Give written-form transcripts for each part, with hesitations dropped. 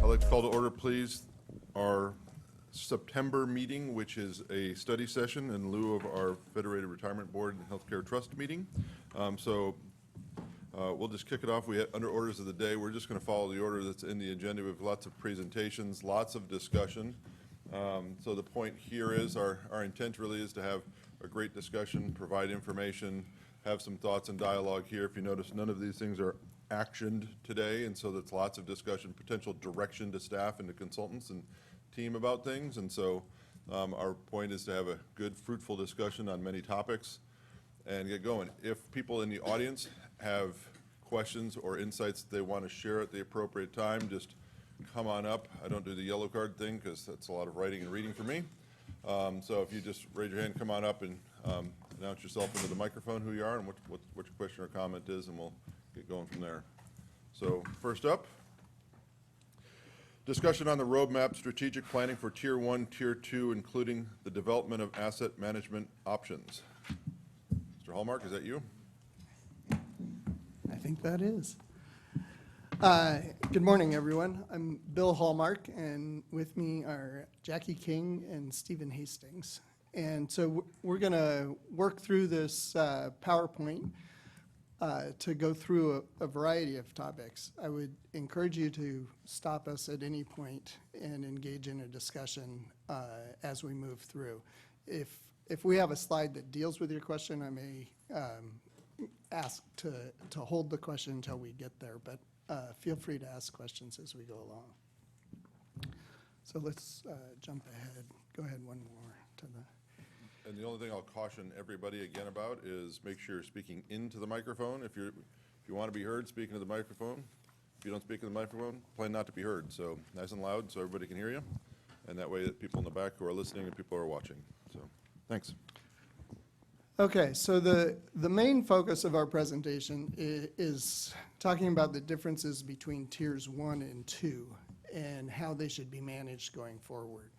I'd like to call to order, please, our September meeting, which is a study session in lieu of our Federated Retirement Board and Healthcare Trust meeting. We'll just kick it off. Under orders of the day, we're just going to follow the order that's in the agenda. We have lots of presentations, lots of discussion. So the point here is our intent really is to have a great discussion, provide information, have some thoughts and dialogue here. If you notice, none of these things are actioned today, and so that's lots of discussion, potential direction to staff and to consultants and team about things. And so our point is to have a good, fruitful discussion on many topics and get going. If people in the audience have questions or insights they want to share at the appropriate time, just come on up. I don't do the yellow card thing because that's a lot of writing and reading for me. So if you just raise your hand, come on up and announce yourself into the microphone, who you are and what your question or comment is, and we'll get going from there. So first up, discussion on the roadmap strategic planning for Tier 1, Tier 2, including the development of asset management options. Mr. Hallmark, is that you? I think that is. Good morning, everyone. I'm Bill Hallmark, and with me are Jackie King and Stephen Hastings. And so we're going to work through this PowerPoint to go through a variety of topics. I would encourage you to stop us at any point and engage in a discussion as we move through. If we have a slide that deals with your question, I may ask to hold the question until we get there, but feel free to ask questions as we go along. So let's jump ahead. Go ahead one more to the... And the only thing I'll caution everybody again about is make sure you're speaking into the microphone. If you want to be heard, speak into the microphone. If you don't speak into the microphone, plan not to be heard. So nice and loud so everybody can hear you. And that way that people in the back who are listening and people who are watching. So thanks. Okay, so the main focus of our presentation is talking about the differences between Tiers 1 and 2 and how they should be managed going forward.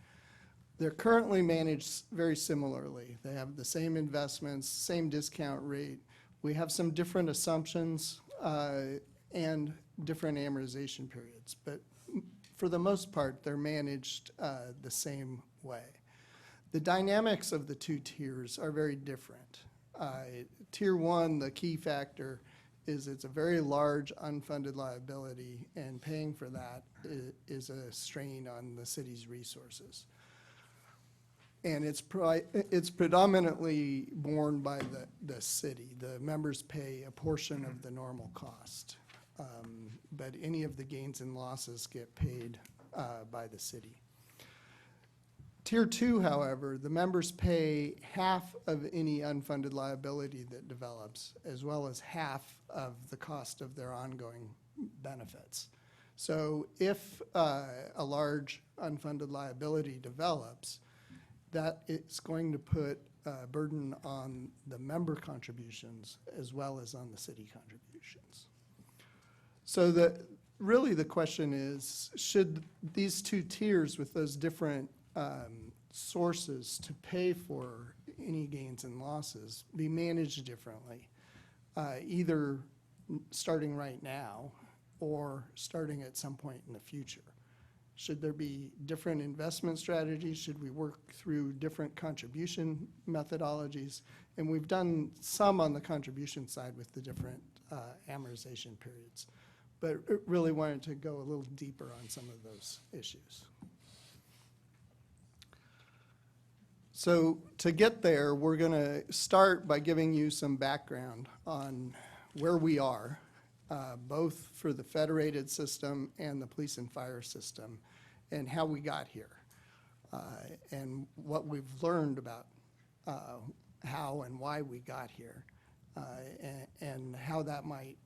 They're currently managed very similarly. They have the same investments, same discount rate. We have some different assumptions and different amortization periods, but for the most part, they're managed the same way. The dynamics of the two tiers are very different. Tier 1, the key factor is it's a very large unfunded liability, and paying for that is a strain on the city's resources. And it's predominantly borne by the city. The members pay a portion of the normal cost, but any of the gains and losses get paid by the city. Tier 2, however, the members pay half of any unfunded liability that develops, as well as half of the cost of their ongoing benefits. So if a large unfunded liability develops, that it's going to put a burden on the member contributions as well as on the city contributions. So really the question is, should these two tiers with those different sources to pay for any gains and losses be managed differently, either starting right now or starting at some point in the future? Should there be different investment strategies? Should we work through different contribution methodologies? And we've done some on the contribution side with the different amortization periods, but really wanted to go a little deeper on some of those issues. So to get there, we're going to start by giving you some background on where we are, both for the federated system and the police and fire system, and how we got here, and what we've learned about how and why we got here, and how that might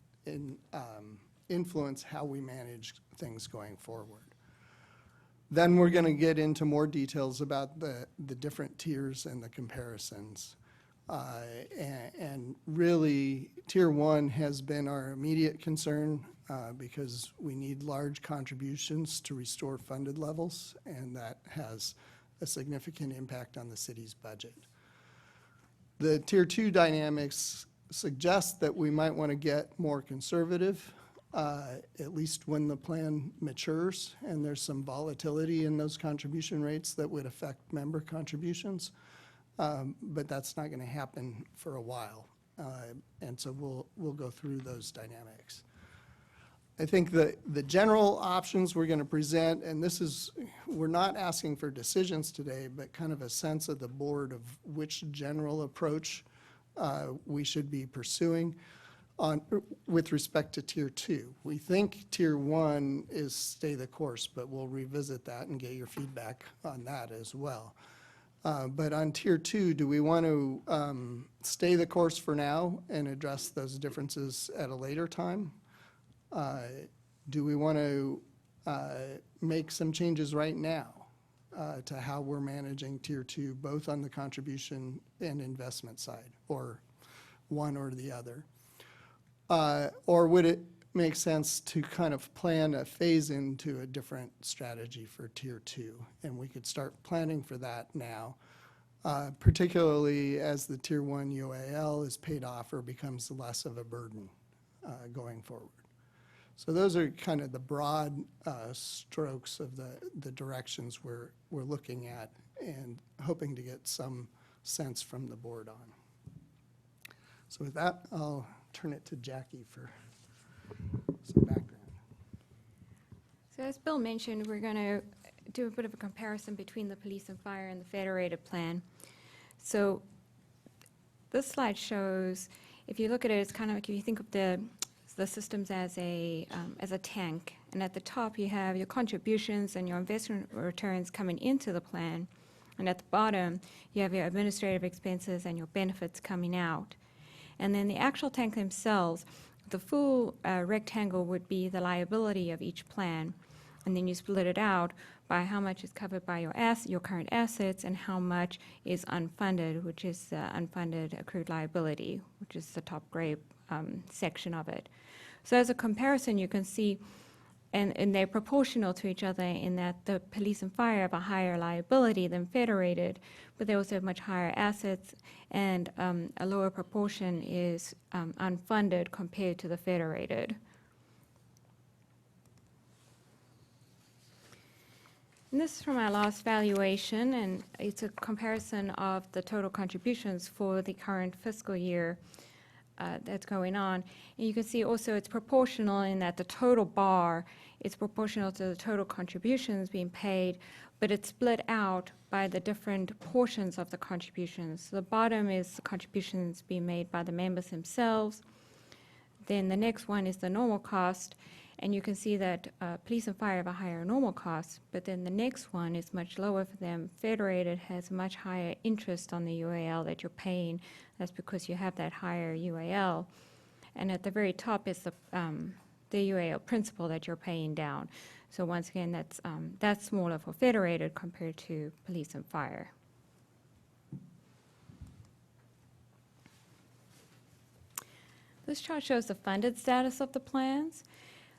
influence how we manage things going forward. Then we're going to get into more details about the different tiers and the comparisons. And really, Tier 1 has been our immediate concern because we need large contributions to restore funded levels, and that has a significant impact on the city's budget. The Tier 2 dynamics suggest that we might want to get more conservative at least when the plan matures, and there's some volatility in those contribution rates that would affect member contributions. But that's not going to happen for a while. And so we'll go through those dynamics. I think the general options we're going to present, and this is, we're not asking for decisions today, but kind of a sense of the board of which general approach we should be pursuing with respect to Tier 2. We think Tier 1 is stay the course, but we'll revisit that and get your feedback on that as well. But on Tier 2, do we want to stay the course for now and address those differences at a later time? Do we want to make some changes right now to how we're managing Tier 2, both on the contribution and investment side, or one or the other? Or would it make sense to kind of plan a phase into a different strategy for Tier 2? And we could start planning for that now, particularly as the Tier 1 UAL is paid off or becomes less of a burden going forward. So those are kind of the broad strokes of the directions we're looking at and hoping to get some sense from the board on. So with that, I'll turn it to Jackie for some background. So as Bill mentioned, we're going to do a bit of a comparison between the police and fire and the federated plan. So this slide shows, if you look at it, it's kind of like if you think of the systems as a tank, and at the top you have your contributions and your investment returns coming into the plan, and at the bottom you have your administrative expenses and your benefits coming out. And then the actual tank themselves, the full rectangle would be the liability of each plan, and then you split it out by how much is covered by your current assets and how much is unfunded, which is unfunded accrued liability, which is the top gray section of it. So as a comparison, you can see, and they're proportional to each other in that the police and fire have a higher liability than federated, but they also have much higher assets, and a lower proportion is unfunded compared to the federated. And this is from our last valuation, and it's a comparison of the total contributions for the current fiscal year that's going on. And you can see also it's proportional in that the total bar is proportional to the total contributions being paid, but it's split out by the different portions of the contributions. So the bottom is the contributions being made by the members themselves. Then the next one is the normal cost, and you can see that police and fire have a higher normal cost, but then the next one is much lower for them. Federated has much higher interest on the UAL that you're paying. That's because you have that higher UAL. And at the very top is the UAL principal that you're paying down. So once again, that's smaller for federated compared to police and fire. This chart shows the funded status of the plans.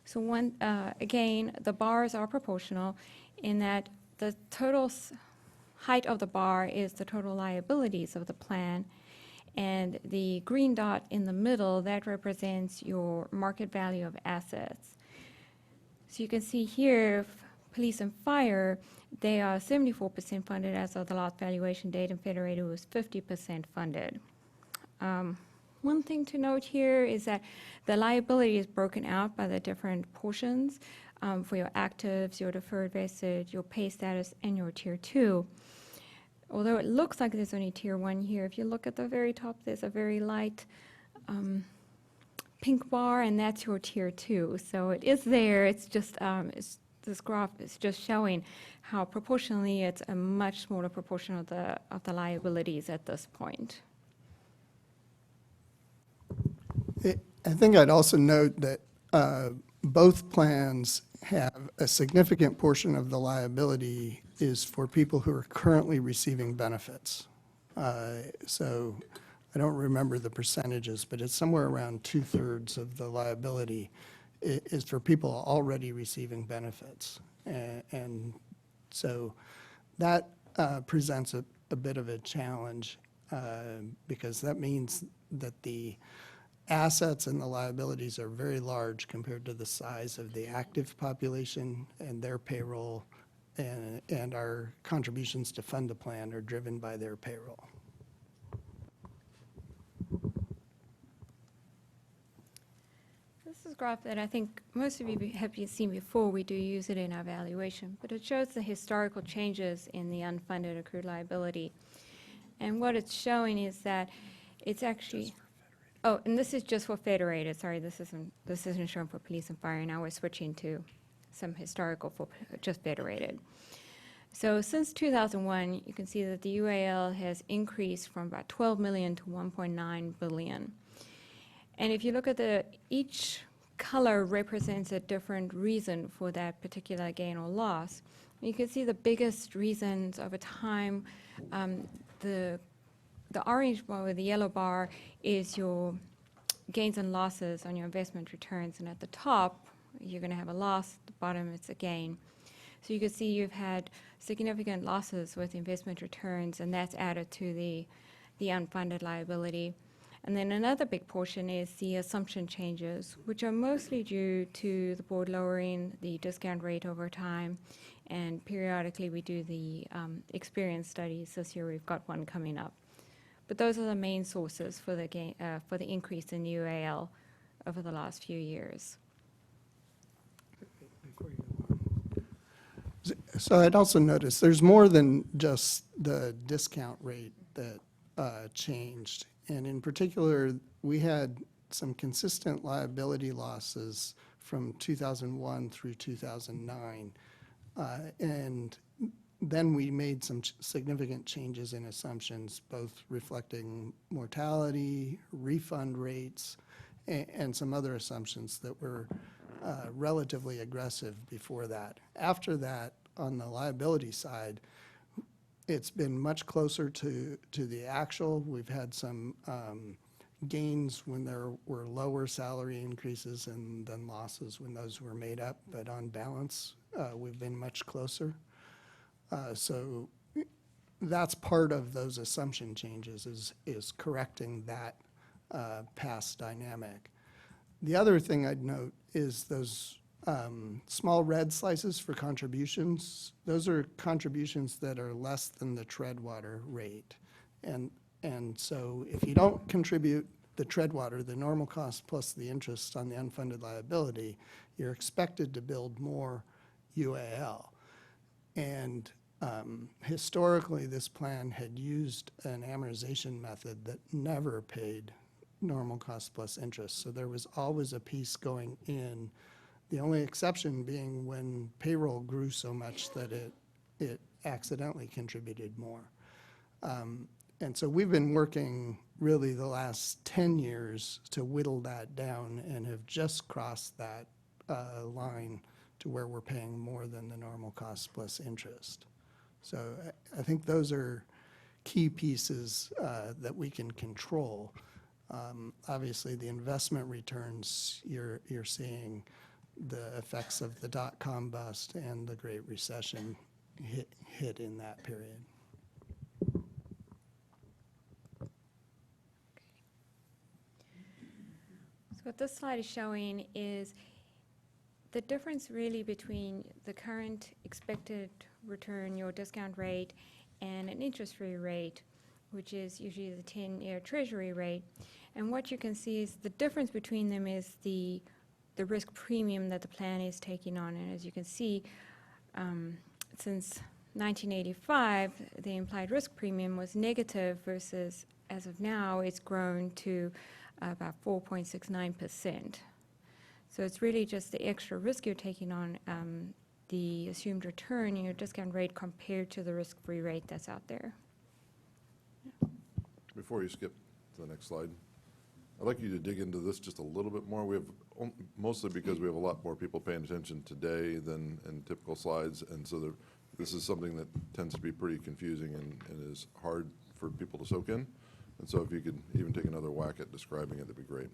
So again, the bars are proportional in that the total height of the bar is the total liabilities of the plan, and the green dot in the middle, that represents your market value of assets. So you can see here, police and fire, they are 74% funded as of the last valuation date, and federated was 50% funded. One thing to note here is that the liability is broken out by the different portions for your actives, your deferred vested, your pay status, and your Tier 2. Although it looks like there's only Tier 1 here, if you look at the very top, there's a very light pink bar, and that's your Tier 2. So it is there, it's just, this graph is just showing how proportionally it's a much smaller proportion of the liabilities at this point. I think I'd also note that both plans have a significant portion of the liability is for people who are currently receiving benefits. So I don't remember the percentages, but it's somewhere around 2/3 of the liability is for people already receiving benefits. And so that presents a bit of a challenge because that means that the assets and the liabilities are very large compared to the size of the active population, and their payroll and our contributions to fund the plan are driven by their payroll. This is a graph that I think most of you have seen before. We do use it in our valuation, but it shows the historical changes in the unfunded accrued liability. And what it's showing is that it's actually, oh, and this is just for Federated. Sorry, this isn't shown for police and fire. Now we're switching to some historical for just Federated. So since 2001, you can see that the UAL has increased from about 12 million to 1.9 billion. And if you look at each color represents a different reason for that particular gain or loss. You can see the biggest reasons over time. The orange bar or the yellow bar is your gains and losses on your investment returns, and at the top you're going to have a loss, at the bottom it's a gain. So you can see you've had significant losses with investment returns, and that's added to the unfunded liability. And then another big portion is the assumption changes, which are mostly due to the board lowering the discount rate over time. And periodically we do the experience studies. This year we've got one coming up. But those are the main sources for the increase in UAL over the last few years. So I'd also notice there's more than just the discount rate that changed. And in particular, we had some consistent liability losses from 2001 through 2009. And then we made some significant changes in assumptions, both reflecting mortality, refund rates, and some other assumptions that were relatively aggressive before that. After that, on the liability side, it's been much closer to the actual. We've had some gains when there were lower salary increases and then losses when those were made up. But on balance, we've been much closer. So that's part of those assumption changes is correcting that past dynamic. The other thing I'd note is those small red slices for contributions. Those are contributions that are less than the treadwater rate. And so if you don't contribute the treadwater, the normal cost plus the interest on the unfunded liability, you're expected to build more UAL. And historically, this plan had used an amortization method that never paid normal cost plus interest. So there was always a piece going in. The only exception being when payroll grew so much that it accidentally contributed more. And so we've been working really the last 10 years to whittle that down and have just crossed that line to where we're paying more than the normal cost plus interest. So I think those are key pieces that we can control. Obviously, the investment returns, you're seeing the effects of the dot-com bust and the Great Recession hit in that period. So what this slide is showing is the difference really between the current expected return, your discount rate, and an interest-free rate, which is usually the 10-year Treasury rate. And what you can see is the difference between them is the risk premium that the plan is taking on. And as you can see, since 1985, the implied risk premium was negative versus, as of now, it's grown to about 4.69%. So it's really just the extra risk you're taking on, the assumed return in your discount rate compared to the risk-free rate that's out there. Before you skip to the next slide, I'd like you to dig into this just a little bit more. We have, mostly because we have a lot more people paying attention today than in typical slides, and so this is something that tends to be pretty confusing and is hard for people to soak in. And so if you could even take another whack at describing it, that'd be great.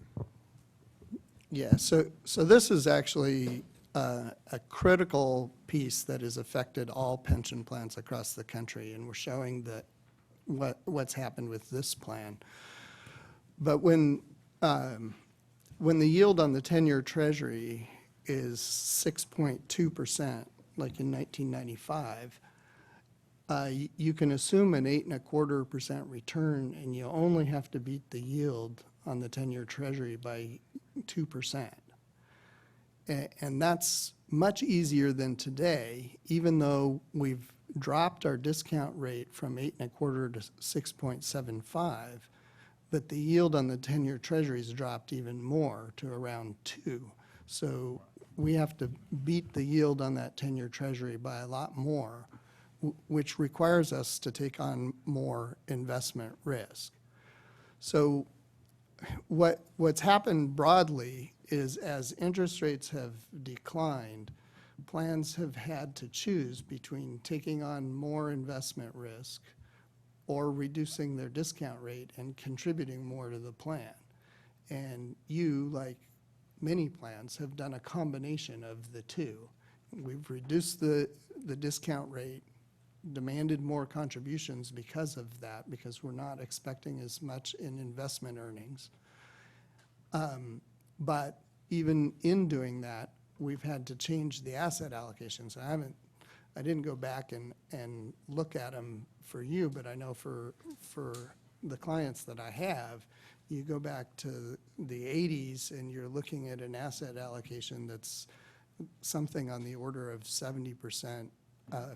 Yeah, so this is actually a critical piece that has affected all pension plans across the country, and we're showing that what's happened with this plan. But when when the yield on the 10-year Treasury is 6.2%, like in 1995, you can assume an 8.25% return, and you only have to beat the yield on the 10-year Treasury by 2%. And that's much easier than today, even though we've dropped our discount rate from 8.25 to 6.75, but the yield on the 10-year Treasury's dropped even more to around 2. So we have to beat the yield on that 10-year Treasury by a lot more, which requires us to take on more investment risk. So what's happened broadly is as interest rates have declined, plans have had to choose between taking on more investment risk or reducing their discount rate and contributing more to the plan. And you, like many plans, have done a combination of the two. We've reduced the discount rate, demanded more contributions because of that, because we're not expecting as much in investment earnings. But even in doing that, we've had to change the asset allocations. I didn't go back and look at them for you, but I know for the clients that I have, you go back to the 80s and you're looking at an asset allocation that's something on the order of 70%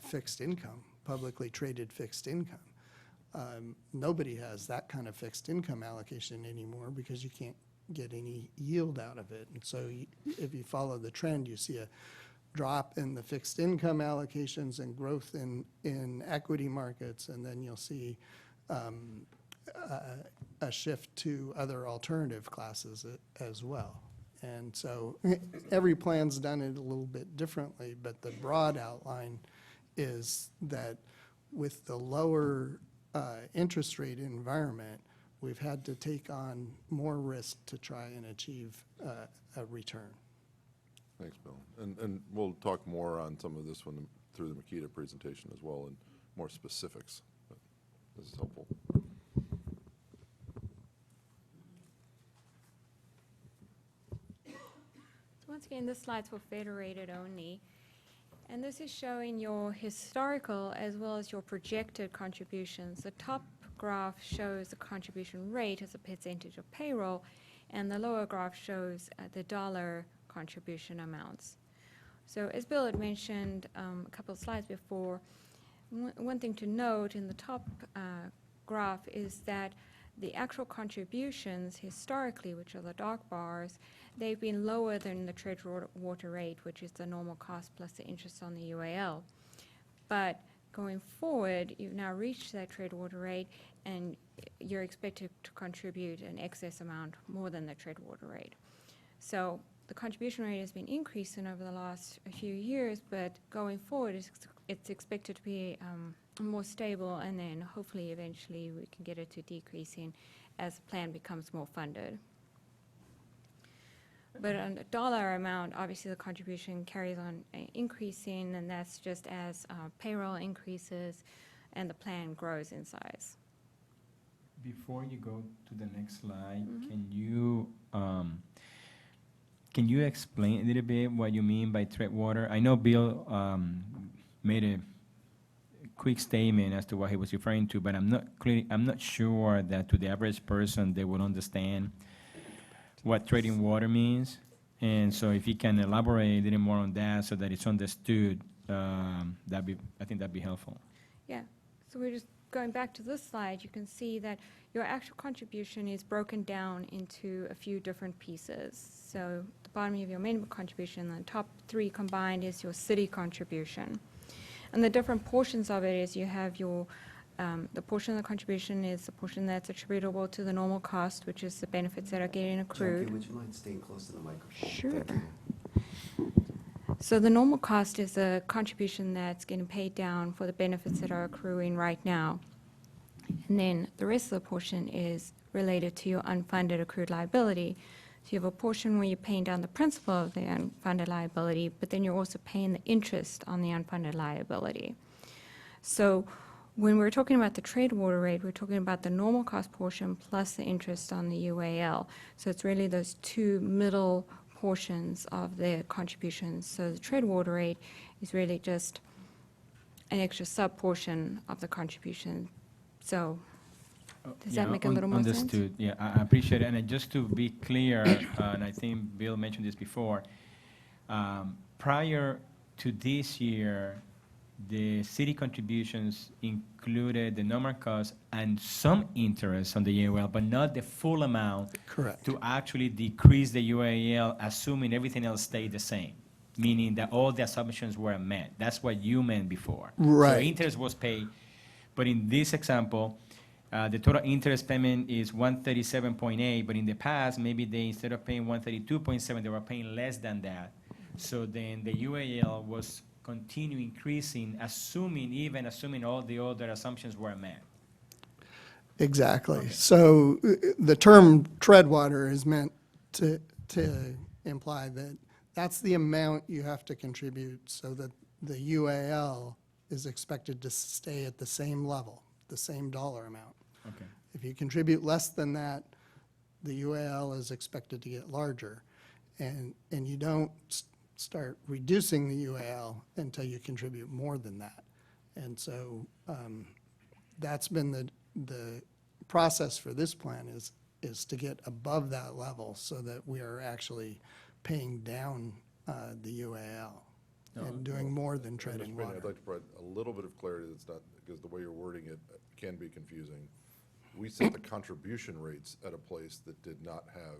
fixed income, publicly traded fixed income. Nobody has that kind of fixed income allocation anymore because you can't get any yield out of it. And so if you follow the trend, you see a drop in the fixed income allocations and growth in equity markets, and then you'll see a shift to other alternative classes as well. And so every plan's done it a little bit differently, but the broad outline is that with the lower interest rate environment, we've had to take on more risk to try and achieve a return. Thanks, Bill. And we'll talk more on some of this through the Makita presentation as well, and more specifics. But this is helpful. So once again, this slide's for Federated only. And this is showing your historical as well as your projected contributions. The top graph shows the contribution rate as a percentage of payroll, and the lower graph shows the dollar contribution amounts. So as Bill had mentioned a couple of slides before, one thing to note in the top graph is that the actual contributions historically, which are the dark bars, they've been lower than the trade water rate, which is the normal cost plus the interest on the UAL. But going forward, you've now reached that trade water rate, and you're expected to contribute an excess amount more than the trade water rate. So the contribution rate has been increasing over the last few years, but going forward, it's expected to be more stable, and then hopefully eventually we can get it to decreasing as the plan becomes more funded. But on the dollar amount, obviously the contribution carries on increasing, and that's just as payroll increases and the plan grows in size. Before you go to the next slide, can you explain a little bit what you mean by trade water? I know Bill made a quick statement as to what he was referring to, but I'm not sure that to the average person they will understand what trading water means. And so if you can elaborate a little more on that so that it's understood, I think that'd be helpful. Yeah, so we're just going back to this slide. You can see that your actual contribution is broken down into a few different pieces. So the bottom of your minimum contribution, and the top three combined is your city contribution. And the different portions of it is you have your the portion of the contribution is the portion that's attributable to the normal cost, which is the benefits that are getting accrued. Jackie, would you mind staying close to the microphone? Sure. Thank you. So the normal cost is the contribution that's getting paid down for the benefits that are accruing right now. And then the rest of the portion is related to your unfunded accrued liability. So you have a portion where you're paying down the principal of the unfunded liability, but then you're also paying the interest on the unfunded liability. So When we're talking about the trade water rate, we're talking about the normal cost portion plus the interest on the UAL. So it's really those two middle portions of the contributions. So the trade water rate is really just an extra sub-portion of the contribution. So does that Yeah, make a little more sense? Understood, yeah, I appreciate it. And just to be clear, and I think Bill mentioned this before, prior to this year, the city contributions included the normal cost and some interest on the UAL, but not the full amount Correct. to actually decrease the UAL, assuming everything else stayed the same, meaning that all the assumptions were met. That's what you meant before. So Right. interest was paid, but in this example, the total interest payment is 137.8, but in the past, maybe they, instead of paying 132.7, they were paying less than that. So then the UAL was continue increasing, assuming all the other assumptions were met. Exactly. So the term tread water is meant to imply that that's the amount you have to contribute so that the UAL is expected to stay at the same level, the same dollar amount. Okay. If you contribute less than that, the UAL is expected to get larger. And you don't start reducing the UAL until you contribute more than that. And so that's been the process for this plan is to get above that level so that we are actually paying down the UAL and doing more than And treading Mr. Payne, I'd water. like to provide a little bit of clarity that's not, because the way you're wording it can be confusing. We set the contribution rates at a place that did not have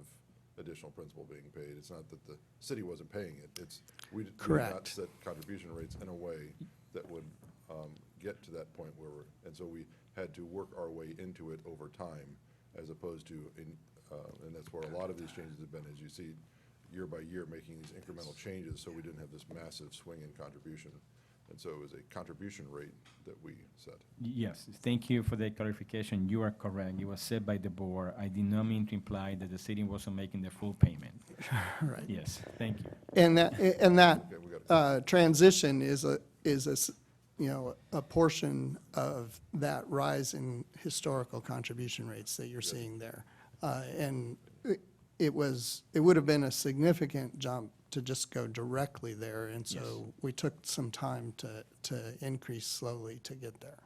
additional principal being paid. It's not that the city wasn't paying it. It's, we did not Correct. set contribution rates in a way that would get to that point where we're, and so we had to work our way into it over time as opposed to, and that's where a lot of these changes have been, as you see, year by year, making these incremental changes, so we didn't have this massive swing in contribution. And so it was a contribution rate that we set. Yes, thank you for the clarification. You are correct. It was said by the board. I did not mean to imply that the city wasn't making the full payment. Right. Yes, thank you. And that Okay, we got it. transition is a portion of that rise in historical contribution rates that you're seeing there. And it would have been a significant jump to just go directly there, and so we took some time to increase slowly to get there.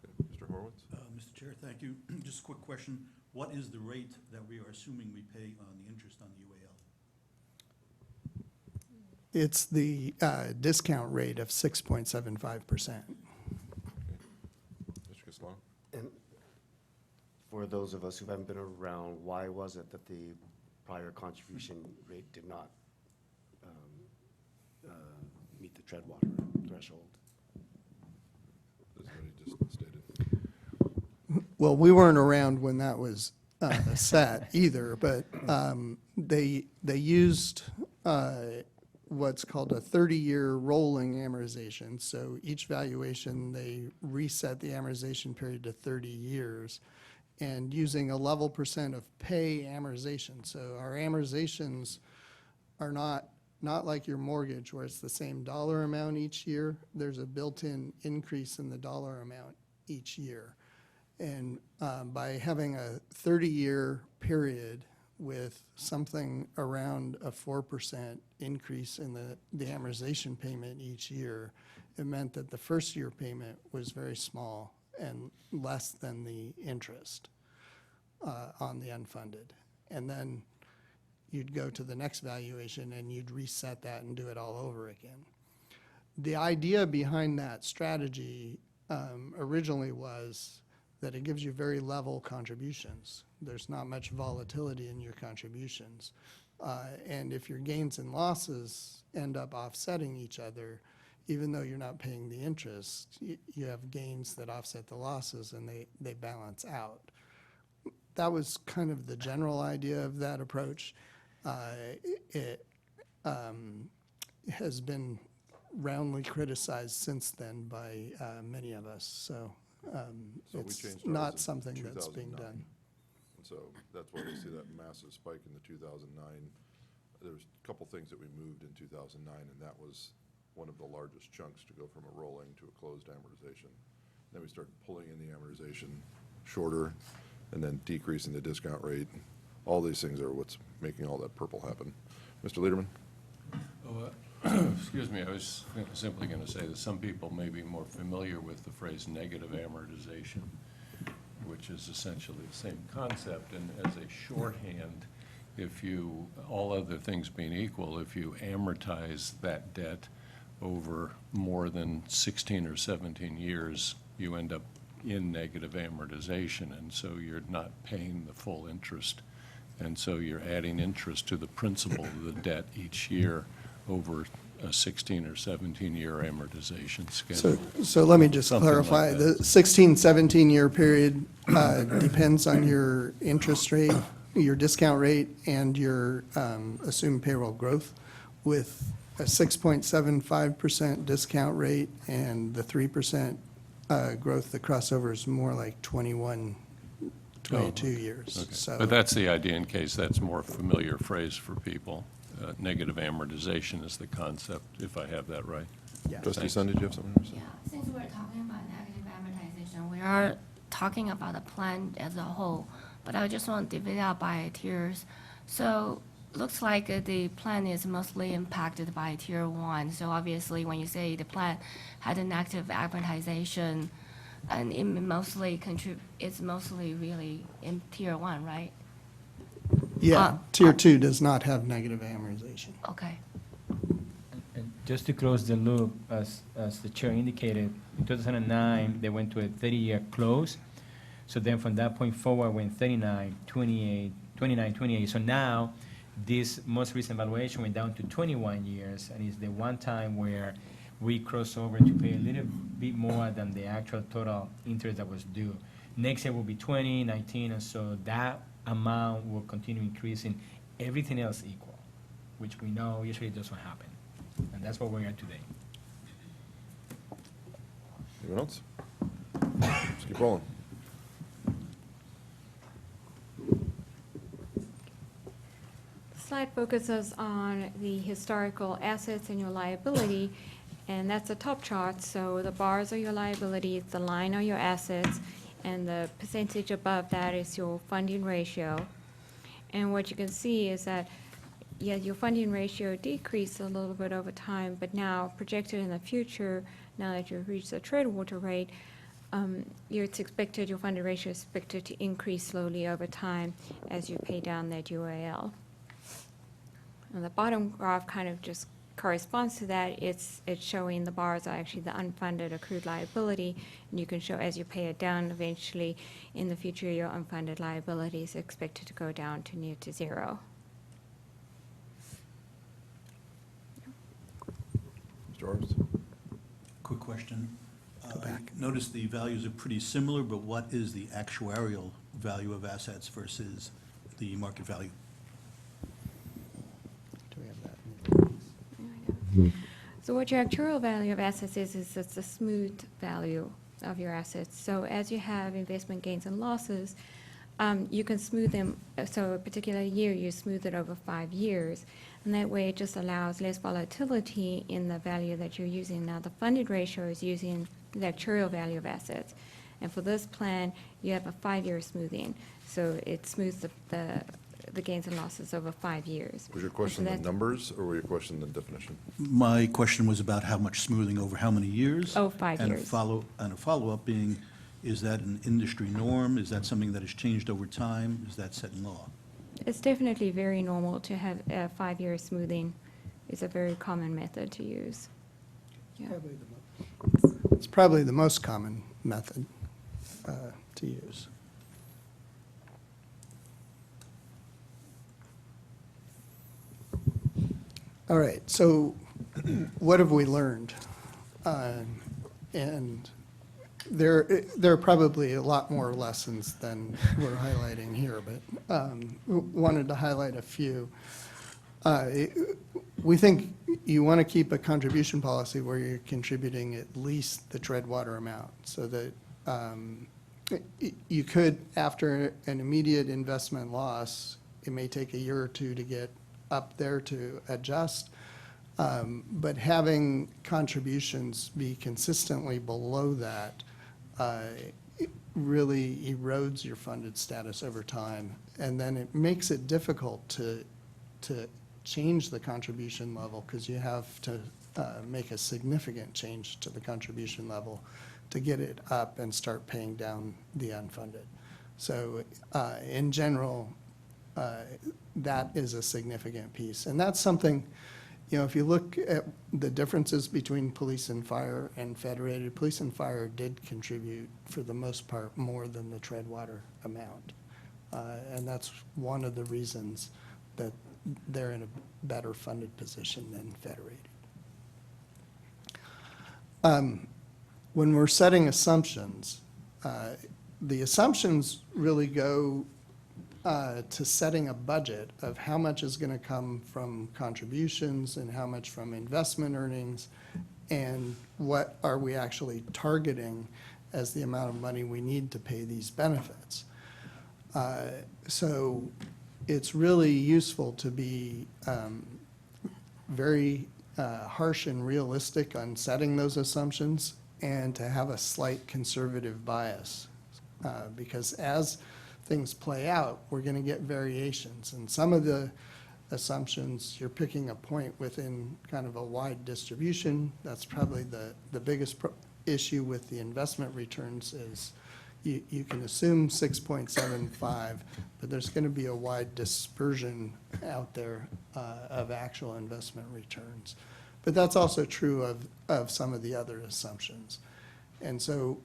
Okay, Mr. Horowitz? Mr. Chair, thank you. Just a quick question. What is the rate that we are assuming we pay on the interest on the UAL? It's the discount rate of 6.75%. Mr. Castellano? And for those of us who haven't been around, why was it that the prior contribution rate did not meet the tread water threshold? As what he just stated. Well, we weren't around when that was set either, but they used what's called a 30-year rolling amortization. So each valuation, they reset the amortization period to 30 years and using a level percent of pay amortization. So our amortizations are not like your mortgage where it's the same dollar amount each year. There's a built-in increase in the dollar amount each year. And by having a 30-year period with something around a 4% increase in the amortization payment each year, it meant that the first year payment was very small and less than the interest on the unfunded. And then you'd go to the next valuation and you'd reset that and do it all over again. The idea behind that strategy originally was that it gives you very level contributions. There's not much volatility in your contributions. And if your gains and losses end up offsetting each other, even though you're not paying the interest, you have gains that offset the losses and they balance out. That was kind of the general idea of that approach. It has been roundly criticized since then by many of us, so So we it's changed ours not in something that's being 2009. done. And so that's why we see that massive spike in the 2009. There's a couple things that we moved in 2009, and that was one of the largest chunks to go from a rolling to a closed amortization. Then we start pulling in the amortization shorter, and then decreasing the discount rate. All these things are what's making all that purple happen. Mr. Lederman? Excuse me, I was simply going to say that some people may be more familiar with the phrase negative amortization, which is essentially the same concept, and as a shorthand, if you, all other things being equal, if you amortize that debt over more than 16 or 17 years, you end up in negative amortization, and so you're not paying the full interest. And so you're adding interest to the principal of the debt each year over a 16 or 17-year amortization schedule. So let me just Something like clarify, that. the 16, 17-year period depends on your interest rate, your discount rate, and your assumed payroll growth, with a 6.75% discount rate and the 3% growth, the crossover is more like 21, 22 years. Okay. So, But that's the idea, in case that's a more familiar phrase for people. Negative amortization is the concept, if I have that right. yeah. Trustee Thanks. Sun, did you have something to say? Yeah, since we're talking about negative amortization, we are talking about the plan as a whole, but I just want to divide it out by tiers. So, looks like the plan is mostly impacted by tier one. So obviously, when you say the plan had a negative amortization, and it mostly it's mostly really in tier one, right? Yeah, tier two does not have negative amortization. Okay. And just to close the loop, as the chair indicated, in 2009, they went to a 30-year close. So then from that point forward, went 39, 28, 29, 28. So now, this most recent valuation went down to 21 years, and it's the one time where we cross over to pay a little bit more than the actual total interest that was due. Next year will be 20, 19, and so that amount will continue increasing, everything else equal, which we know usually doesn't happen. And that's what we are today. Anyone else? Let's keep rolling. The slide focuses on the historical assets and your liability, and that's the top chart. So the bars are your liabilities, the line are your assets, and the percentage above that is your funding ratio. And what you can see is that, yeah, your funding ratio decreased a little bit over time, but now projected in the future, now that you've reached the trade water rate, it's expected, your funding ratio is expected to increase slowly over time as you pay down that UAL. And the bottom graph kind of just corresponds to that. It's showing the bars are actually the unfunded accrued liability, and you can show as you pay it down, eventually in the future, your unfunded liability is expected to go down to near to zero. Mr. Arzt? Quick question. Go back. Notice the values are pretty similar, but what is the actuarial value of assets versus the market value? Do we have that? So what your actuarial value of assets is it's the smooth value of your assets. So as you have investment gains and losses, you can smooth them, so a particular year, you smooth it over 5 years. And that way, it just allows less volatility in the value that you're using. Now, the funded ratio is using the actuarial value of assets. And for this plan, you have a 5-year smoothing. So it smooths the gains and losses over 5 years. Was your question the that's- numbers, or were your question the definition? My question was about how much smoothing over how many years? Oh, 5 And a years. follow-up being, is that an industry norm? Is that something that has changed over time? Is that set in law? It's definitely very normal to have a 5-year smoothing. It's a very common method to use. Yeah. It's probably the most common method to use. All right, so what have we learned? And there are probably a lot more lessons than we're highlighting here, but wanted to highlight a few. We think you want to keep a contribution policy where you're contributing at least the tread water amount, so that you could, after an immediate investment loss, it may take a year or two to get up there to adjust, but having contributions be consistently below that it really erodes your funded status over time. And then it makes it difficult to change the contribution level, because you have to make a significant change to the contribution level to get it up and start paying down the unfunded. So in general, that is a significant piece. And that's something, if you look at the differences between police and fire and Federated, police and fire did contribute, for the most part, more than the Treadwater amount. And that's one of the reasons that they're in a better funded position than Federated. When we're setting assumptions, the assumptions really go to setting a budget of how much is going to come from contributions and how much from investment earnings, and what are we actually targeting as the amount of money we need to pay these benefits. So it's really useful to be very harsh and realistic on setting those assumptions, and to have a slight conservative bias. Because as things play out, we're going to get variations. And some of the assumptions, you're picking a point within kind of a wide distribution. That's probably the biggest issue with the investment returns is you can assume 6.75, but there's going to be a wide dispersion out there of actual investment returns. But that's also true of some of the other assumptions. And so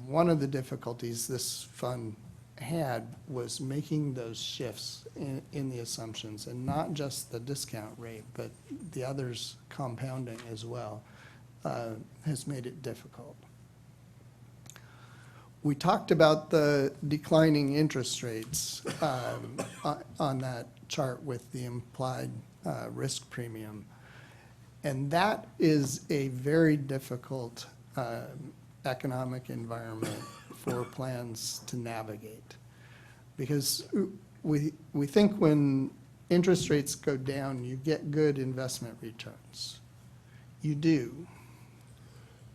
one of the difficulties this fund had was making those shifts in the assumptions, and not just the discount rate, but the others compounding as well, has made it difficult. We talked about the declining interest rates on that chart with the implied risk premium. And that is a very difficult economic environment for plans to navigate. Because we think when interest rates go down, you get good investment returns. You do.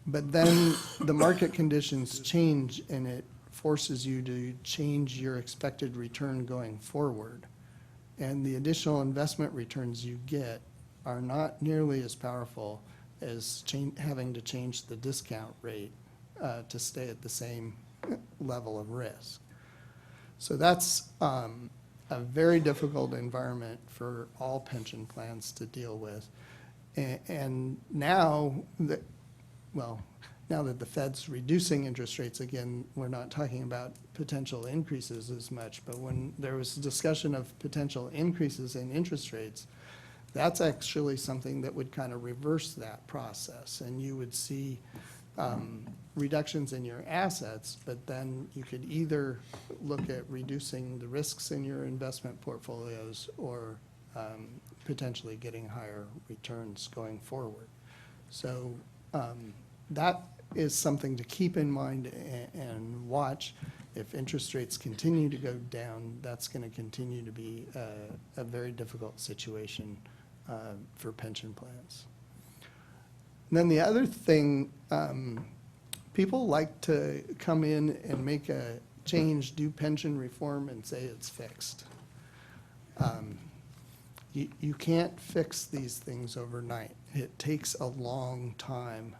But then the market conditions change, and it forces you to change your expected return going forward. And the additional investment returns you get are not nearly as powerful as having to change the discount rate to stay at the same level of risk. So that's a very difficult environment for all pension plans to deal with. And now that, now that the Fed's reducing interest rates again, we're not talking about potential increases as much, but when there was discussion of potential increases in interest rates, that's actually something that would kind of reverse that process. And you would see reductions in your assets, but then you could either look at reducing the risks in your investment portfolios or potentially getting higher returns going forward. So that is something to keep in mind and watch. If interest rates continue to go down, that's going to continue to be a very difficult situation for pension plans. And then the other thing, people like to come in and make a change, do pension reform, and say it's fixed. You can't fix these things overnight. It takes a long time.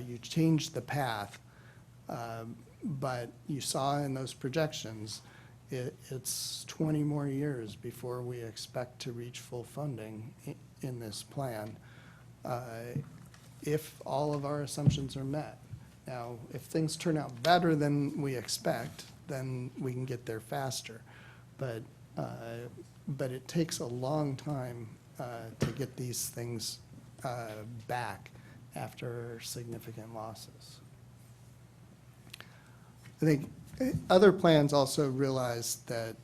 You change the path, but you saw in those projections, it's 20 more years before we expect to reach full funding in this plan, if all of our assumptions are met. Now, if things turn out better than we expect, then we can get there faster. But it takes a long time to get these things back after significant losses. I think other plans also realize that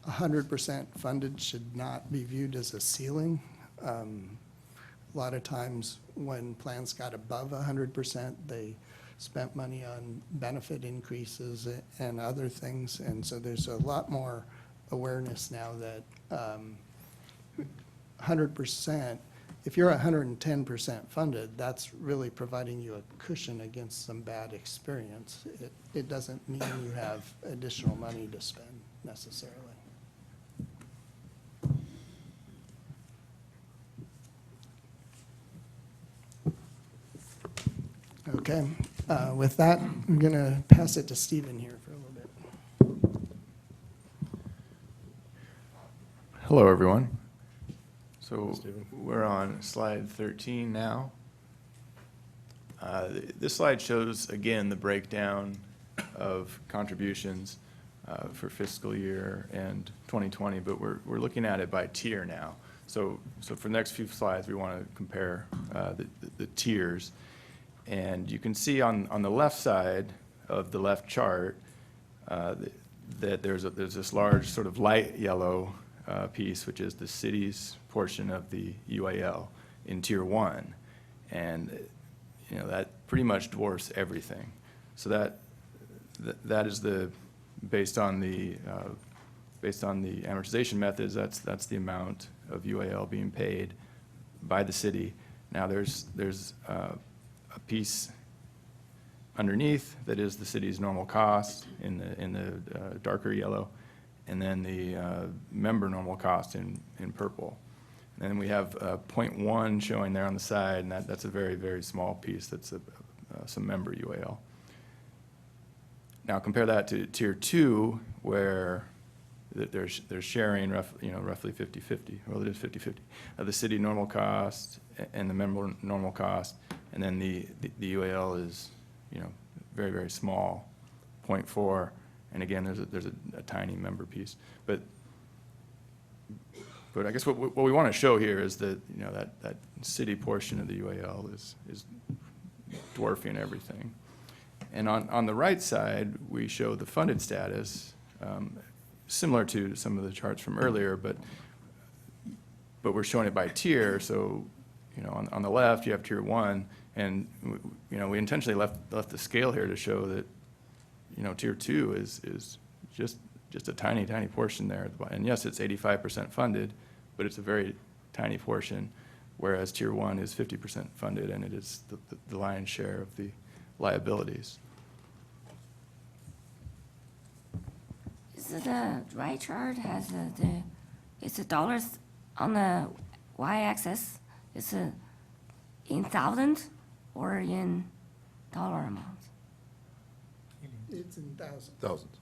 100% funded should not be viewed as a ceiling. A lot of times when plans got above 100%, they spent money on benefit increases and other things. And so there's a lot more awareness now that 100% if you're 110% funded, that's really providing you a cushion against some bad experience. It doesn't mean you have additional money to spend necessarily. Okay, with that, I'm going to pass it to Stephen here for a little bit. Hello, everyone. So we're on slide 13 now. This slide shows, again, the breakdown of contributions for fiscal year and 2020, but we're looking at it by tier now. So for the next few slides, we want to compare the tiers. And you can see on the left side of the left chart that there's this large sort of light yellow piece, which is the city's portion of the UAL in Tier 1. And, you know, that pretty much dwarfs everything. So that is based on the amortization methods, that's the amount of UAL being paid by the city. Now there's a piece underneath that is the city's normal cost in the darker yellow, and then the member normal cost in purple. And then we have 0.1 showing there on the side, and that's a very, very small piece. That's some member UAL. Now compare that to Tier 2, where they're sharing roughly 50-50. Well, it is 50-50 of the city normal cost and the member normal cost, and then the UAL is, you know, very, very small, 0.4. And again, there's a tiny member piece. But I guess what we want to show here is that, you know, that city portion of the UAL is dwarfing everything. And on the right side, we show the funded status, similar to some of the charts from earlier, but we're showing it by tier. So, you know, on the left, you have Tier 1, and, you know, we intentionally left the scale here to show that, you know, Tier 2 is just a tiny, tiny portion there. And yes, it's 85% funded, but it's a very tiny portion, whereas Tier 1 is 50% funded, and it is the lion's share of the liabilities. Is it the right chart has it's the dollars on the y-axis? Is it in thousands or in dollar amounts? It's in thousands. Thousands.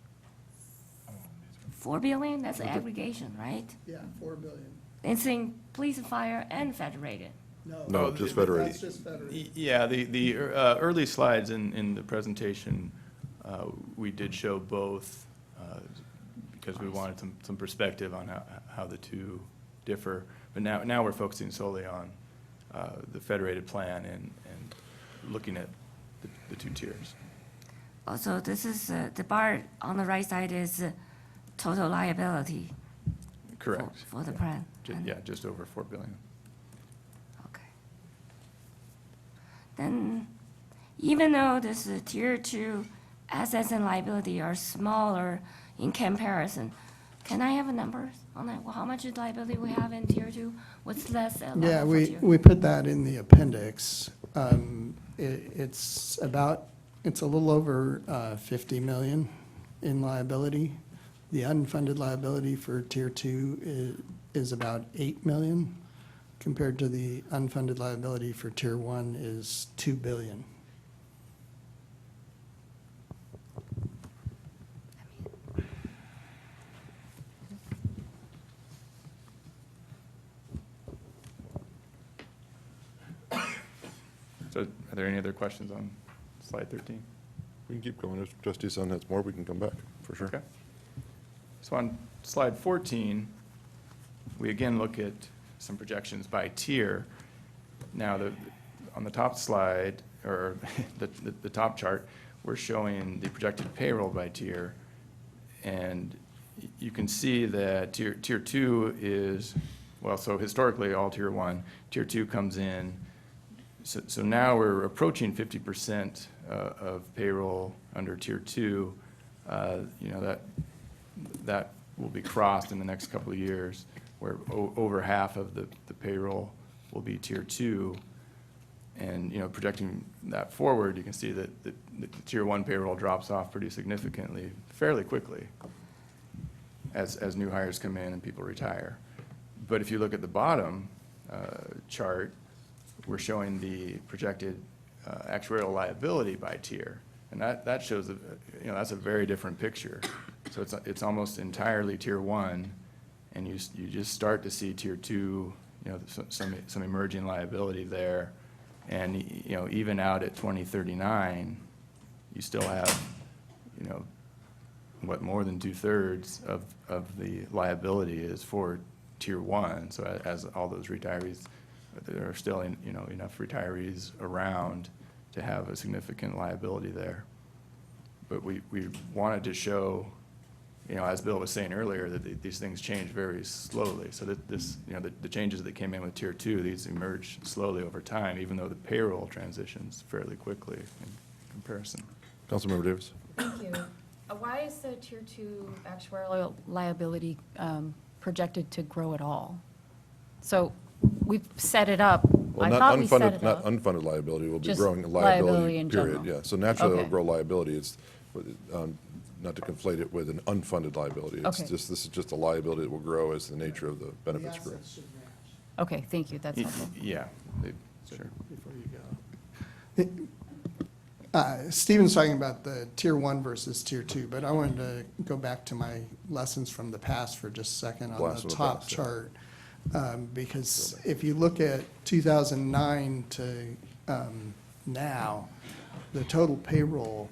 4 billion, that's the aggregation, right? Yeah, 4 billion. It's in police and fire and Federated. No, just Federated. That's just Federated. Yeah, the early slides in the presentation, we did show both because we wanted some perspective on how the two differ. But now we're focusing solely on the Federated plan and looking at the two tiers. Also, this is, the bar on the right side is total liability Correct. for the plan. Yeah, just over 4 billion. Okay. Then, even though this Tier 2 assets and liability are smaller in comparison, can I have a number on that? Well, how much liability we have in Tier 2? What's less level Yeah, for Tier? we put that in the appendix. It's a little over 50 million in liability. The unfunded liability for Tier 2 is about 8 million, compared to the unfunded liability for Tier 1 is 2 billion. So are there any other questions on slide 13? We can keep going. If Trustee Sun has more, we can come back, for sure. Okay. So on slide 14, we again look at some projections by tier. Now, on the top slide, or the top chart, we're showing the projected payroll by tier. And you can see that tier 2 is, well, so historically all Tier 1. Tier 2 comes in. So now we're approaching 50% of payroll under Tier 2. You know, that will be crossed in the next couple of years, where over half of the payroll will be tier 2. And, projecting that forward, you can see that the tier 1 payroll drops off pretty significantly, fairly quickly, as new hires come in and people retire. But if you look at the bottom chart, we're showing the projected actuarial liability by tier. And that shows, that's a very different picture. So it's almost entirely tier 1, and you just start to see tier 2, some emerging liability there. And, even out at 2039, you still have, more than 2/3 of the liability is for tier 1. So as all those retirees, there are still, enough retirees around to have a significant liability there. But we wanted to show, as Bill was saying earlier, that these things change very slowly. So that this, the changes that came in with tier 2, these emerge slowly over time, even though the payroll transitions fairly quickly in comparison. Councilmember Davis. Thank you. Why is the Tier 2 actuarial liability projected to grow at all? So we've set it up, Well, I not thought we set unfunded, it not up. unfunded liability, will be Just growing liability liability, in period, general. yeah. So naturally, it'll Okay. grow liability. It's, not to conflate it with an unfunded liability. It's Okay. just, this is just a liability that will grow as the nature of the The benefits grow. assets should match. Okay, thank you, that's helpful. Yeah, sure. Before you go. Stephen's talking about the tier 1 versus tier 2, but I wanted to go back to my lessons from the past for just a second on Blast the from the top past, yeah. chart. Because if you look at 2009 to now, the total payroll,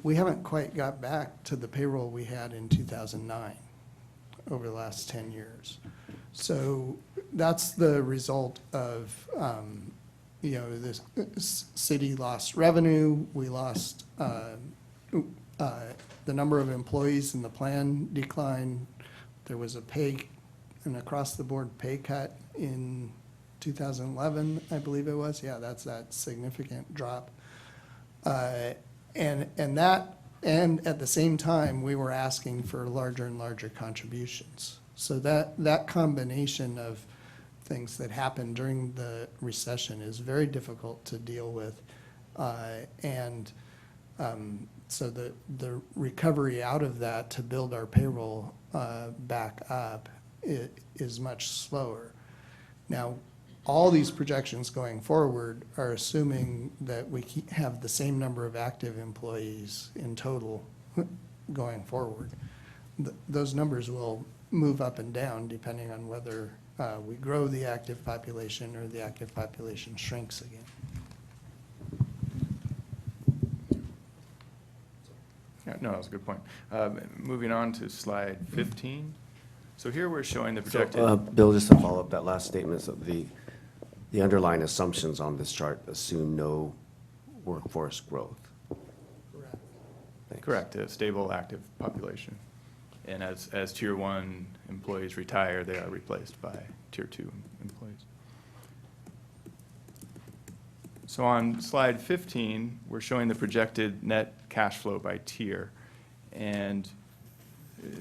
we haven't quite got back to the payroll we had in 2009 over the last 10 years. So that's the result of, this city lost revenue, we lost, the number of employees in the plan declined. There was an across-the-board pay cut in 2011, I believe it was. Yeah, that's that significant drop. And at the same time, we were asking for larger and larger contributions. So that combination of things that happened during the recession is very difficult to deal with. So the recovery out of that to build our payroll back up is much slower. Now, all these projections going forward are assuming that we have the same number of active employees in total going forward. Those numbers will move up and down depending on whether we grow the active population or the active population shrinks again. Yeah, no, that's a good point. Moving on to slide 15. So here we're showing the projected. Bill, just to follow up that last statement, so the underlying assumptions on this chart assume no workforce growth. Correct. Thanks. Correct, a stable active population. And as tier 1 employees retire, they are replaced by tier 2 employees. So on slide 15, we're showing the projected net cash flow by tier. And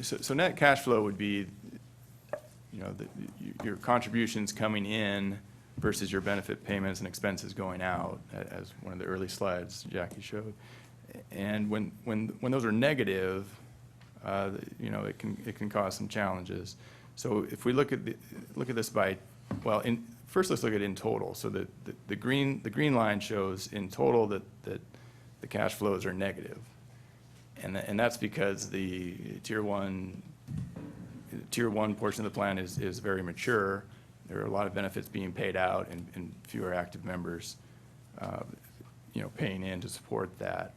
so net cash flow would be, your contributions coming in versus your benefit payments and expenses going out, as one of the early slides Jackie showed. And when those are negative, it can cause some challenges. So if we look at this by, first let's look at in total. So the green line shows in total that the cash flows are negative. And that's because the tier one portion of the plan is very mature. There are a lot of benefits being paid out and fewer active members, paying in to support that.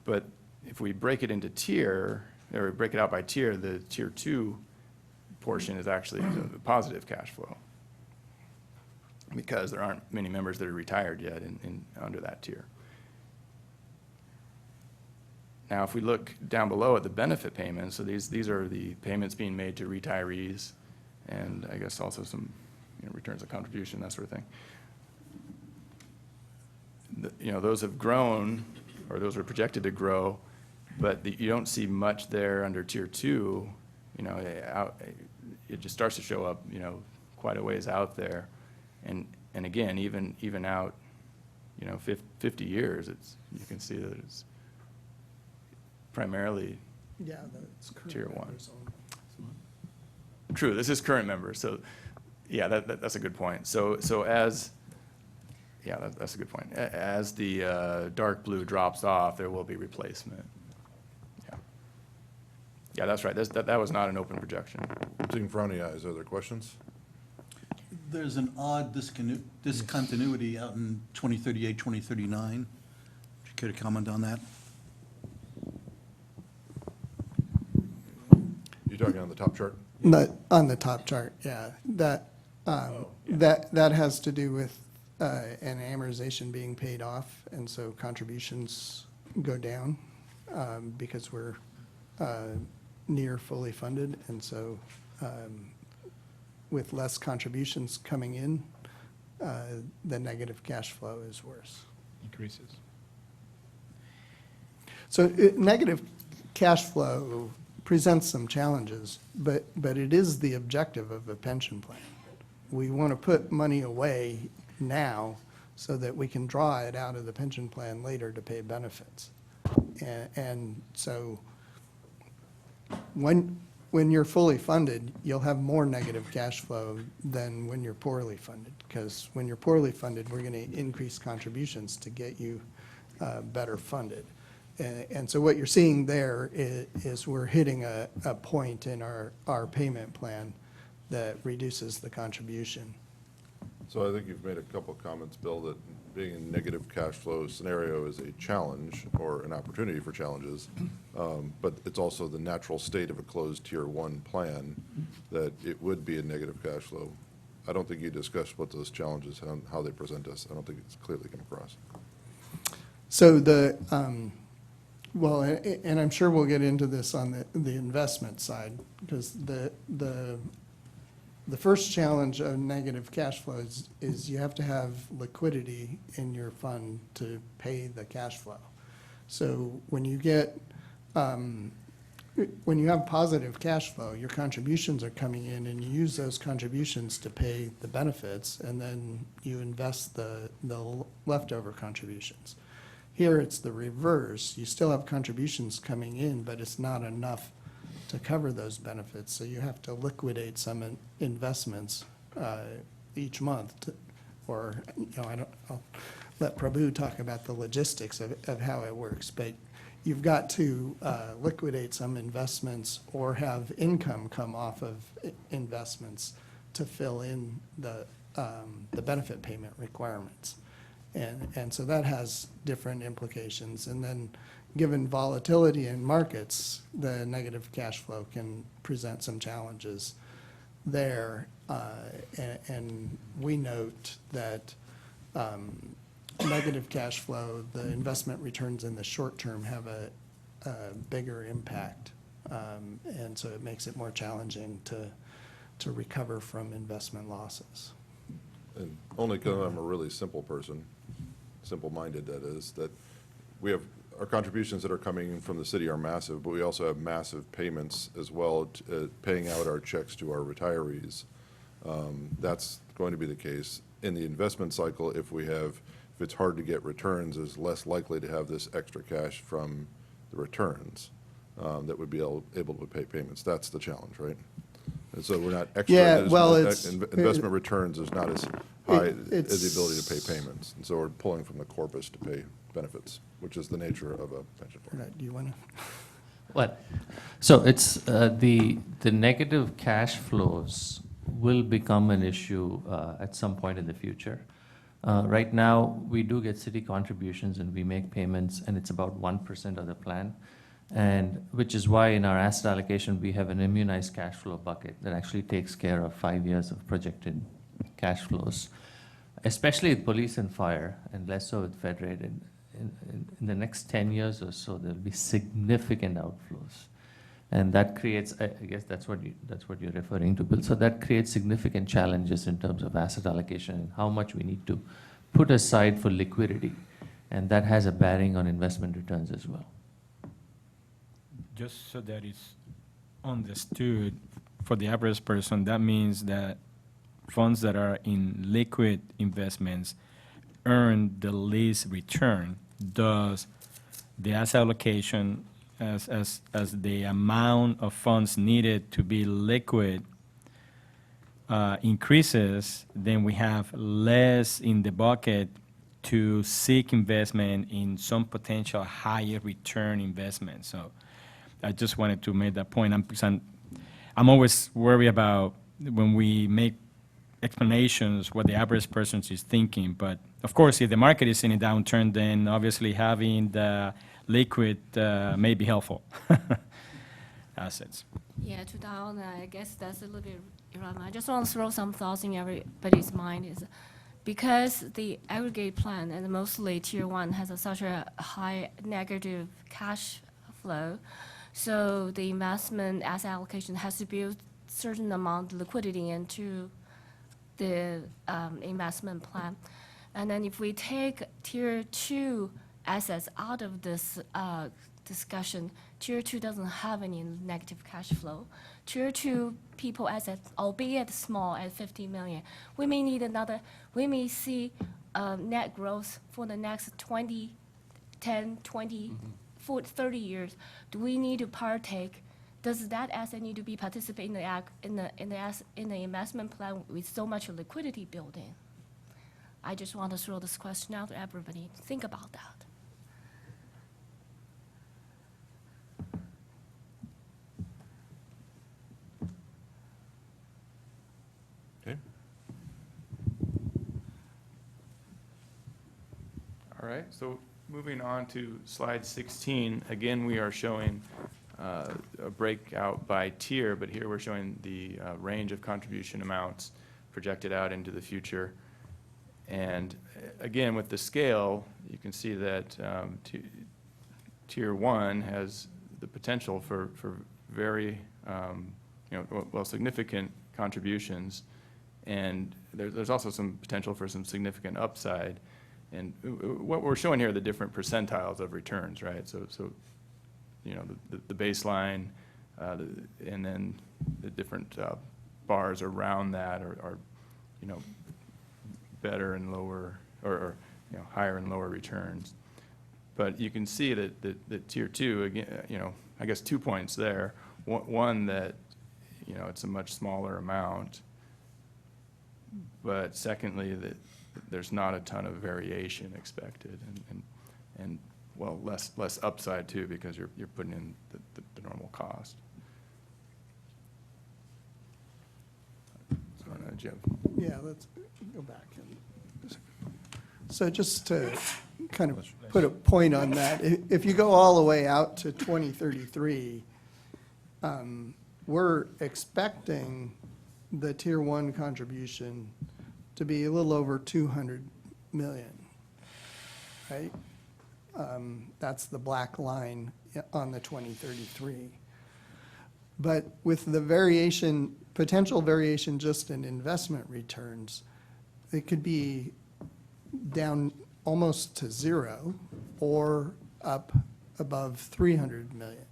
But if we break it into tier, or break it out by tier, the tier 2 portion is actually the positive cash flow, because there aren't many members that are retired yet under that tier. Now, if we look down below at the benefit payments, so these are the payments being made to retirees, and I guess also some returns of contribution, that sort of thing. Those have grown, or those are projected to grow, but you don't see much there under tier 2. It just starts to show up, quite a ways out there. And again, even out, 50 years, you can see that it's primarily Yeah, that's current Tier 1. members only. true. This is current members, so yeah, that's a good point. So as, yeah, that's a good point. As the dark blue drops off, there will be replacement. Yeah. Yeah, that's right. That was not an open projection. Seeing frowny eyes, are there questions? There's an odd discontinuity out in 2038, 2039. Would you care to comment on that? You're talking on the top chart? On the top chart, yeah. That has to do with an amortization being paid off, and so contributions go down because we're near fully funded, and so with less contributions coming in, the negative cash flow is worse. Increases. So negative cash flow presents some challenges, but it is the objective of a pension plan. We want to put money away now so that we can draw it out of the pension plan later to pay benefits. And so when you're fully funded, you'll have more negative cash flow than when you're poorly funded, because when you're poorly funded, we're going to increase contributions to get you better funded. And so what you're seeing there is we're hitting a point in our payment plan that reduces the contribution. So I think you've made a couple of comments, Bill, that being in negative cash flow scenario is a challenge or an opportunity for challenges, but it's also the natural state of a closed Tier 1 plan that it would be a negative cash flow. I don't think you discussed what those challenges, how they present us. I don't think it's clearly come across. So well, and I'm sure we'll get into this on the investment side, because the first challenge of negative cash flow is you have to have liquidity in your fund to pay the cash flow. So when you have positive cash flow, your contributions are coming in, and you use those contributions to pay the benefits, and then you invest the leftover contributions. Here, it's the reverse. You still have contributions coming in, but it's not enough to cover those benefits, so you have to liquidate some investments each month, or, I'll let Prabhu talk about the logistics of how it works, but you've got to liquidate some investments or have income come off of investments to fill in the benefit payment requirements. And so that has different implications. And then, given volatility in markets, the negative cash flow can present some challenges there. And we note that negative cash flow, the investment returns in the short term have a bigger impact. And so it makes it more challenging to recover from investment losses. And only because I'm a really simple person, simple-minded that is, that we have, our contributions that are coming in from the city are massive, but we also have massive payments as well, paying out our checks to our retirees. That's going to be the case. In the investment cycle, if it's hard to get returns, is less likely to have this extra cash from the returns that would be able to pay payments. That's the challenge, right? And so we're not extra. Yeah, well, Investment returns is not as high as the ability to pay payments. And so we're pulling from the corpus to pay benefits, which is the nature of a pension plan. Do you want to? Well, so it's the negative cash flows will become an issue at some point in the future. Right now, we do get city contributions and we make payments, and it's about 1% of the plan. And which is why in our asset allocation, we have an immunized cash flow bucket that actually takes care of 5 years of projected cash flows, especially with police and fire, and less so with Federated. In the next 10 years or so, there'll be significant outflows. And that creates, I guess that's what you're referring to, Bill. So that creates significant challenges in terms of asset allocation and how much we need to put aside for liquidity. And that has a bearing on investment returns as well. Just so that it's understood, for the average person, that means that funds that are in liquid investments earn the least return, does the asset allocation as the amount of funds needed to be liquid increases, then we have less in the bucket to seek investment in some potential higher return investment. So I just wanted to make that point. I'm always worried about when we make explanations what the average person is thinking. But of course, if the market is in a downturn, then obviously having the liquid may be helpful assets. Yeah, to that on, I guess that's a little bit irrelevant. I just want to throw some thoughts in everybody's mind is because the aggregate plan and mostly tier one has such a high negative cash flow, so the investment asset allocation has to build certain amount of liquidity into the investment plan. And then if we take tier two assets out of this discussion, tier two doesn't have any negative cash flow. Tier two people assets, albeit small at 50 million, we may see net growth for the next 20, 10, 20, 40, 30 years. Do we need to partake? Does that asset need to be participating in the investment plan with so much liquidity built in? I just want to throw this question out to everybody. Think about that. Okay. All right, so moving on to slide 16, again, we are showing a breakout by tier, but here we're showing the range of contribution amounts projected out into the future. And again, with the scale, you can see that tier one has the potential for very, significant contributions. And there's also some potential for some significant upside. And what we're showing here are the different percentiles of returns, right? So the baseline, and then the different bars around that are better and lower, or higher and lower returns. But you can see that tier two, again, I guess 2 points there. One, that it's a much smaller amount. But secondly, that there's not a ton of variation expected, and well, less upside too, because you're putting in the normal cost. So, Jim. Yeah, let's go back. So just to kind of put a point on that, if you go all the way out to 2033, we're expecting the tier one contribution to be a little over 200 million, right? That's the black line on the 2033. But with the potential variation just in investment returns, it could be down almost to zero or up above 300 million.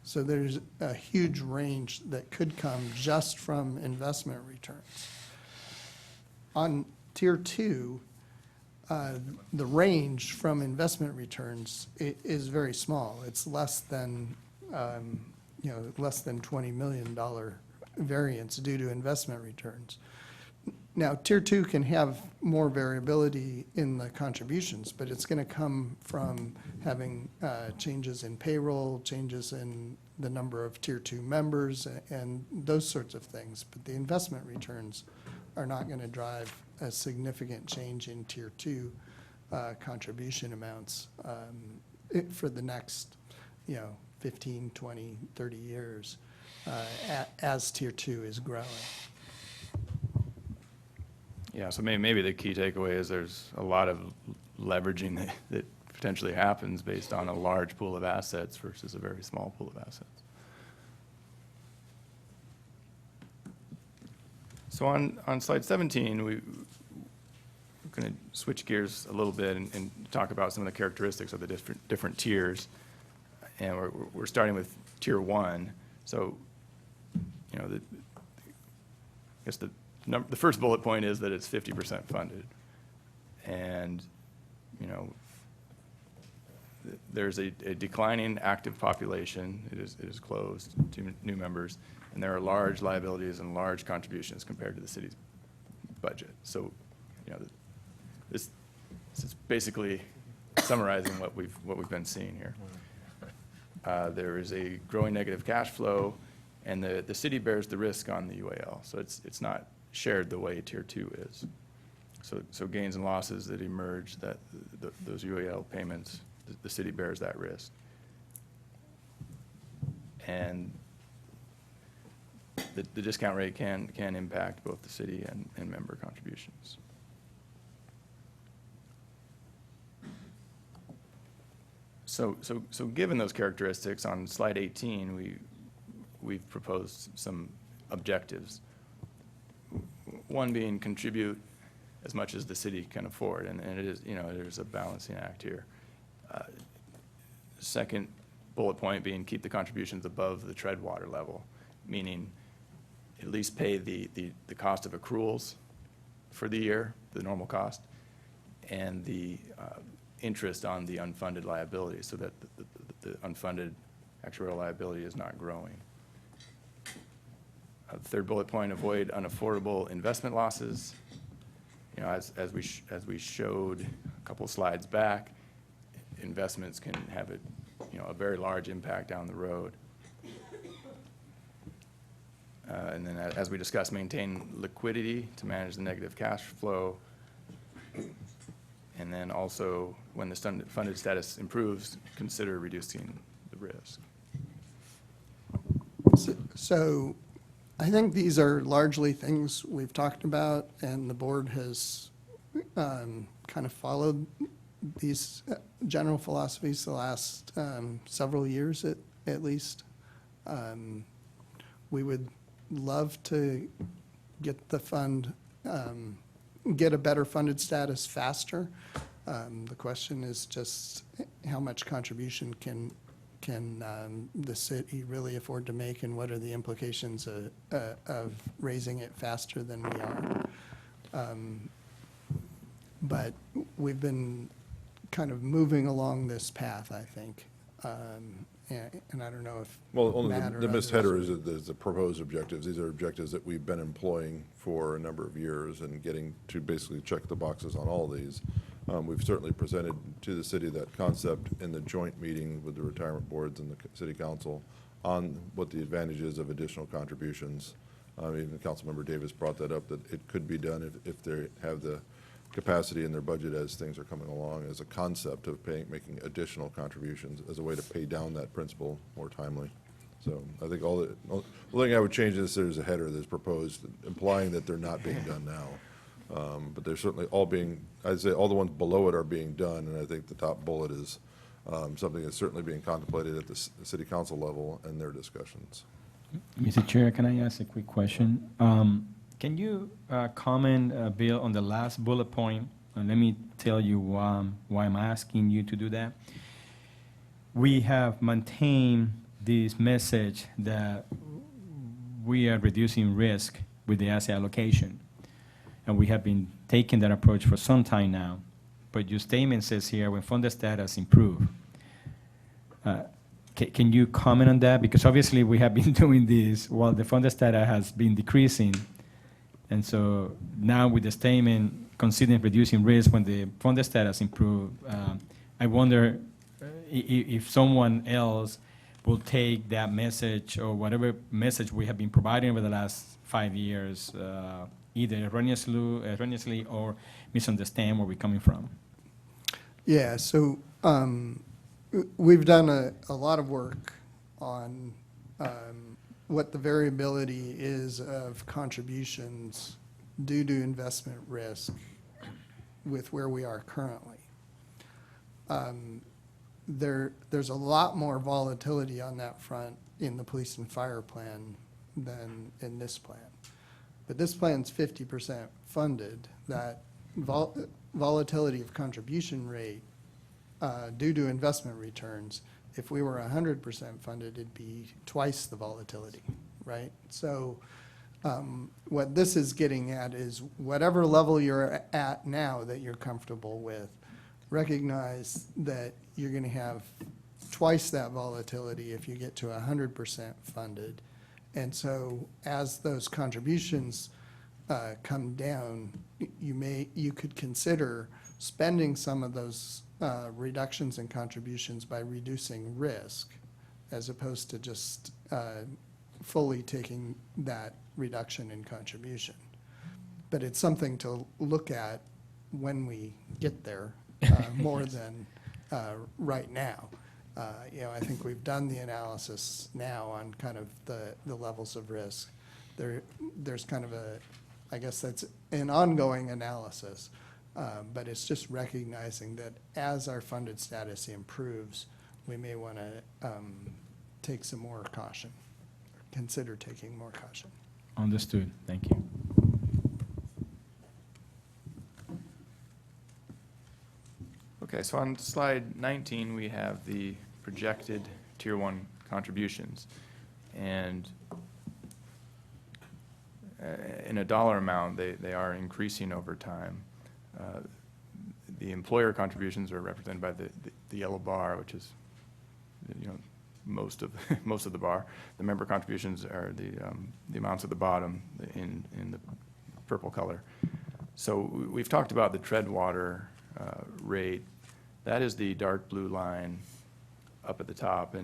So there's a huge range that could come just from investment returns. On tier two, the range from investment returns is very small. It's less than $20 million variance due to investment returns. Now, tier two can have more variability in the contributions, but it's going to come from having changes in payroll, changes in the number of tier two members, and those sorts of things. But the investment returns are not going to drive a significant change in tier two contribution amounts for the next, 15, 20, 30 years as tier two is growing. Yeah, so maybe the key takeaway is there's a lot of leveraging that potentially happens based on a large pool of assets versus a very small pool of assets. So on slide 17, we're going to switch gears a little bit and talk about some of the characteristics of the different tiers. And we're starting with tier one. So, I guess the the first bullet point is that it's 50% funded. And, you know, there's a declining active population. It is closed to new members, and there are large liabilities and large contributions compared to the city's budget. So, you know, this is basically summarizing what we've been seeing here. There is a growing negative cash flow, and the city bears the risk on the UAL. So it's not shared the way Tier 2 is. So gains and losses that emerge, that those UAL payments, the city bears that risk. And the discount rate can impact both the city and member contributions. So given those characteristics, on slide 18, we've proposed some objectives. One being contribute as much as the city can afford, and it is, you know, there's a balancing act here. Second bullet point being keep the contributions above the tread water level, meaning at least pay the cost of accruals for the year, the normal cost, and the interest on the unfunded liability, so that the unfunded actuarial liability is not growing. Third bullet point, avoid unaffordable investment losses. You know, as we showed a couple slides back, investments can have a very large impact down the road. And then, as we discussed, maintain liquidity to manage the negative cash flow. And then also, when the funded status improves, consider reducing the risk. So I think these are largely things we've talked about, and the board has kind of followed these general philosophies the last several years at least. We would love to get the fund, get a better funded status faster. The question is just how much contribution can the city really afford to make, and what are the implications of raising it faster than we are? But we've been kind of moving along this path, I think. And I don't know if Well, only Matt or the missed others- header is the proposed objectives. These are objectives that we've been employing for a number of years and getting to basically check the boxes on all these. We've certainly presented to the city that concept in the joint meeting with the retirement boards and the city council on what the advantages of additional contributions. Even Councilmember Davis brought that up, that it could be done if they have the capacity in their budget as things are coming along, as a concept of making additional contributions as a way to pay down that principal more timely. So I think the only thing I would change is there's a header that's proposed implying that they're not being done now. But they're certainly I'd say all the ones below it are being done, and I think the top bullet is something that's certainly being contemplated at the city council level and their discussions. Mr. Chair, can I ask a quick question? Can you comment, Bill, on the last bullet point? Let me tell you why I'm asking you to do that. We have maintained this message that we are reducing risk with the asset allocation. And we have been taking that approach for some time now. But your statement says here, when funded status improve. Can you comment on that? Because obviously we have been doing this while the funded status has been decreasing. And so now with the statement, considering reducing risk when the funded status improve, I wonder if someone else will take that message or whatever message we have been providing over the last 5 years, either erroneously or misunderstand where we're coming from. Yeah, so we've done a lot of work on what the variability is of contributions due to investment risk with where we are currently. There's a lot more volatility on that front in the police and fire plan than in this plan. But this plan's 50% funded. That volatility of contribution rate due to investment returns, if we were 100% funded, it'd be twice the volatility, right? So What this is getting at is whatever level you're at now that you're comfortable with, recognize that you're gonna have twice that volatility if you get to 100% funded. And so as those contributions come down, you could consider spending some of those reductions in contributions by reducing risk, as opposed to just fully taking that reduction in contribution. But it's something to look at when we get there, more than right now. You know, I think we've done the analysis now on kind of the levels of risk. There's kind of I guess that's an ongoing analysis, but it's just recognizing that as our funded status improves, we may want to take some more caution, consider taking more caution. Understood. Thank you. Okay, so on slide 19, we have the projected Tier 1 contributions. And in a dollar amount, they are increasing over time. The employer contributions are represented by the yellow bar, which is, you know, most of the bar. The member contributions are the amounts at the bottom in the purple color. So we've talked about the Treadwater rate. That is the dark blue line up at the top,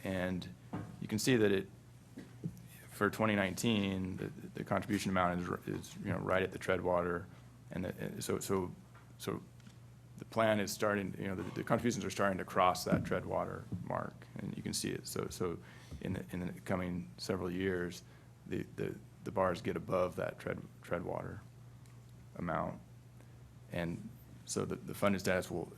and you can see that for 2019, the contribution amount is you know, right at the Treadwater, and so the plan is starting, you know, the contributions are starting to cross that Treadwater mark, and you can see it. So in the coming several years, the bars get above that Treadwater amount, and so the funded status will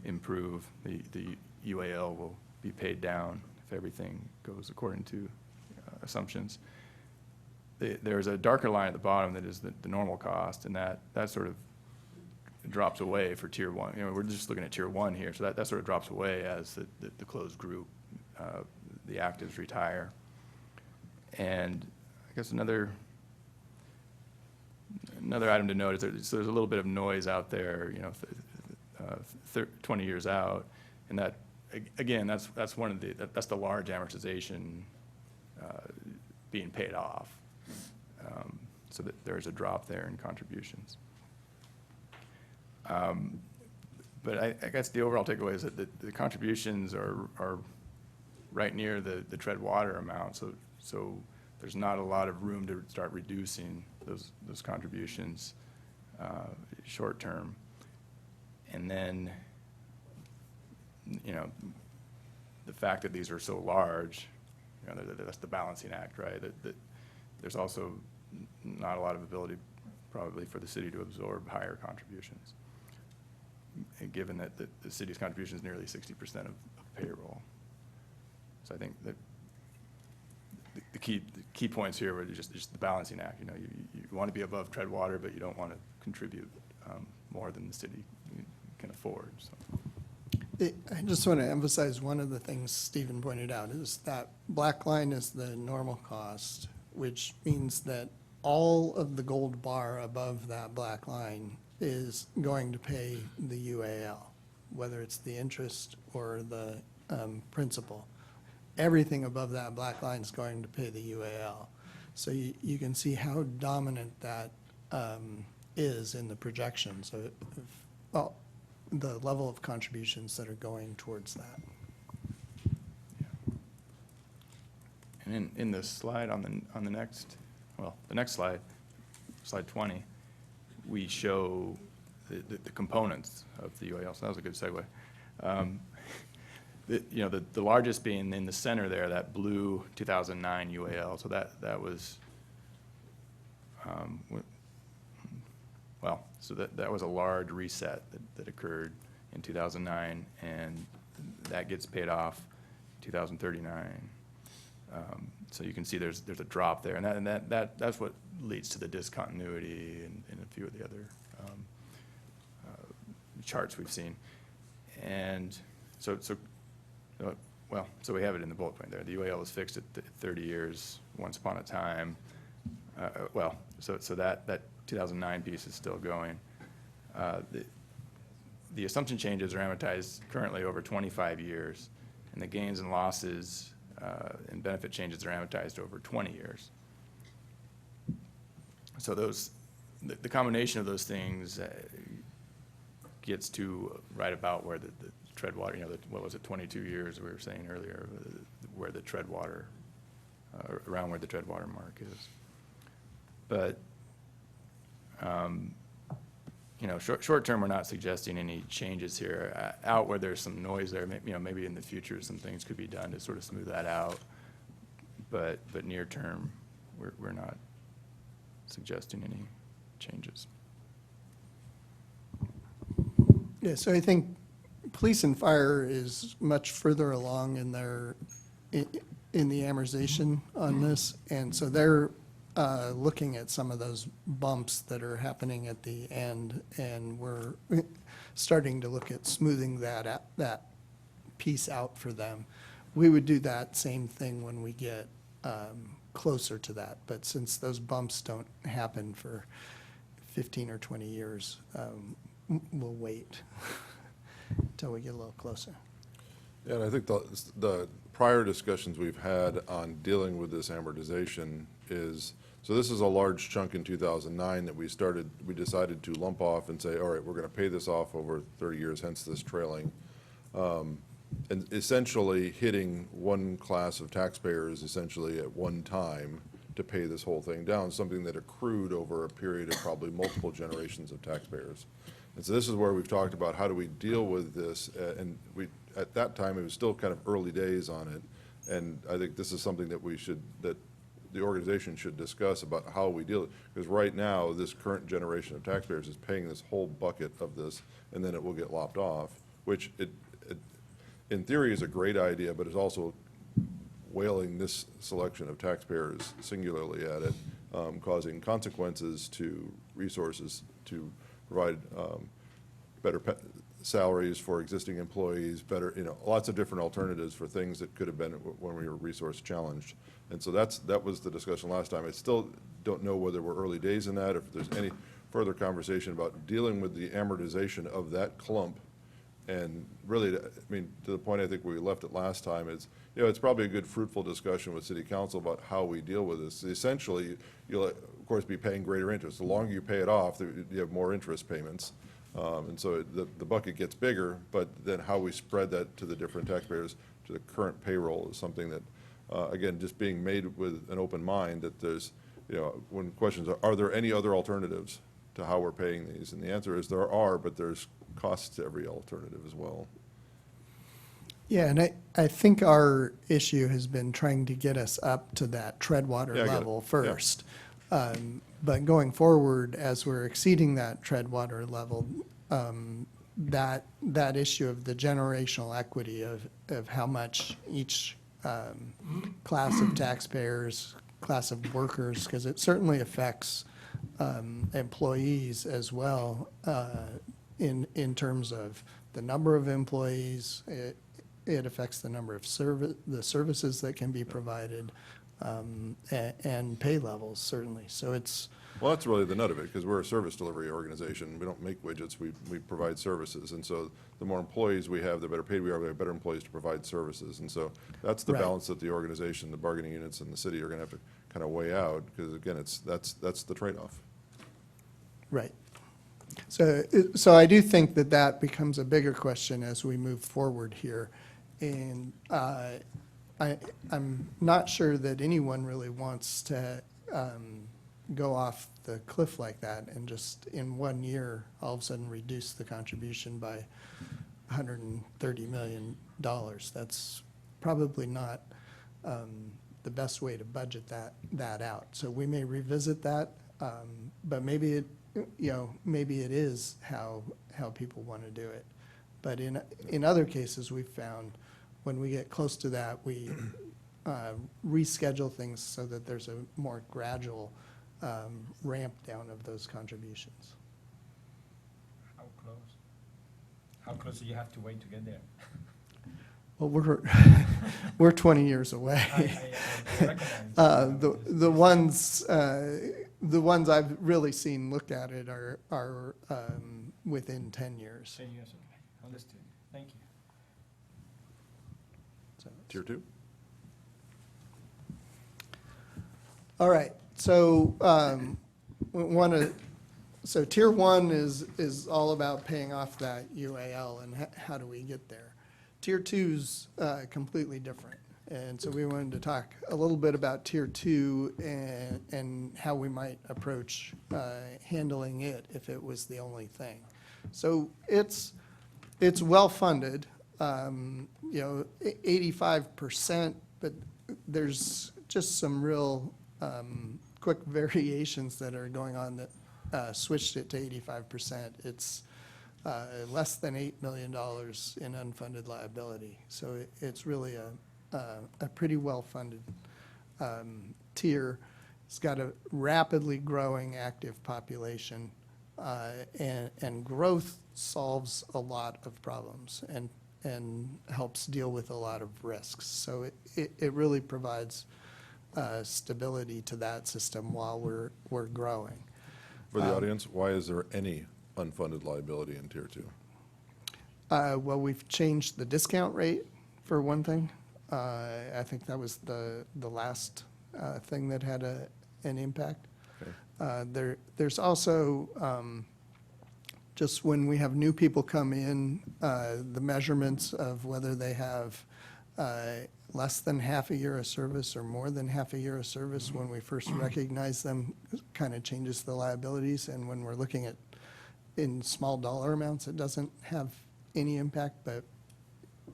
improve. The UAL will be paid down if everything goes according to assumptions. There's a darker line at the bottom that is the normal cost, and that sort of drops away for Tier 1. You know, we're just looking at Tier 1 here, so that sort of drops away as the closed group, the actives retire. And I guess another item to note is there's a little bit of noise out there, you know, 20 years out, and that, again, that's one of that's the large amortization being paid off. So that there's a drop there in contributions. But I guess the overall takeaway is that the contributions are right near the Treadwater amount, so there's not a lot of room to start reducing those contributions short term. And then, you know, the fact that these are so large, you know, that's the balancing act, right? That there's also not a lot of ability probably for the city to absorb higher contributions, and given that the city's contribution is nearly 60% of payroll. So I think that the key points here were just the balancing act. You know, you want to be above Treadwater, but you don't want to contribute more than the city can afford. So. I just want to emphasize one of the things Stephen pointed out is that black line is the normal cost, which means that all of the gold bar above that black line is going to pay the UAL, whether it's the interest or the principal. Everything above that black line is going to pay the UAL. So you can see how dominant that is in the projections of the level of contributions that are going towards that. And in the slide on the next, well, the next slide, slide 20, we show the components of the UAL. So that was a good segue. You know, the largest being in the center there, that blue 2009 UAL. So that was, well, so that was a large reset that occurred in 2009, and that gets paid off 2039. So you can see there's a drop there, and that's what leads to the discontinuity in a few of the other charts we've seen. And so we have it in the bullet point there. The UAL was fixed at 30 years once upon a time. well, so that 2009 piece is still going. The assumption changes are amortized currently over 25 years, and the gains and losses and benefit changes are amortized over 20 years. So the combination of those things gets to right about where the tread water, what was it, 22 years we were saying earlier, where the tread water, around where the tread water mark is. But, short term, we're not suggesting any changes here. Out where there's some noise there, maybe in the future some things could be done to sort of smooth that out. But near term, we're not suggesting any changes. Yeah, so I think police and fire is much further along in in the amortization on this. And so they're looking at some of those bumps that are happening at the end, and we're starting to look at smoothing that piece out for them. We would do that same thing when we get closer to that, but since those bumps don't happen for 15 or 20 years, we'll wait until we get a little closer. Yeah, and I think the prior discussions we've had on dealing with this amortization is, so this is a large chunk in 2009 that we decided to lump off and say, all right, we're going to pay this off over 30 years, hence this trailing. And essentially hitting one class of taxpayers essentially at one time to pay this whole thing down, something that accrued over a period of probably multiple generations of taxpayers. And so this is where we've talked about how do we deal with this, and at that time, it was still kind of early days on it, and I think this is something that that the organization should discuss about how we deal with it, because right now, this current generation of taxpayers is paying this whole bucket of this, and then it will get lopped off, which in theory is a great idea, but is also whaling this selection of taxpayers singularly at it, causing consequences to resources to provide better salaries for existing employees, better, lots of different alternatives for things that could have been when we were resource challenged. And so that was the discussion last time. I still don't know whether we're early days in that, or if there's any further conversation about dealing with the amortization of that clump. And really, to the point I think we left it last time is, it's probably a good fruitful discussion with City Council about how we deal with this. Essentially, you'll, of course, be paying greater interest. The longer you pay it off, you have more interest payments. And so the bucket gets bigger, but then how we spread that to the different taxpayers, to the current payroll, is something that, again, just being made with an open mind that there's, when questions are there any other alternatives to how we're paying these? And the answer is there are, but there's costs to every alternative as well. Yeah, and I think our issue has been trying to get us up to that treadwater Yeah, I get it. level Yeah. first. But going forward, as we're exceeding that treadwater level, that issue of the generational equity of how much each class of taxpayers, class of workers, because it certainly affects employees as well, in terms of the number of employees. It affects the number of the services that can be provided, and pay levels, certainly. So it's, Well, that's really the nut of it, because we're a service delivery organization. We don't make widgets, we provide services. And so the more employees we have, the better paid we are, we have better employees to provide services. And so that's the Right. balance that the organization, the bargaining units and the city are going to have to kind of weigh out, because again, that's the trade-off. right. So I do think that becomes a bigger question as we move forward here. And I'm not sure that anyone really wants to go off the cliff like that and just in 1 year, all of a sudden reduce the contribution by $130 million. That's probably not the best way to budget that out. So we may revisit that, but maybe it is how people want to do it. But in other cases, we've found when we get close to that, we reschedule things so that there's a more gradual ramp down of those contributions. How close? How close do you have to wait to get there? Well, we're 20 years away. The ones I've really seen look at it are within 10 years. 10 years, okay. Understood. Thank you. Tier 2? All right, so, so tier 1 is all about paying off that UAL and how do we get there. Tier 2's completely different. And so we wanted to talk a little bit about tier 2 and how we might approach handling it if it was the only thing. So it's well-funded, 85%, but there's just some real quick variations that are going on that switched it to 85%. It's less than $8 million in unfunded liability. So it's really a pretty well-funded tier. It's got a rapidly growing active population, and growth solves a lot of problems and helps deal with a lot of risks. So it really provides stability to that system while we're growing. For the audience, why is there any unfunded liability in tier 2? Well, we've changed the discount rate, for one thing. I think that was the last thing that had an impact. Okay. There's also, just when we have new people come in, the measurements of whether they have less than half a year of service or more than half a year of service, when we first recognize them, kind of changes the liabilities. And when we're looking at in small dollar amounts, it doesn't have any impact, but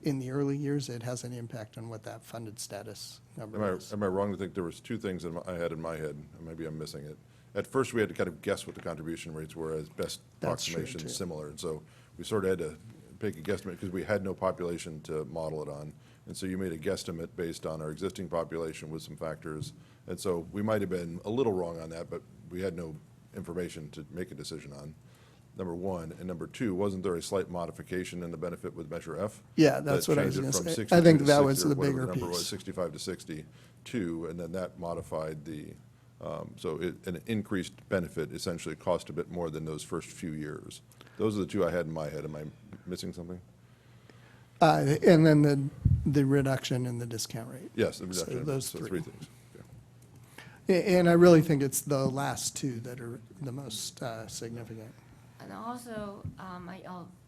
in the early years, it has an impact on what that funded status number is. Am I wrong to think there was two things I had in my head, and maybe I'm missing it? At first, we had to kind of guess what the contribution rates were as best That's true, approximation too. similar. And so we sort of had to make a guesstimate because we had no population to model it on. And so you made a guesstimate based on our existing population with some factors. And so we might have been a little wrong on that, but we had no information to make a decision on, number one. And number two, wasn't there a slight modification in the benefit with Measure F? Yeah, that's that what I was changed it gonna from say. 62 I think to that was 60, or the whatever bigger number was, piece. 65 to 62, and then that modified the, so an increased benefit essentially cost a bit more than those first few years. Those are the two I had in my head. Am I missing something? And then the reduction in the discount rate. Yes, the So reduction. those So three. three things. Okay. And I really think it's the last two that are the most significant. And also,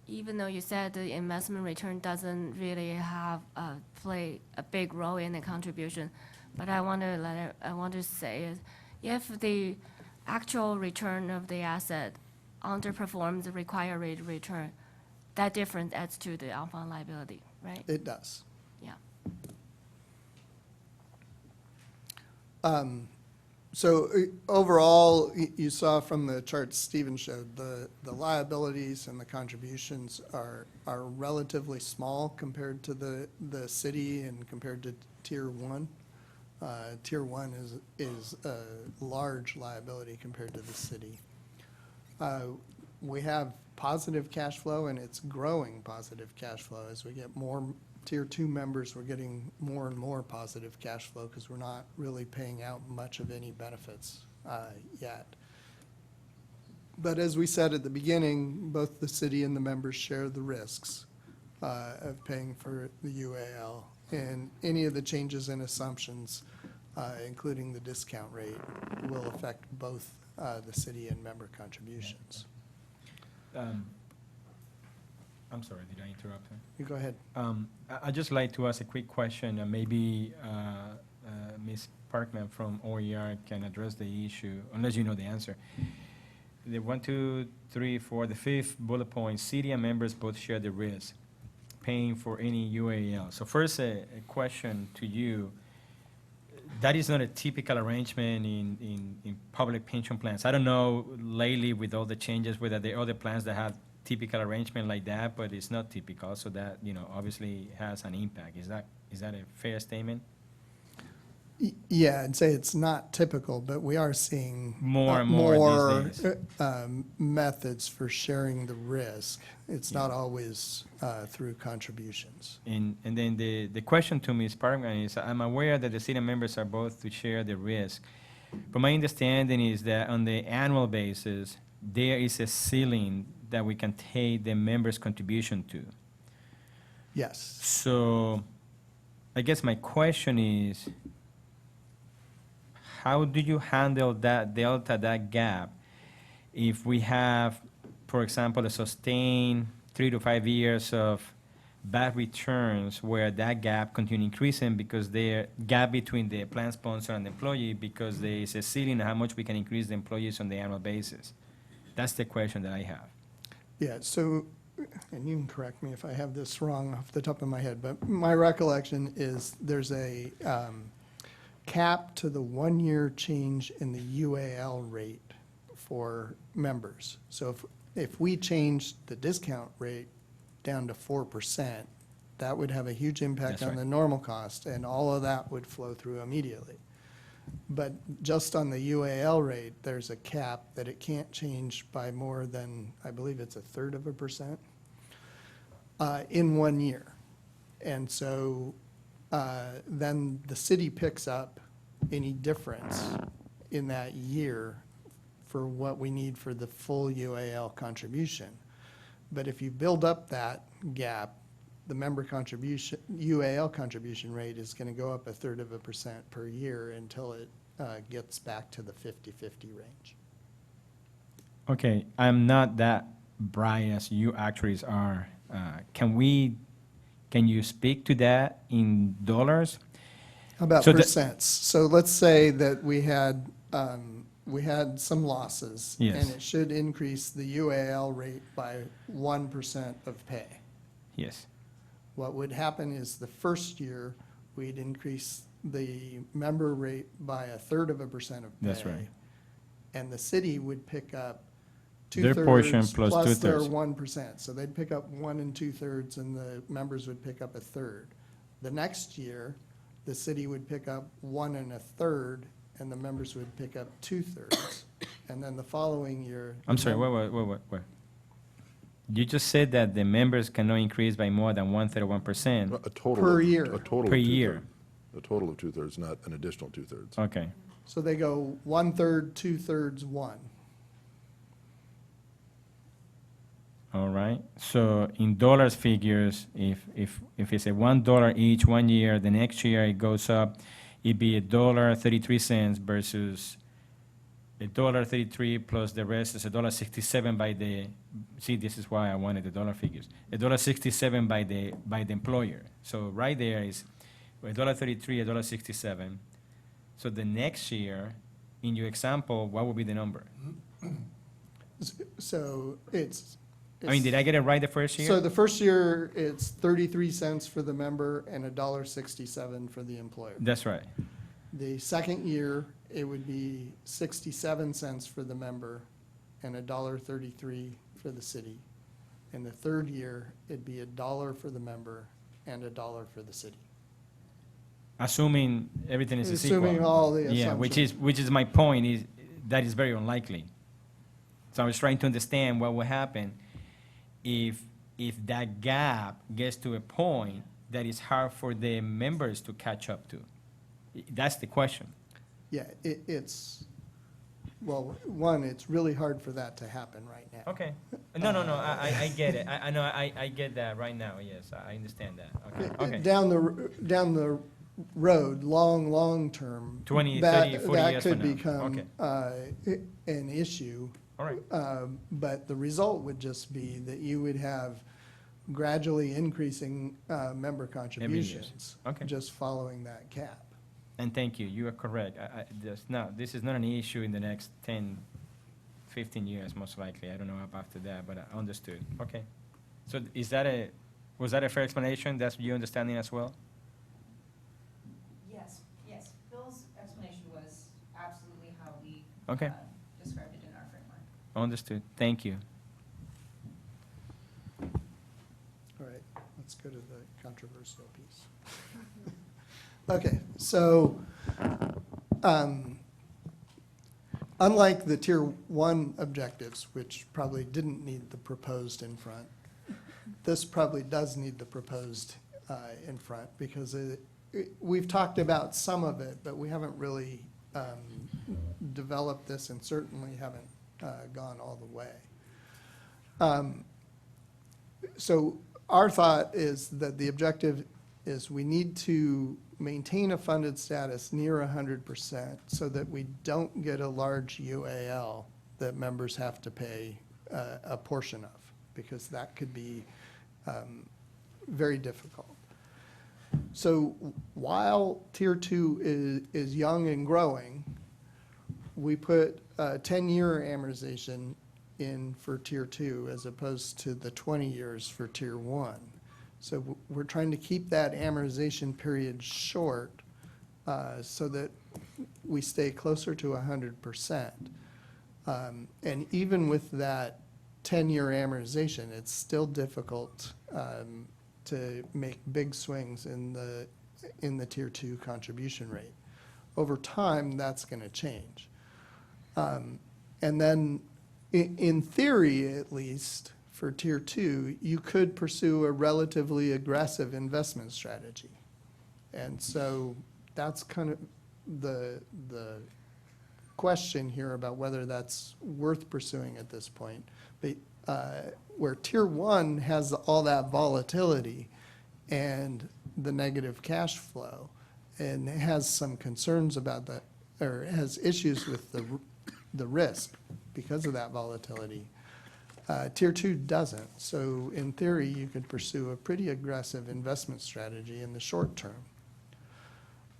even though you said the investment return doesn't really have, play a big role in the contribution, but I want to say is, if the actual return of the asset underperforms the required rate of return, that difference adds to the alpha liability, right? It does. Yeah. So overall, you saw from the charts Stephen showed, the liabilities and the contributions are relatively small compared to the city and compared to Tier 1. Tier 1 is a large liability compared to the city. We have positive cash flow, and it's growing positive cash flow. As we get more Tier 2 members, we're getting more and more positive cash flow because we're not really paying out much of any benefits yet. But as we said at the beginning, both the city and the members share the risks of paying for the UAL. And any of the changes in assumptions, including the discount rate, will affect both the city and member contributions. I'm sorry, did I interrupt? You go ahead. I'd just like to ask a quick question, and maybe Ms. Parkman from OER can address the issue, unless you know the answer. The 1, 2, 3, 4, the fifth bullet point, city and members both share the risk, paying for any UAL. So first, a question to you. That is not a typical arrangement in public pension plans. I don't know lately with all the changes whether there are other plans that have typical arrangement like that, but it's not typical, so that, obviously has an impact. Is that a fair statement? Yeah, I'd say it's not typical, but we are seeing. More and more these days. Methods for sharing the risk. It's not always through contributions. And then the question to me is, part of it is, I'm aware that the city members are both to share the risk. But my understanding is that on the annual basis, there is a ceiling that we can take the members' contribution to. Yes. So I guess my question is, how do you handle that delta, that gap, if we have, for example, a sustained 3 to 5 years of bad returns where that gap continue increasing because the gap between the plan sponsor and the employee, because there is a ceiling on how much we can increase the employees on the annual basis? That's the question that I have. Yeah, so, and you can correct me if I have this wrong off the top of my head, but my recollection is there's a cap to the 1-year change in the UAL rate for members. So if we changed the discount rate down to 4%, that would have a huge impact That's on right. the normal cost, and all of that would flow through immediately. But just on the UAL rate, there's a cap that it can't change by more than, I believe it's 1/3%, in 1 year. And so then the city picks up any difference in that year for what we need for the full UAL contribution. But if you build up that gap, the member contribution, UAL contribution rate is going to go up 1/3% per year until it gets back to the 50-50 range. Okay, I'm not that bright as you actuaries are. Can you speak to that in dollars? How about So the- percents? So let's say that we had some losses. Yes. And it should increase the UAL rate by 1% of pay. Yes. What would happen is the first year, we'd increase the member rate by 1/3% of pay. That's right. And the city would pick up Their portion 2/3 plus plus their 2/3. 1%. So they'd pick up 1 2/3, and the members would pick up 1/3. The next year, the city would pick up 1 1/3, and the members would pick up 2/3. And then the following year. I'm sorry, wait. You just said that the members cannot increase by more than 1/3 of 1%. A total. Per of- year. A total of Per 2/3. year. A total of 2/3, not an additional 2/3. Okay. So they go 1/3, 2/3, 1. All right. So in dollars figures, if it's a $1 each 1 year, the next year it goes up, it'd be $1.33 versus $1.33 plus the rest is $1.67 by the, see, this is why I wanted the dollar figures. $1.67 by the employer. So right there is $1.33, $1.67. So the next year, in your example, what would be the number? So it's. I mean, did I get it right the first year? So the first year, it's 33 cents for the member and $1.67 for the employer. That's right. The second year, it would be 67 cents for the member and $1.33 for the city. And the third year, it'd be $1 for the member and $1 for the city. Assuming everything is equal. Assuming all the Yeah, which is my point, is that is very unlikely. So I was trying to understand what would happen if that gap gets to a point that is hard for the members to catch up to. That's the question. Yeah, it's, well, one, it's really hard for that to happen right now. Okay. No, I get it. I know, I get that right now, yes, I understand that. Okay. Down the road, long term. 20, that- 30, 40 years from now. That could become an issue. All right. But the result would just be that you would have gradually increasing member contributions. Okay. Just following that cap. And thank you, you are correct. This is not an issue in the next 10, 15 years, most likely. I don't know about after that, but I understood. Okay. So was that a fair explanation? That's your understanding as well? Yes. Bill's explanation was absolutely how we Okay. described it in our framework. Understood. Thank you. All right, let's go to the controversial piece. Okay, so Unlike the Tier 1 objectives, which probably didn't need the proposed in front, this probably does need the proposed in front, because we've talked about some of it, but we haven't really developed this, and certainly haven't gone all the way. So our thought is that the objective is we need to maintain a funded status near 100% so that we don't get a large UAL that members have to pay a portion of, because that could be very difficult. So while Tier 2 is young and growing, we put a 10-year amortization in for Tier 2 as opposed to the 20 years for Tier 1. So we're trying to keep that amortization period short so that we stay closer to 100%. And even with that 10-year amortization, it's still difficult to make big swings in the Tier 2 contribution rate. Over time, that's going to change. And then, in theory at least, for Tier 2, you could pursue a relatively aggressive investment strategy. And so that's kind of the question here about whether that's worth pursuing at this point. But where Tier 1 has all that volatility and the negative cash flow, and has some concerns about that, or has issues with the risk because of that volatility, Tier 2 doesn't. So in theory, you could pursue a pretty aggressive investment strategy in the short term.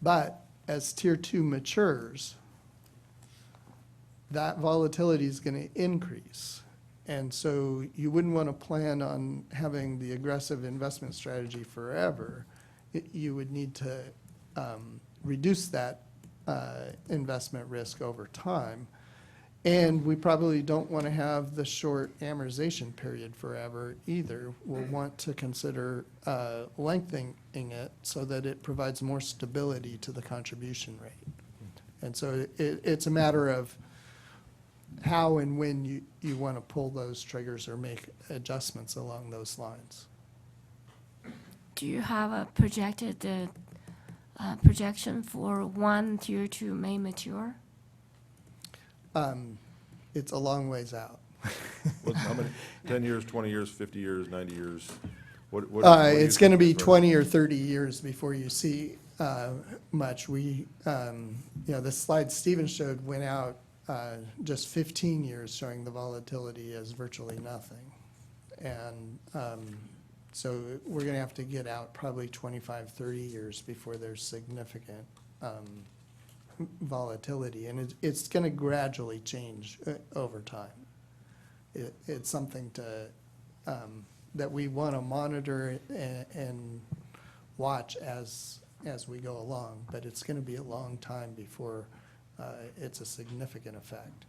But as Tier 2 matures, that volatility is going to increase. And so you wouldn't want to plan on having the aggressive investment strategy forever. You would need to reduce that investment risk over time. And we probably don't want to have the short amortization period forever either. We'll want to consider lengthening it so that it provides more stability to the contribution rate. And so it's a matter of how and when you want to pull those triggers or make adjustments along those lines. Do you have a projected projection for when Tier 2 may mature? It's a long ways out. How many, 10 years, 20 years, 50 years, 90 years? What do you It's going to think be is 20 or 30 years before you see much. The slide Stephen showed went out just 15 years, showing the volatility as virtually nothing. And so we're going to have to get out probably 25, 30 years before there's significant volatility. And it's going to gradually change over time. It's something that we want to monitor and watch as we go along, but it's going to be a long time before it's a significant effect.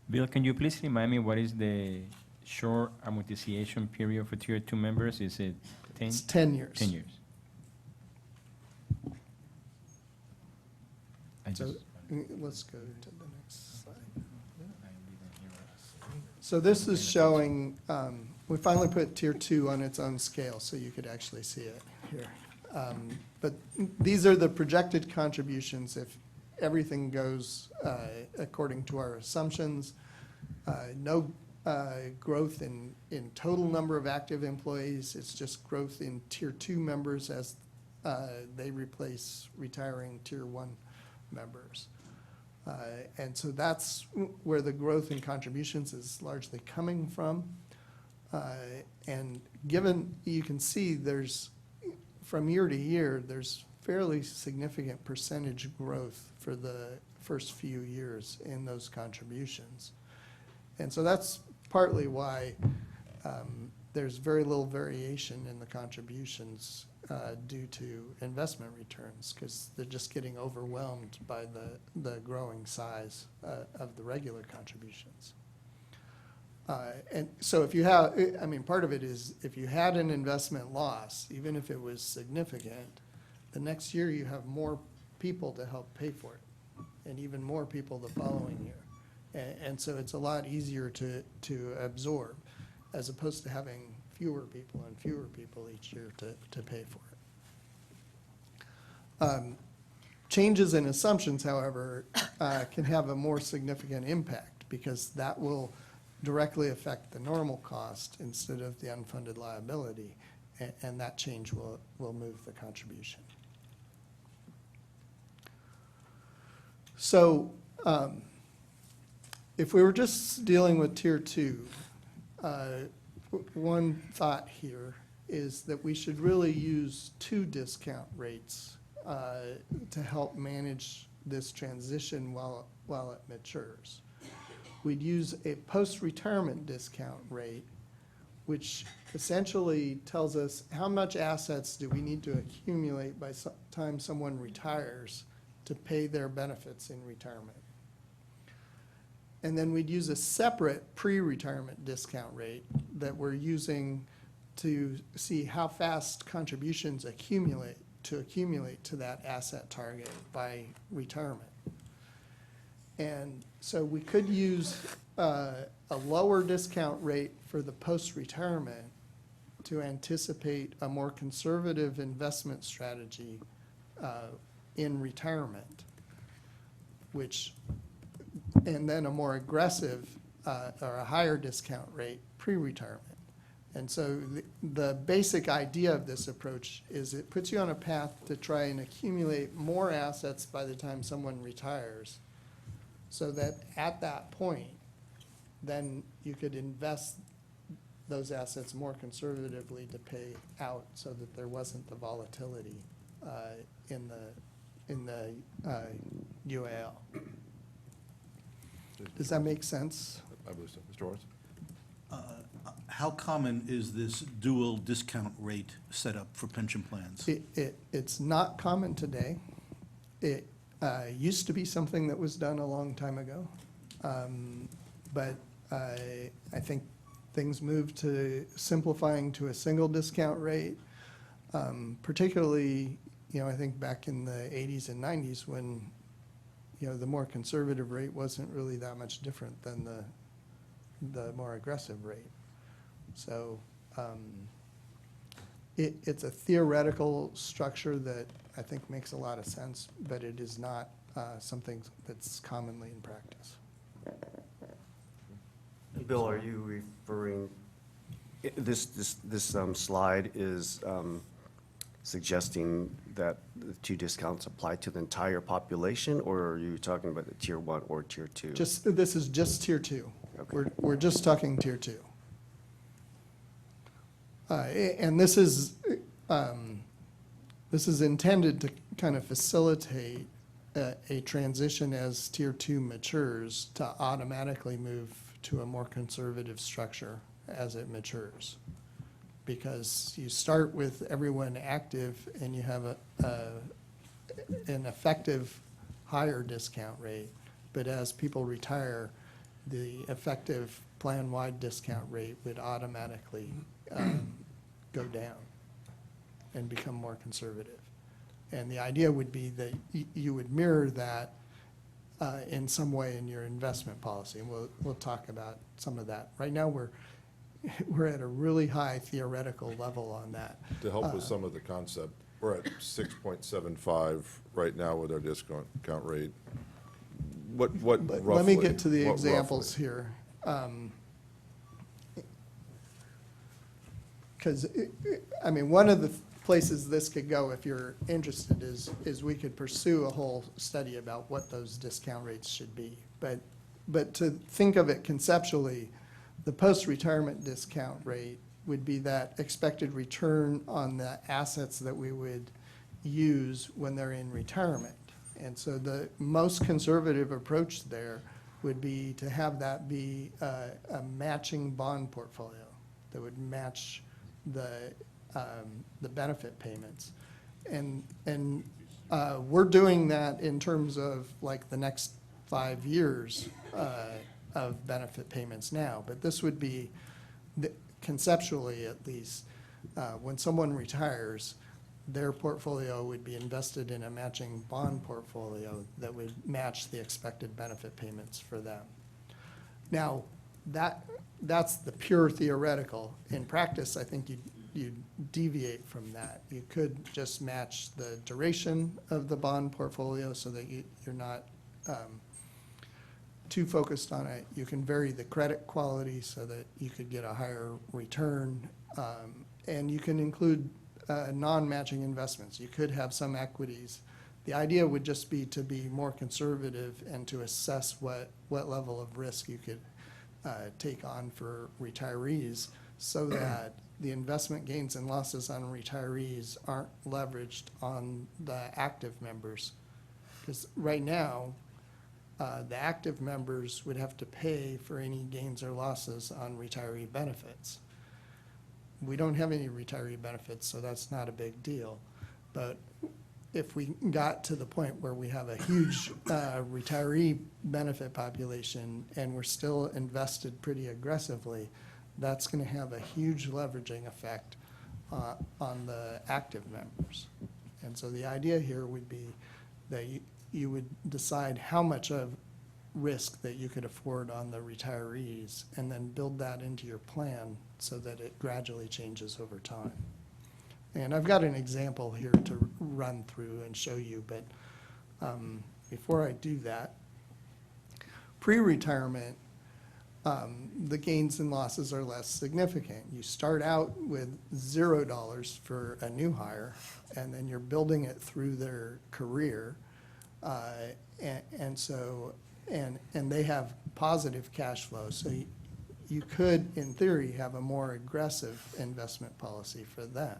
Bill, can you please remind me what is the short amortization period for Tier 2 members? Is it 10? It's 10 years. 10 years. So let's go to the next slide. So this is showing, we finally put Tier 2 on its own scale, so you could actually see it here. But these are the projected contributions if everything goes according to our assumptions. No growth in total number of active employees. It's just growth in Tier 2 members as they replace retiring Tier 1 members. And so that's where the growth in contributions is largely coming from. And given, you can see there's, from year to year, there's fairly significant percentage growth for the first few years in those contributions. And so that's partly why there's very little variation in the contributions due to investment returns, because they're just getting overwhelmed by the growing size of the regular contributions. And so if you have, I mean, part of it is if you had an investment loss, even if it was significant, the next year you have more people to help pay for it, and even more people the following year. And so it's a lot easier to absorb, as opposed to having fewer people and fewer people each year to pay for it. Changes in assumptions, however, can have a more significant impact, because that will directly affect the normal cost instead of the unfunded liability, and that change will move the contribution. So if we were just dealing with Tier 2, one thought here is that we should really use 2 discount rates to help manage this transition while it matures. We'd use a post-retirement discount rate, which essentially tells us how much assets do we need to accumulate by the time someone retires to pay their benefits in retirement. And then we'd use a separate pre-retirement discount rate that we're using to see how fast contributions accumulate to that asset target by retirement. And so we could use a lower discount rate for the post-retirement to anticipate a more conservative investment strategy in retirement, and then a more aggressive or a higher discount rate pre-retirement. And so the basic idea of this approach is it puts you on a path to try and accumulate more assets by the time someone retires, so that at that point, then you could invest those assets more conservatively to pay out, so that there wasn't the volatility in the UAL. Does that make sense? I believe so. Mr. Owens? How common is this dual discount rate setup for pension plans? It's not common today. It used to be something that was done a long time ago. But I think things moved to simplifying to a single discount rate, particularly, I think back in the 80s and 90s when, the more conservative rate wasn't really that much different than the more aggressive rate. So it's a theoretical structure that I think makes a lot of sense, but it is not something that's commonly in practice. Bill, are you referring, this slide is suggesting that the 2 discounts apply to the entire population, or are you talking about the Tier 1 or Tier 2? This is just Tier 2. Okay. We're just talking Tier 2. And this is intended to kind of facilitate a transition as Tier 2 matures to automatically move to a more conservative structure as it matures. Because you start with everyone active and you have an effective higher discount rate, but as people retire, the effective plan-wide discount rate would automatically go down and become more conservative. And the idea would be that you would mirror that in some way in your investment policy, and we'll talk about some of that. Right now, we're at a really high theoretical level on that. To help with some of the concept, we're at 6.75 right now with our discount rate. What But roughly? let me get to the What examples roughly? here. Because, one of the places this could go, if you're interested, is we could pursue a whole study about what those discount rates should be. But to think of it conceptually, the post-retirement discount rate would be that expected return on the assets that we would use when they're in retirement. And so the most conservative approach there would be to have that be a matching bond portfolio that would match the benefit payments. And we're doing that in terms of like the next 5 years of benefit payments now. But this would be, conceptually at least, when someone retires, their portfolio would be invested in a matching bond portfolio that would match the expected benefit payments for them. Now, that's the pure theoretical. In practice, I think you'd deviate from that. You could just match the duration of the bond portfolio so that you're not too focused on it. You can vary the credit quality so that you could get a higher return. And you can include non-matching investments. You could have some equities. The idea would just be to be more conservative and to assess what level of risk you could take on for retirees so that the investment gains and losses on retirees aren't leveraged on the active members. Because right now, the active members would have to pay for any gains or losses on retiree benefits. We don't have any retiree benefits, so that's not a big deal. But if we got to the point where we have a huge retiree benefit population and we're still invested pretty aggressively, that's going to have a huge leveraging effect on the active members. And so the idea here would be that you would decide how much of risk that you could afford on the retirees and then build that into your plan so that it gradually changes over time. And I've got an example here to run through and show you, but before I do that, pre-retirement, the gains and losses are less significant. You start out with $0 for a new hire, and then you're building it through their career. And they have positive cash flow. So you could, in theory, have a more aggressive investment policy for them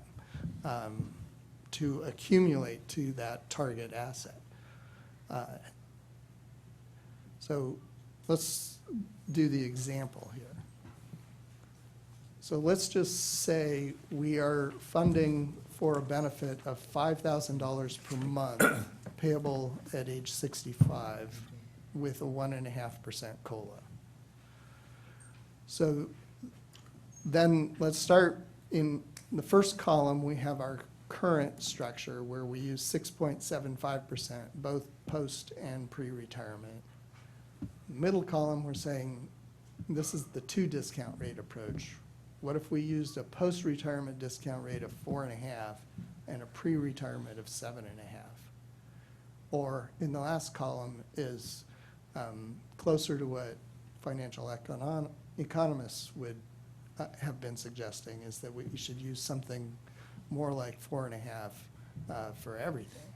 to accumulate to that target asset. So let's do the example here. So let's just say we are funding for a benefit of $5,000 per month payable at age 65 with a 1.5% COLA. So then let's start in the first column. We have our current structure where we use 6.75%, both post and pre-retirement. Middle column, we're saying this is the 2 discount rate approach. What if we used a post-retirement discount rate of 4.5 and a pre-retirement of 7.5? Or in the last column is closer to what financial economists would have been suggesting, is that we should use something more like 4.5 for everything.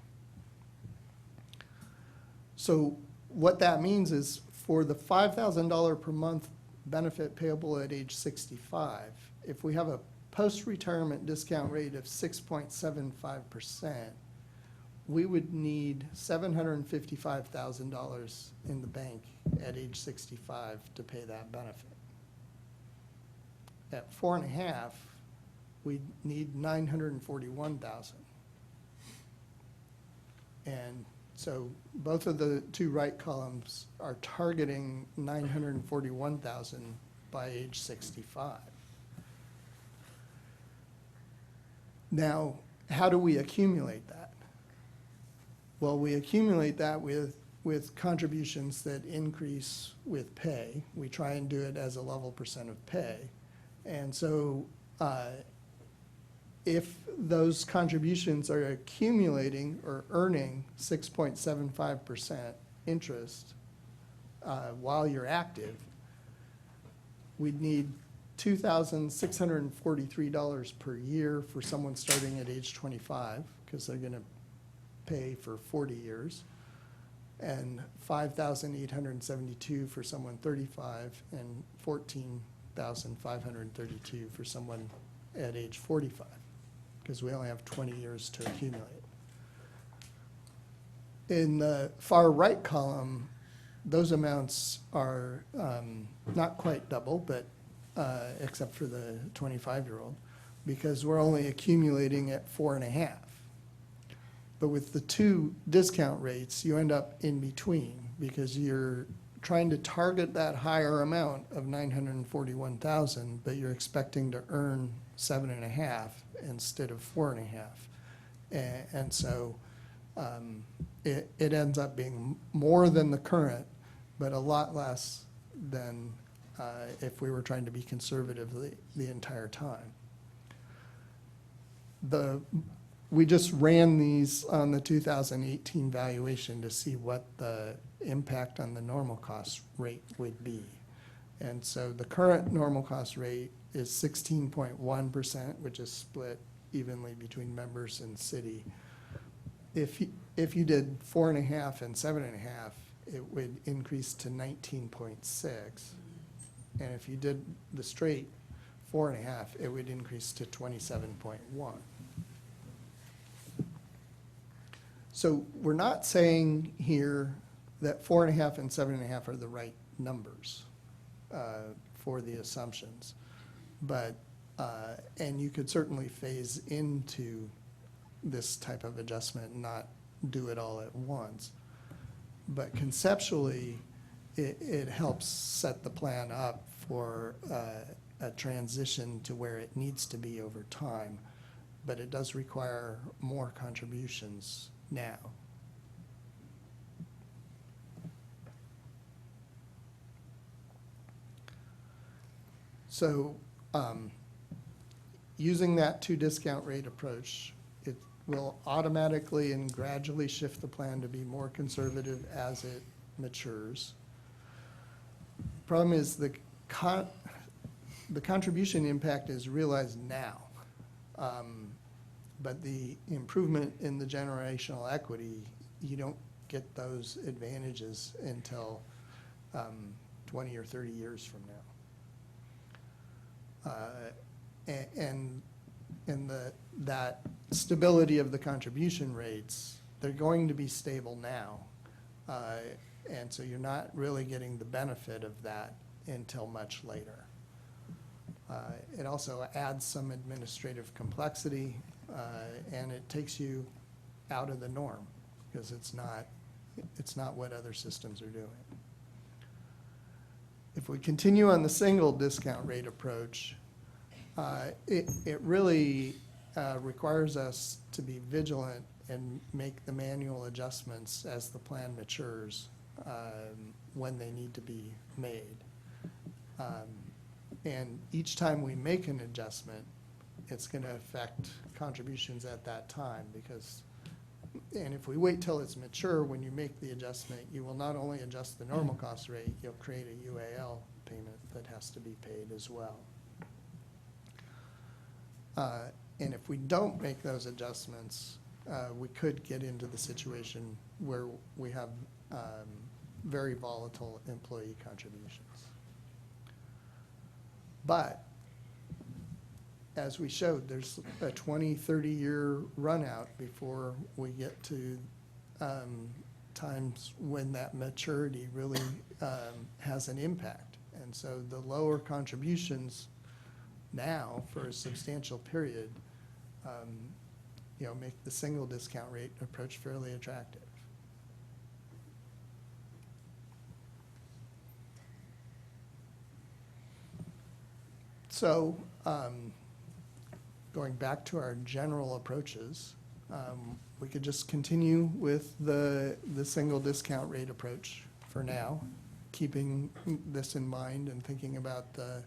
So what that means is for the $5,000 per month benefit payable at age 65, if we have a post-retirement discount rate of 6.75%, we would need $755,000 in the bank at age 65 to pay that benefit. At 4.5, we need $941,000. And so both of the 2 right columns are targeting $941,000 by age 65. Now, how do we accumulate that? Well, we accumulate that with contributions that increase with pay. We try and do it as a level percent of pay. And so if those contributions are accumulating or earning 6.75% interest while you're active, we'd need $2,643 per year for someone starting at age 25, because they're going to pay for 40 years, and $5,872 for someone 35, and $14,532 for someone at age 45, because we only have 20 years to accumulate. In the far right column, those amounts are not quite double, but except for the 25-year-old, because we're only accumulating at 4.5. But with the 2 discount rates, you end up in between, because you're trying to target that higher amount of $941,000, but you're expecting to earn 7.5 instead of 4.5. And so it ends up being more than the current, but a lot less than if we were trying to be conservative the entire time. We just ran these on the 2018 valuation to see what the impact on the normal cost rate would be. And so the current normal cost rate is 16.1%, which is split evenly between members and city. If you did 4.5 and 7.5, it would increase to 19.6. And if you did the straight 4.5, it would increase to 27.1. So we're not saying here that 4.5 and 7.5 are the right numbers for the assumptions. But, and you could certainly phase into this type of adjustment and not do it all at once. But conceptually, it helps set the plan up for a transition to where it needs to be over time. But it does require more contributions now. So using that 2 discount rate approach, it will automatically and gradually shift the plan to be more conservative as it matures. Problem is the contribution impact is realized now. But the improvement in the generational equity, you don't get those advantages until 20 or 30 years from now. And that stability of the contribution rates, they're going to be stable now. And so you're not really getting the benefit of that until much later. It also adds some administrative complexity, and it takes you out of the norm because it's not what other systems are doing. If we continue on the single discount rate approach, it really requires us to be vigilant and make the manual adjustments as the plan matures when they need to be made. And each time we make an adjustment, it's going to affect contributions at that time because, and if we wait till it's mature, when you make the adjustment, you will not only adjust the normal cost rate, you'll create a UAL payment that has to be paid as well. And if we don't make those adjustments, we could get into the situation where we have very volatile employee contributions. But as we showed, there's a 20, 30-year run out before we get to times when that maturity really has an impact. And so the lower contributions now for a substantial period, make the single discount rate approach fairly attractive. So, going back to our general approaches, we could just continue with the single discount rate approach for now, keeping this in mind and thinking about the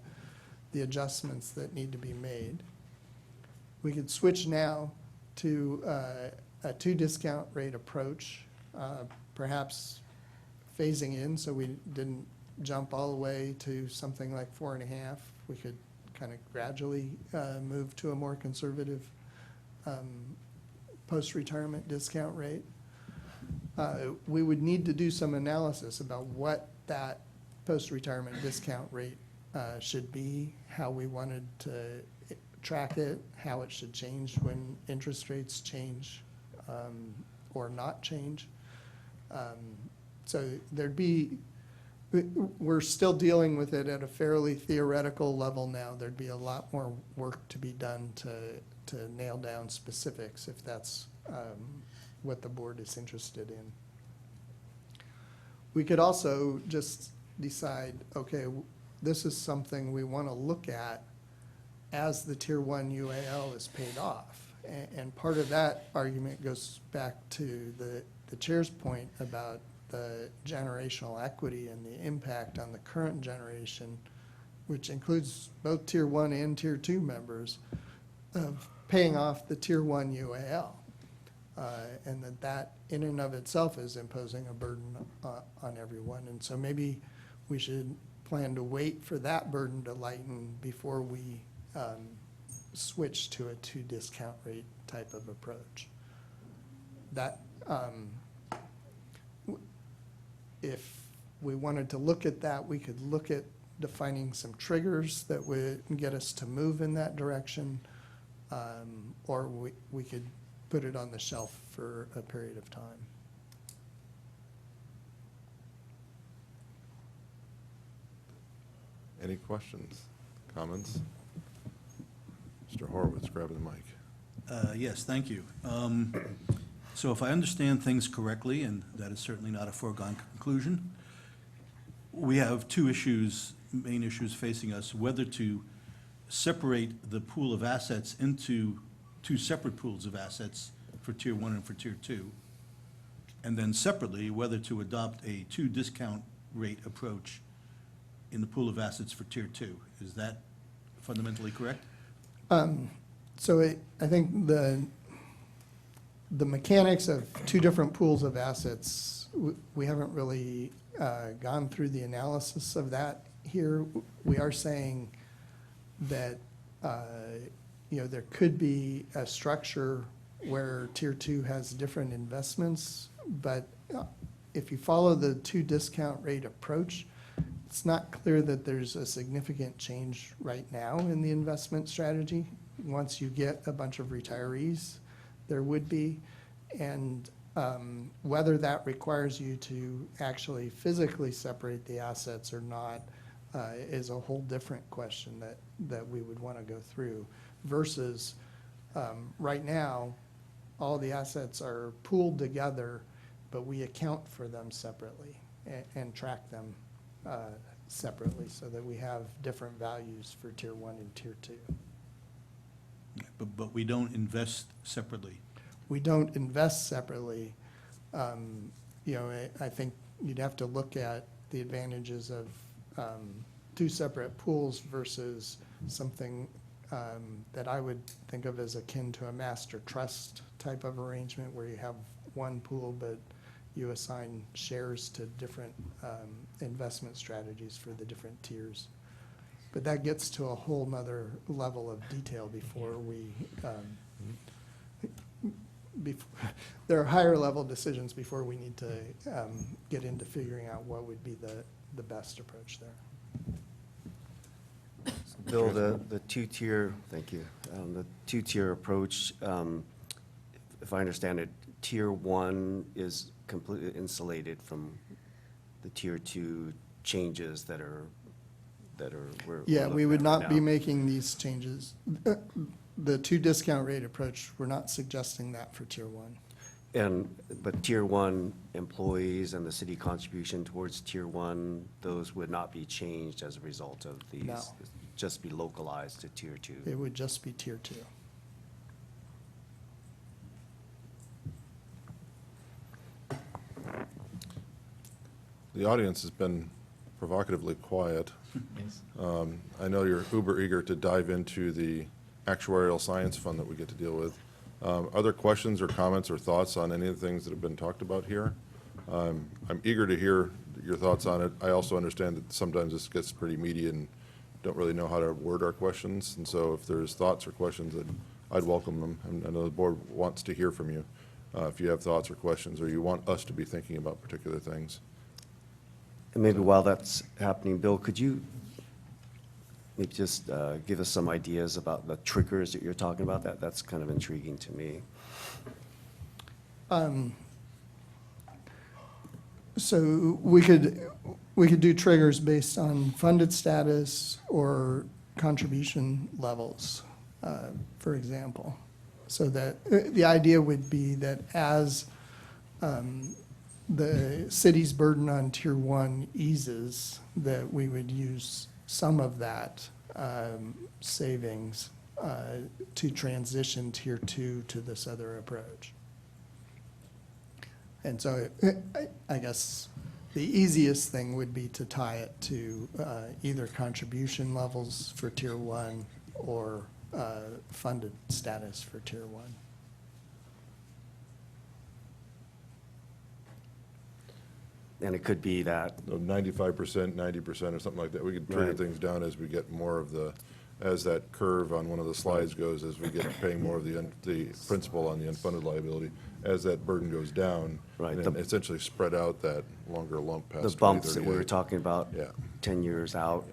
adjustments that need to be made. We could switch now to a 2 discount rate approach, perhaps phasing in so we didn't jump all the way to something like 4.5. We could kind of gradually move to a more conservative post-retirement discount rate. We would need to do some analysis about what that post-retirement discount rate should be, how we wanted to track it, how it should change when interest rates change or not change. So we're still dealing with it at a fairly theoretical level now. There'd be a lot more work to be done to nail down specifics if that's what the board is interested in. We could also just decide, okay, this is something we want to look at as the Tier 1 UAL is paid off. And part of that argument goes back to the chair's point about the generational equity and the impact on the current generation, which includes both Tier 1 and Tier 2 members, of paying off the Tier 1 UAL. And that in and of itself is imposing a burden on everyone. And so maybe we should plan to wait for that burden to lighten before we switch to a 2 discount rate type of approach. That, if we wanted to look at that, we could look at defining some triggers that would get us to move in that direction, or we could put it on the shelf for a period of time. Any questions, comments? Mr. Horowitz, grabbing the mic. Yes, thank you. So if I understand things correctly, and that is certainly not a foregone conclusion, we have 2 issues, main issues facing us, whether to separate the pool of assets into 2 separate pools of assets for Tier 1 and for Tier 2, and then separately, whether to adopt a 2 discount rate approach in the pool of assets for Tier 2. Is that fundamentally correct? So I think the mechanics of 2 different pools of assets, we haven't really gone through the analysis of that here. We are saying that, there could be a structure where Tier 2 has different investments, but if you follow the 2 discount rate approach, it's not clear that there's a significant change right now in the investment strategy. Once you get a bunch of retirees, there would be. And whether that requires you to actually physically separate the assets or not is a whole different question that we would want to go through. Versus right now, all the assets are pooled together, but we account for them separately and track them separately so that we have different values for Tier 1 and Tier 2. But we don't invest separately. We don't invest separately. I think you'd have to look at the advantages of 2 separate pools versus something that I would think of as akin to a master trust type of arrangement where you have one pool, but you assign shares to different investment strategies for the different tiers. But that gets to a whole nother level of detail before we, there are higher level decisions before we need to get into figuring out what would be the best approach there. Bill, the 2-tier, thank you, the 2-tier approach, if I understand it, Tier 1 is completely insulated from the Tier 2 changes that are we're Yeah, we looking would at not right be now. making these changes. The 2 discount rate approach, we're not suggesting that for Tier 1. But Tier 1 employees and the city contribution towards Tier 1, those would not be changed as a result of these? No. Just be localized to Tier 2? It would just be Tier 2. The audience has been provocatively quiet. Yes. I know you're uber eager to dive into the actuarial science fund that we get to deal with. Are there questions or comments or thoughts on any of the things that have been talked about here? I'm eager to hear your thoughts on it. I also understand that sometimes this gets pretty meaty and don't really know how to word our questions. And so if there's thoughts or questions, I'd welcome them. And I know the board wants to hear from you if you have thoughts or questions, or you want us to be thinking about particular things. And maybe while that's happening, Bill, could you maybe just give us some ideas about the triggers that you're talking about? That's kind of intriguing to me. So we could do triggers based on funded status or contribution levels, for example. So that the idea would be that as the city's burden on Tier 1 eases, that we would use some of that savings to transition Tier 2 to this other approach. And so I guess the easiest thing would be to tie it to either contribution levels for Tier 1 or funded status for Tier 1. And it could be that, 95%, 90% or something like that. We could trigger Right. things down as we get more of the, as that curve on one of the slides goes, as we get paying more of the principal on the unfunded liability, as that burden goes down. Right, And the- essentially spread out that longer lump past the bumps that we were 2038. talking about, Yeah. 10 years out,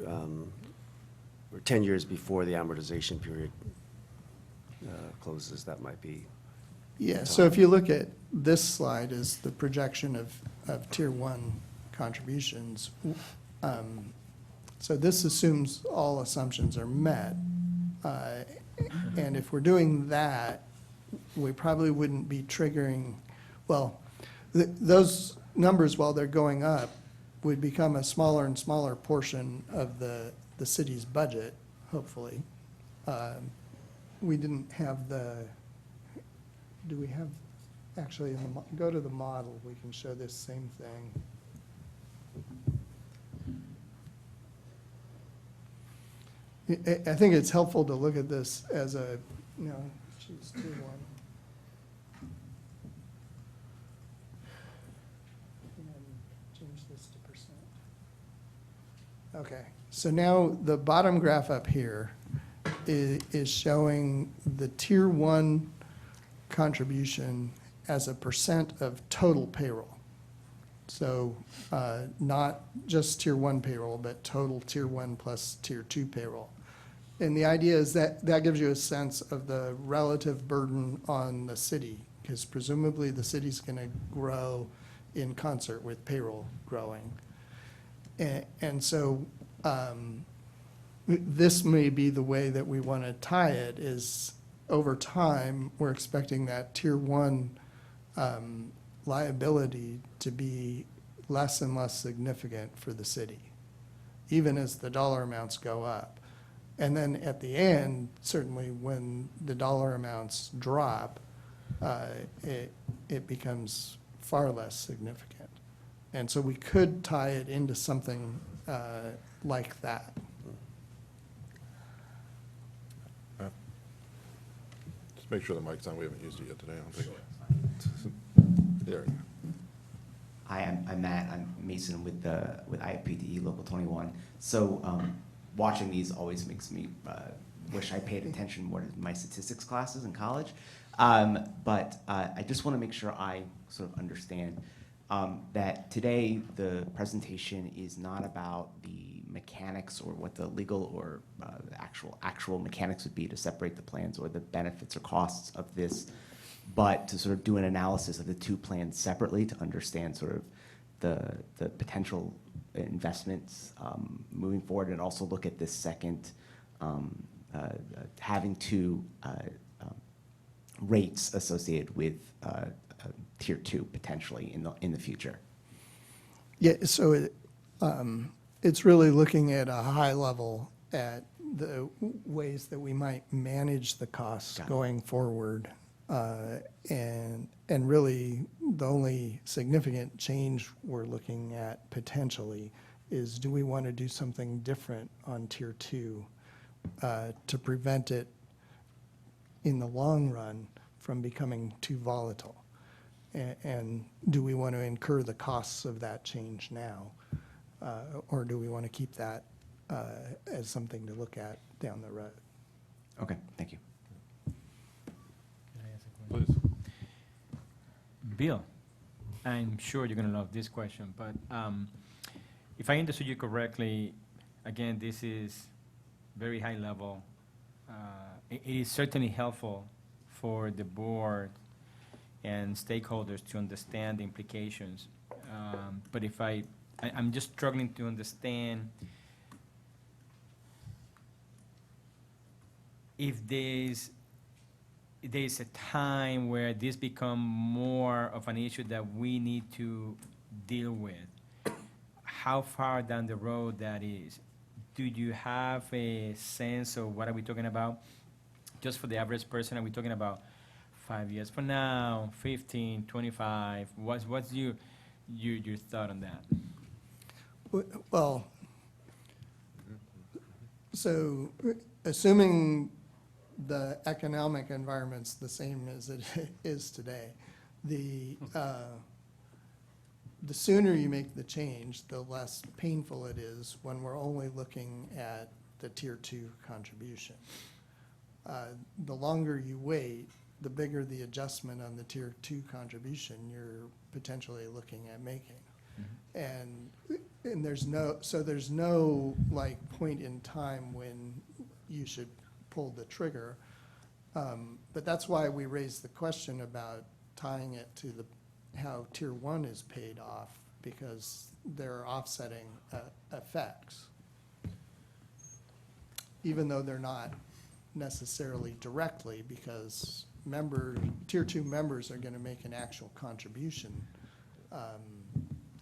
or 10 years before the amortization period closes, that might be. Yeah, so if you look at this slide is the projection of Tier 1 contributions. So this assumes all assumptions are met. And if we're doing that, we probably wouldn't be triggering, well, those numbers, while they're going up, would become a smaller and smaller portion of the city's budget, hopefully. We didn't have do we have, actually, in the go to the model, we can show this same thing. I think it's helpful to look at this as a, choose Tier 1. And then change this to percent. Okay, so now the bottom graph up here is showing the Tier 1 contribution as a percent of total payroll. So not just Tier 1 payroll, but total Tier 1 plus Tier 2 payroll. And the idea is that that gives you a sense of the relative burden on the city, because presumably the city's going to grow in concert with payroll growing. And so this may be the way that we want to tie it, is over time, we're expecting that Tier 1 liability to be less and less significant for the city, even as the dollar amounts go up. And then at the end, certainly when the dollar amounts drop, it becomes far less significant. And so we could tie it into something like that. Just make sure the mic's on. We haven't used it yet today, I don't think. There we go. Hi, I'm Matt. I'm Mason with IFPTE Local 21. So watching these always makes me wish I paid attention more to my statistics classes in college. But I just want to make sure I sort of understand that today the presentation is not about the mechanics or what the legal or actual mechanics would be to separate the plans or the benefits or costs of this, but to sort of do an analysis of the two plans separately to understand sort of the potential investments moving forward, and also look at this second having two rates associated with Tier 2 potentially in the future. Yeah, so it's really looking at a high level at the ways that we might manage the costs Got it. going forward. And really, the only significant change we're looking at potentially is, do we want to do something different on Tier 2 to prevent it in the long run from becoming too volatile? And do we want to incur the costs of that change now? Or do we want to keep that as something to look at down the road? Okay, thank you. Please. Bill, I'm sure you're going to love this question, but if I understood you correctly, again, this is very high level. It is certainly helpful for the board and stakeholders to understand the implications. But if I'm just struggling to understand if there's a time where this become more of an issue that we need to deal with, how far down the road that is. do you have a sense of what are we talking about? Just for the average person, are we talking about 5 years from now, 15, 25? What's your thought on that? Well, so assuming the economic environment's the same as it is today, the sooner you make the change, the less painful it is when we're only looking at the Tier 2 contribution. The longer you wait, the bigger the adjustment on the Tier 2 contribution you're potentially looking at making. And there's no like point in time when you should pull the trigger. But that's why we raised the question about tying it to how Tier 1 is paid off, because there are offsetting effects. Even though they're not necessarily directly, because Tier 2 members are gonna make an actual contribution.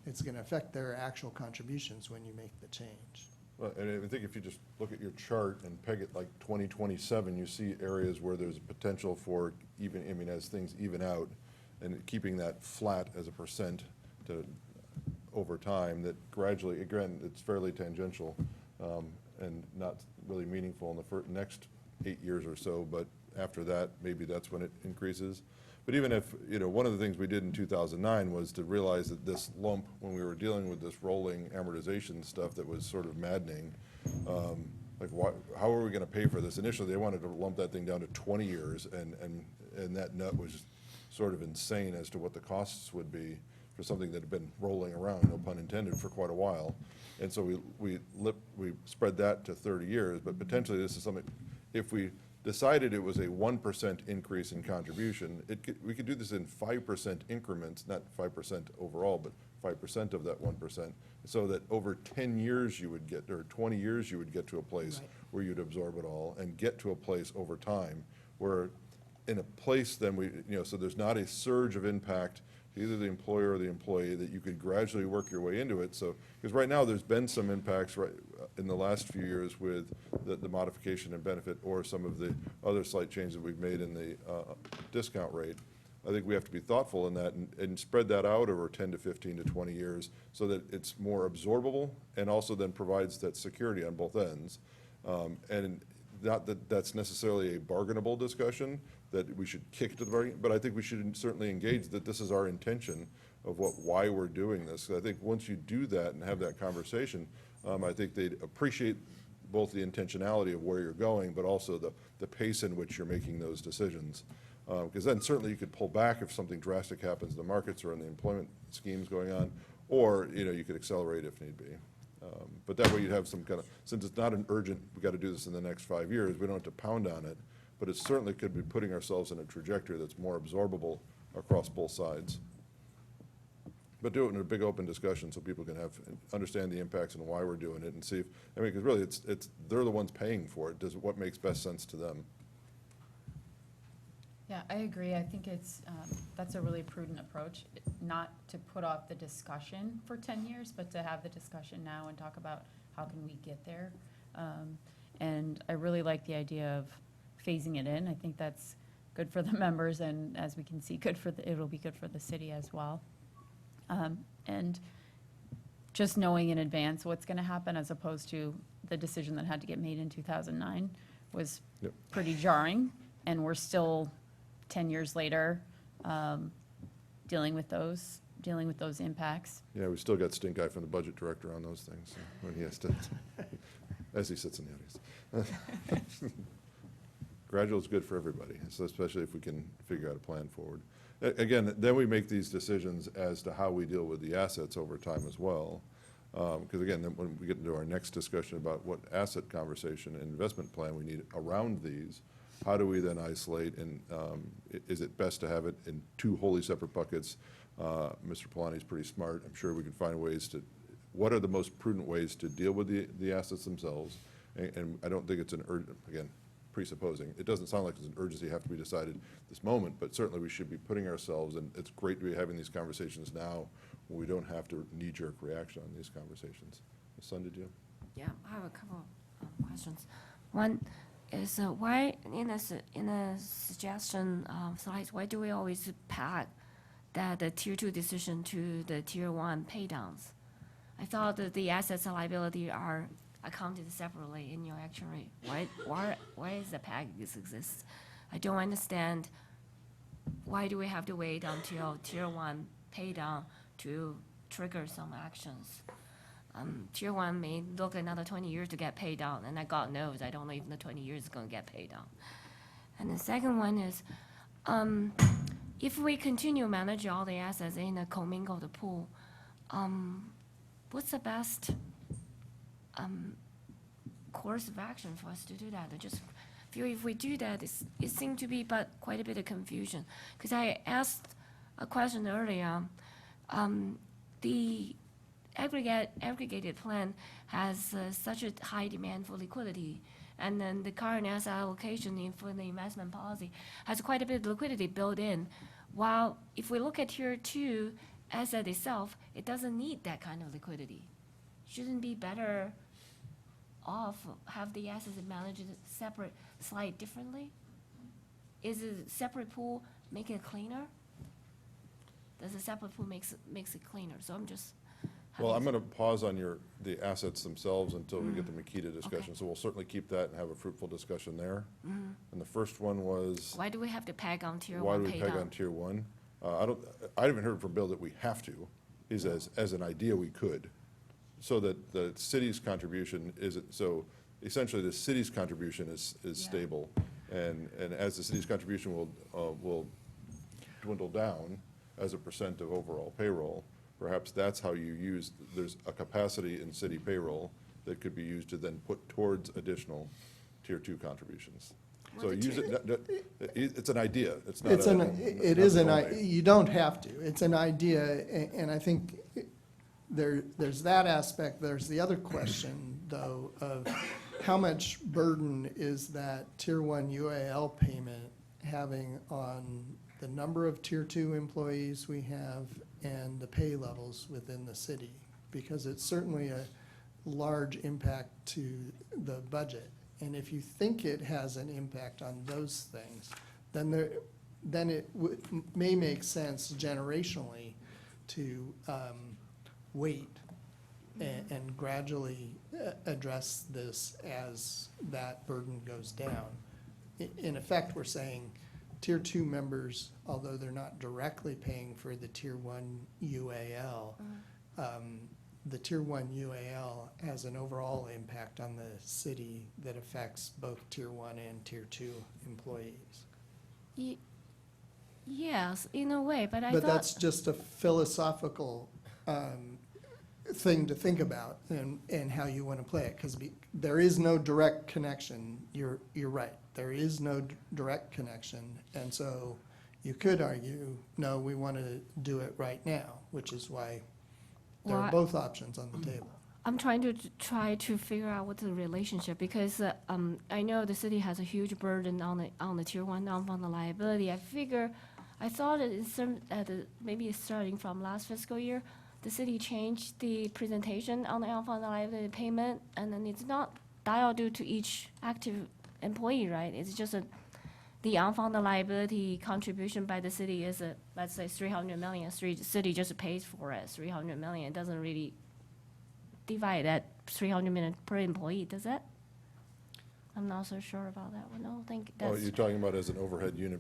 It's gonna affect their actual contributions when you make the change. Well, and I think if you just look at your chart and peg it like 2027, you see areas where there's potential for even, I mean, as things even out, and keeping that flat as a percent to, over time, that gradually, again, it's fairly tangential, and not really meaningful in the next 8 years or so, but after that, maybe that's when it increases. But even if, one of the things we did in 2009 was to realize that this lump, when we were dealing with this rolling amortization stuff that was sort of maddening, like how are we gonna pay for this? Initially, they wanted to lump that thing down to 20 years, and that nut was sort of insane as to what the costs would be for something that had been rolling around, no pun intended, for quite a while. And so we spread that to 30 years, but potentially this is something, if we decided it was a 1% increase in contribution, we could do this in 5% increments, not 5% overall, but 5% of that 1%, so that over 10 years you would get, or 20 years you would get to a place where you'd absorb it all, and get to a place over time where in a place then so there's not a surge of impact to either the employer or the employee, that you could gradually work your way into it. So, because right now there's been some impacts in the last few years with the modification and benefit, or some of the other slight changes that we've made in the discount rate. I think we have to be thoughtful in that and spread that out over 10 to 15 to 20 years so that it's more absorbable, and also then provides that security on both ends. And not that that's necessarily a bargainable discussion, that we should kick to the bargain, but I think we should certainly engage that this is our intention of why we're doing this. I think once you do that and have that conversation, I think they'd appreciate both the intentionality of where you're going, but also the pace in which you're making those decisions. Because then certainly you could pull back if something drastic happens in the markets or in the employment schemes going on, or, you could accelerate if need be. But that way you'd have some kind of, since it's not an urgent, we got to do this in the next 5 years, we don't have to pound on it, but it certainly could be putting ourselves in a trajectory that's more absorbable across both sides. But do it in a big open discussion so people can understand the impacts and why we're doing it, and see if, because really they're the ones paying for it. What makes best sense to them? Yeah, I agree. I think that's a really prudent approach, not to put off the discussion for 10 years, but to have the discussion now and talk about how can we get there. And I really like the idea of phasing it in. I think that's good for the members, and as we can see, it'll be good for the city as well. And just knowing in advance what's going to happen, as opposed to the decision that had to get made in 2009, was pretty jarring. And we're still 10 years later, dealing with those impacts. Yeah, we still got stink eye from the budget director on those things, when he has to, as he sits in the audience. Gradual is good for everybody, so especially if we can figure out a plan forward. Again, then we make these decisions as to how we deal with the assets over time as well. Because again, then when we get into our next discussion about what asset conversation and investment plan we need around these, how do we then isolate, and is it best to have it in two wholly separate buckets? Mr. Polani's pretty smart. I'm sure we can find ways what are the most prudent ways to deal with the assets themselves? And I don't think it's an urgent, again, presupposing. It doesn't sound like it's an urgency have to be decided this moment, but certainly we should be putting ourselves, and it's great to be having these conversations now when we don't have to knee-jerk reaction on these conversations. Ms. Sun, did you? Yeah, I have a couple of questions. One is why, in a suggestion slides, why do we always pack that the tier 2 decision to the tier 1 pay downs? I thought that the assets and liability are accounted separately in your actuary. Why is the package exist? I don't understand. Why do we have to wait until tier 1 pay down to trigger some actions? Tier 1 may look another 20 years to get paid down, and God knows, I don't know if the 20 years is going to get paid down. And the second one is, if we continue manage all the assets in a commingled pool, what's the best course of action for us to do that? I just feel if we do that, it seems to be but quite a bit of confusion. Because I asked a question earlier, the aggregated plan has such a high demand for liquidity, and then the current asset allocation for the investment policy has quite a bit of liquidity built in. While if we look at tier 2 asset itself, it doesn't need that kind of liquidity. Shouldn't be better off have the assets managed separate, slightly differently? Is a separate pool make it cleaner? Does a separate pool makes it cleaner? So I'm just. Well, I'm going to pause on the assets themselves until we get the Makita discussion. Okay. So we'll certainly keep that and have a fruitful discussion there. And the first one was, Why do we have to peg on tier why 1 do we pay peg down? on tier 1? I haven't heard from Bill that we have to. He says, as an idea, we could. So that the city's contribution isn't, so essentially the city's contribution is stable. And as the city's contribution will dwindle down as a percent of overall payroll, perhaps that's how you use, there's a capacity in city payroll that could be used to then put towards additional tier 2 contributions. So use it, it's an idea, it's not It's a. it is an, nothing only. you don't have to. It's an idea, and I think there's that aspect. There's the other question, though, of how much burden is that tier 1 UAL payment having on the number of tier 2 employees we have and the pay levels within the city? Because it's certainly a large impact to the budget. And if you think it has an impact on those things, then it may make sense generationally to wait and gradually address this as that burden goes down. In effect, we're saying tier 2 members, although they're not directly paying for the tier 1 UAL, the tier 1 UAL has an overall impact on the city that affects both tier 1 and tier 2 employees. Yes, in a way, but I But thought. that's just a philosophical thing to think about and how you want to play it, because there is no direct connection. You're right. There is no direct connection, and so you could argue, no, we want to do it right now, which is why there are both options on the table. I'm trying to figure out what's the relationship, because I know the city has a huge burden on the tier 1 non-funded liability. I thought maybe starting from last fiscal year, the city changed the presentation on the unfunded liability payment, and then it's not dialed due to each active employee, right? It's just the unfunded liability contribution by the city is let's say 300 million. City just pays for it, 300 million. It doesn't really divide that 300 million per employee, does it? I'm not so sure about that one. I don't think Oh, that's. you're talking about as an overhead unit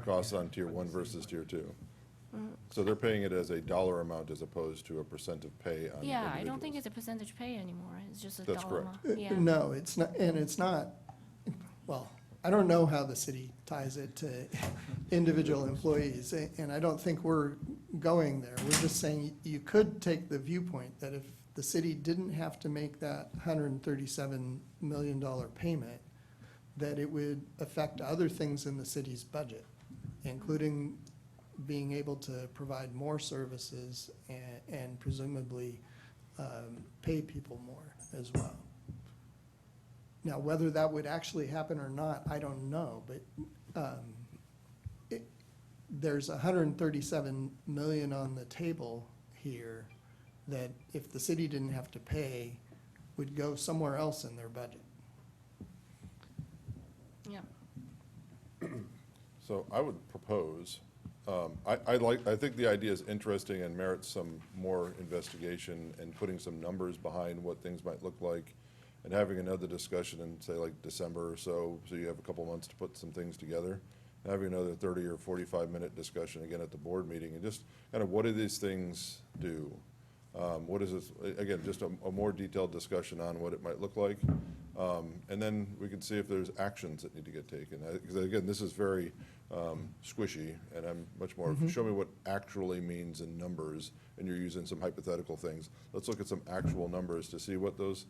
cost on tier 1 versus tier 2. So they're paying it as a dollar amount as opposed to a percent of pay on Yeah, I don't think individuals. it's a percentage pay anymore. It's just a That's dollar correct. amount. Yeah. No, it's not, and it's not, well, I don't know how the city ties it to individual employees, and I don't think we're going there. We're just saying you could take the viewpoint that if the city didn't have to make that $137 million payment, that it would affect other things in the city's budget, including being able to provide more services and presumably pay people more as well. Now, whether that would actually happen or not, I don't know, but there's $137 million on the table here that if the city didn't have to pay, would go somewhere else in their budget. Yeah. So I would propose, I think the idea is interesting and merits some more investigation and putting some numbers behind what things might look like, and having another discussion in, say, like December or so you have a couple months to put some things together. Having another 30 or 45-minute discussion again at the board meeting, and just kind of what do these things do? What is this, again, just a more detailed discussion on what it might look like. And then we can see if there's actions that need to get taken. Because again, this is very squishy, and I'm much more, show me what actually means in numbers, and you're using some hypothetical things. Let's look at some actual numbers to see what those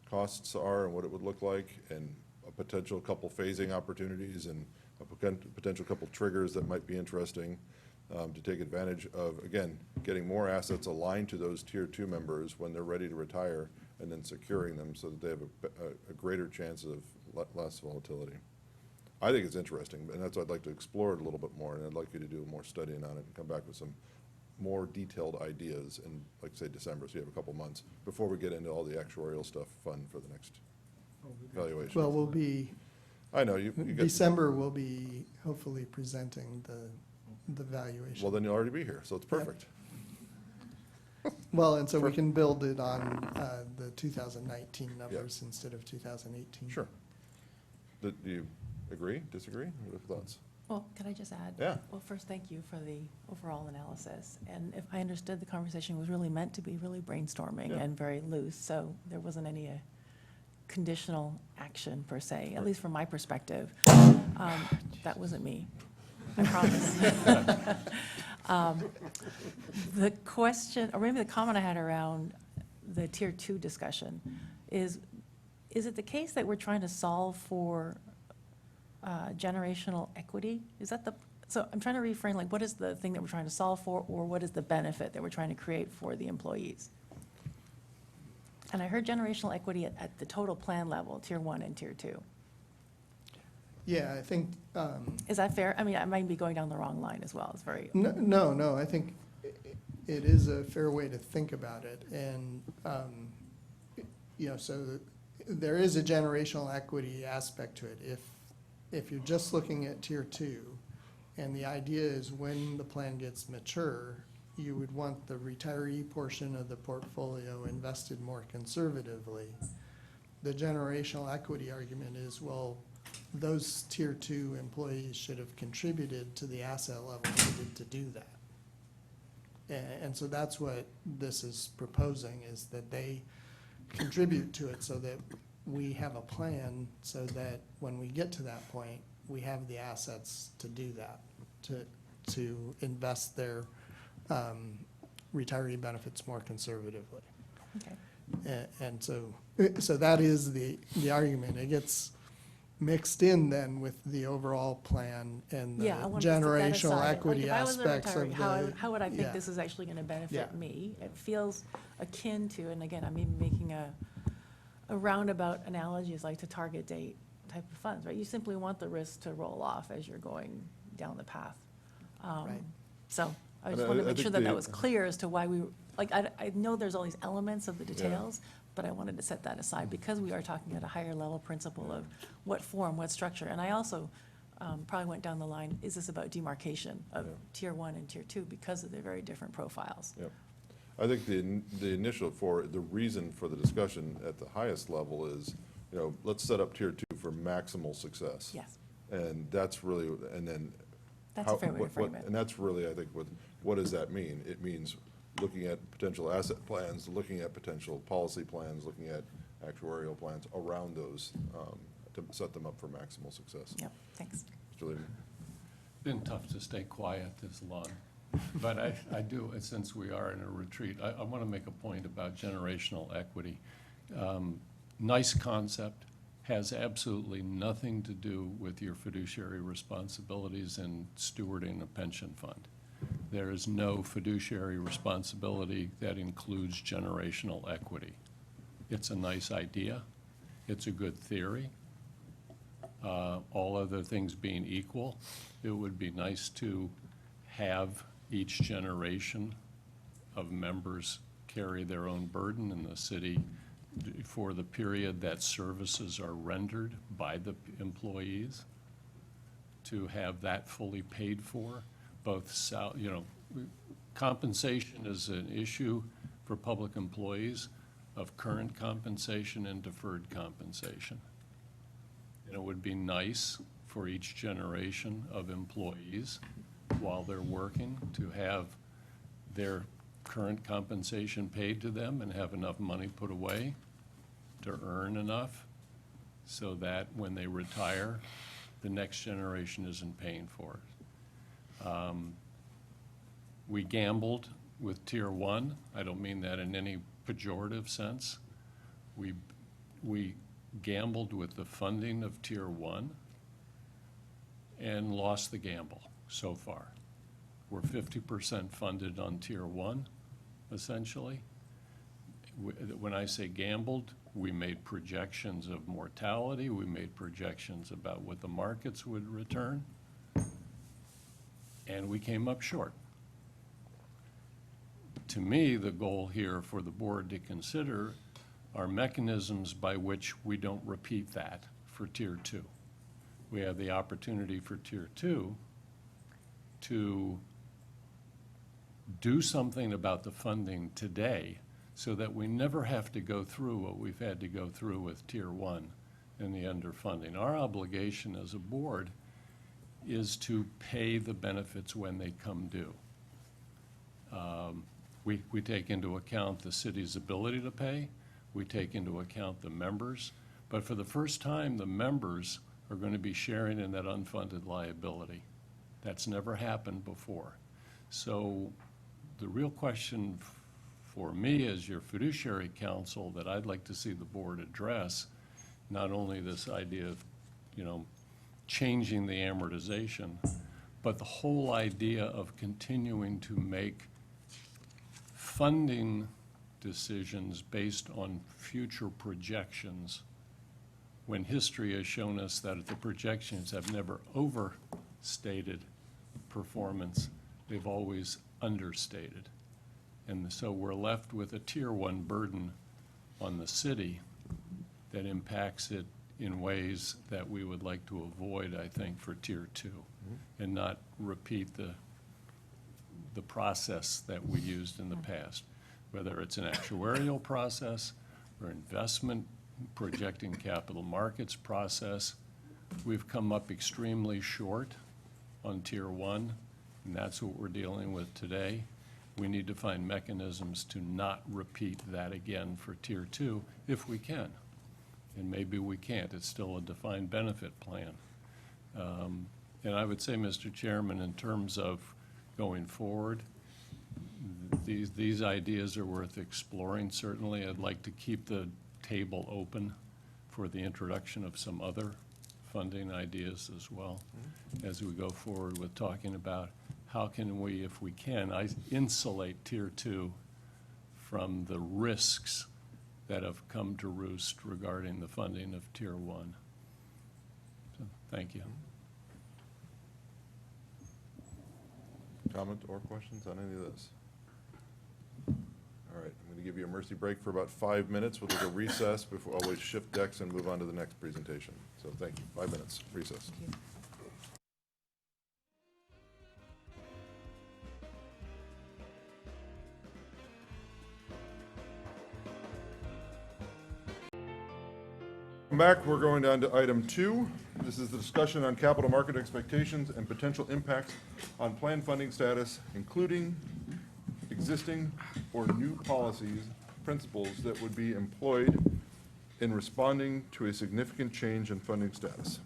costs are and what it would look like, and a potential couple phasing opportunities, and a potential couple triggers that might be interesting to take advantage of, again, getting more assets aligned to those Tier 2 members when they're ready to retire, and then securing them so that they have a greater chance of less volatility. I think it's interesting, and that's why I'd like to explore it a little bit more, and I'd like you to do more studying on it and come back with some more detailed ideas in, like, say, December, so you have a couple months before we get into all the actuarial stuff fun for the next evaluation. Well, we'll be, I know, you get, December, we'll be hopefully presenting the valuation. well, then you'll already be here, so it's perfect. Well, and so we can build it on the 2019 numbers instead of 2018. Sure. Do you agree, disagree? What are your thoughts? Well, can I just add? Yeah. Well, first, thank you for the overall analysis. And if I understood, the conversation was really meant to be really brainstorming Yeah. and very loose, so there wasn't any conditional action per se, at least from my perspective. That wasn't me, I promise. The question, or maybe the comment I had around the Tier 2 discussion is it the case that we're trying to solve for generational equity? Is that so I'm trying to reframe, like, what is the thing that we're trying to solve for, or what is the benefit that we're trying to create for the employees? And I heard generational equity at the total plan level, Tier 1 and Tier 2. Yeah, I think, Is that fair? I mean, I might be going down the wrong line as well. It's very, no, I think it is a fair way to think about it. And, so there is a generational equity aspect to it. If you're just looking at Tier 2, and the idea is when the plan gets mature, you would want the retiree portion of the portfolio invested more conservatively. The generational equity argument is, well, those Tier 2 employees should have contributed to the asset level needed to do that. And so that's what this is proposing, is that they contribute to it so that we have a plan so that when we get to that point, we have the assets to do that, to invest their retiree benefits more conservatively. okay. And so that is the argument. It gets mixed in then with the overall plan and the Yeah, I wanted to set that generational aside. equity Like, if I was a aspects of retiree, how would I think yeah. this is actually going to benefit Yeah. me? It feels akin to, and again, I'm even making a roundabout analogy, is like to target date type of funds, right? You simply want the risk to roll off as you're going down the path. Right. So I And just wanted to I make sure think that the- that was clear as to why we, like, I know there's all these elements of the details, but I wanted to set that aside because we are talking at a higher level principle of what form, what structure. And I also probably went down the line, is this about demarcation of Yeah. Tier 1 and Tier 2 because of their very different profiles? Yep. I think the initial the reason for the discussion at the highest level is, let's set up Tier 2 for maximal success. Yes, And that's really, and then. that's a fair way to frame it. And that's really, I think, what does that mean? It means looking at potential asset plans, looking at potential policy plans, looking at actuarial plans around those to set them up for maximal success. Yep, thanks. Mr. Levy? Been tough to stay quiet this long, but I do, since we are in a retreat, I want to make a point about generational equity. Nice concept, has absolutely nothing to do with your fiduciary responsibilities in stewarding a pension fund. There is no fiduciary responsibility that includes generational equity. It's a nice idea. It's a good theory. All other things being equal, it would be nice to have each generation of members carry their own burden, and the city for the period that services are rendered by the employees, to have that fully paid for, both compensation is an issue for public employees of current compensation and deferred compensation. And it would be nice for each generation of employees, while they're working, to have their current compensation paid to them and have enough money put away to earn enough so that when they retire, the next generation isn't paying for it. We gambled with Tier 1. I don't mean that in any pejorative sense. We gambled with the funding of Tier 1 and lost the gamble so far. We're 50% funded on Tier 1, essentially. When I say gambled, we made projections of mortality, we made projections about what the markets would return, and we came up short. To me, the goal here for the board to consider are mechanisms by which we don't repeat that for Tier 2. We have the opportunity for Tier 2 to do something about the funding today so that we never have to go through what we've had to go through with Tier 1 and the underfunding. Our obligation as a board is to pay the benefits when they come due. We take into account the city's ability to pay, we take into account the members, but for the first time, the members are going to be sharing in that unfunded liability. That's never happened before. So the real question for me as your fiduciary counsel that I'd like to see the board address, not only this idea of, changing the amortization, but the whole idea of continuing to make funding decisions based on future projections, when history has shown us that the projections have never overstated performance, they've always understated. And so we're left with a Tier 1 burden on the city that impacts it in ways that we would like to avoid, I think, for Tier 2, and not repeat the process that we used in the past, whether it's an actuarial process or investment projecting capital markets process. We've come up extremely short on Tier 1, and that's what we're dealing with today. We need to find mechanisms to not repeat that again for Tier 2 if we can. And maybe we can't. It's still a defined benefit plan. And I would say, Mr. Chairman, in terms of going forward, these ideas are worth exploring. Certainly, I'd like to keep the table open for the introduction of some other funding ideas as well as we go forward with talking about how can we, if we can, insulate Tier 2 from the risks that have come to roost regarding the funding of Tier 1. So, thank you. Comment or questions on any of this? All right, I'm going to give you a mercy break for about 5 minutes. We'll take a recess before we shift decks and move on to the next presentation. So thank you. 5 minutes, recess. Welcome back. We're going down to item 2. This is the discussion on capital market expectations and potential impacts on plan funding status, including existing or new policies, principles that would be employed in responding to a significant change in funding status.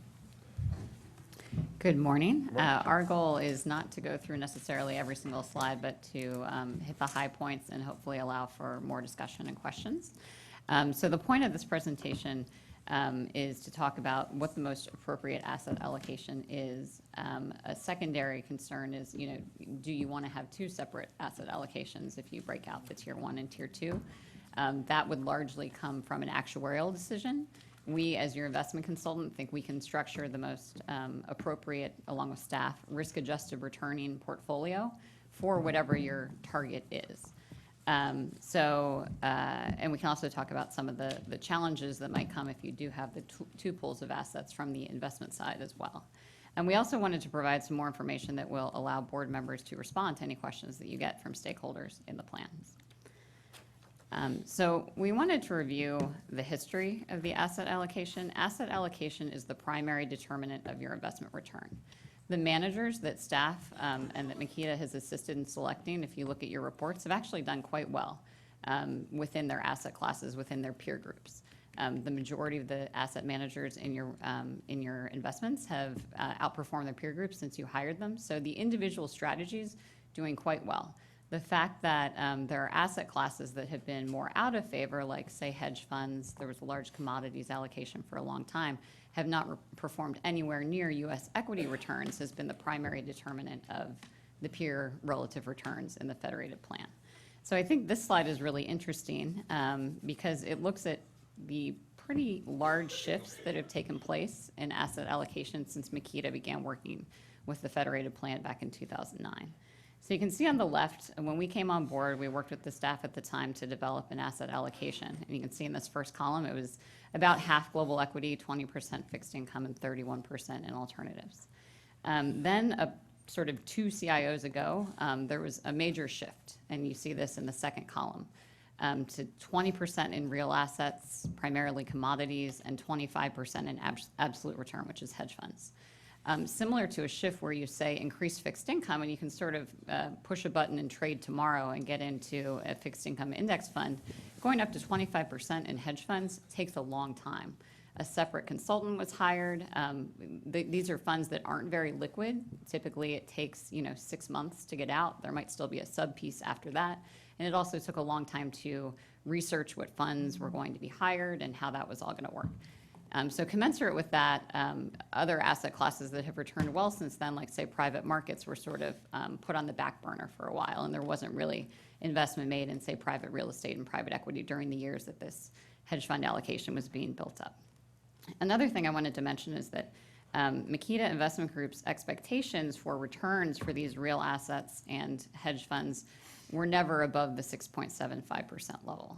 Good morning. Our goal is not to go through necessarily every single slide, but to hit the high points and hopefully allow for more discussion and questions. So the point of this presentation is to talk about what the most appropriate asset allocation is. A secondary concern is, do you want to have 2 separate asset allocations if you break out the Tier 1 and Tier 2? That would largely come from an actuarial decision. We, as your investment consultant, think we can structure the most appropriate, along with staff, risk-adjusted returning portfolio for whatever your target is. And we can also talk about some of the challenges that might come if you do have the two pools of assets from the investment side as well. And we also wanted to provide some more information that will allow board members to respond to any questions that you get from stakeholders in the plans. So we wanted to review the history of the asset allocation. Asset allocation is the primary determinant of your investment return. The managers that staff and that Makita has assisted in selecting, if you look at your reports, have actually done quite well within their asset classes, within their peer groups. The majority of the asset managers in your investments have outperformed their peer groups since you hired them. So the individual strategies doing quite well. The fact that there are asset classes that have been more out of favor, like say hedge funds, there was a large commodities allocation for a long time, have not performed anywhere near U.S. equity returns has been the primary determinant of the peer relative returns in the Federated plan. So I think this slide is really interesting because it looks at the pretty large shifts that have taken place in asset allocation since Makita began working with the Federated plan back in 2009. So you can see on the left, when we came on board, we worked with the staff at the time to develop an asset allocation. And you can see in this first column, it was about half global equity, 20% fixed income, and 31% in alternatives. Then sort of 2 CIOs ago, there was a major shift, and you see this in the second column, to 20% in real assets, primarily commodities, and 25% in absolute return, which is hedge funds. Similar to a shift where you say increase fixed income, and you can sort of push a button and trade tomorrow and get into a fixed income index fund, going up to 25% in hedge funds takes a long time. A separate consultant was hired. These are funds that aren't very liquid. Typically, it takes 6 months to get out. There might still be a sub piece after that. And it also took a long time to research what funds were going to be hired and how that was all going to work. So commensurate with that, other asset classes that have returned well since then, like say private markets, were sort of put on the back burner for a while, and there wasn't really investment made in say private real estate and private equity during the years that this hedge fund allocation was being built up. Another thing I wanted to mention is that Makita Investment Group's expectations for returns for these real assets and hedge funds were never above the 6.75% level.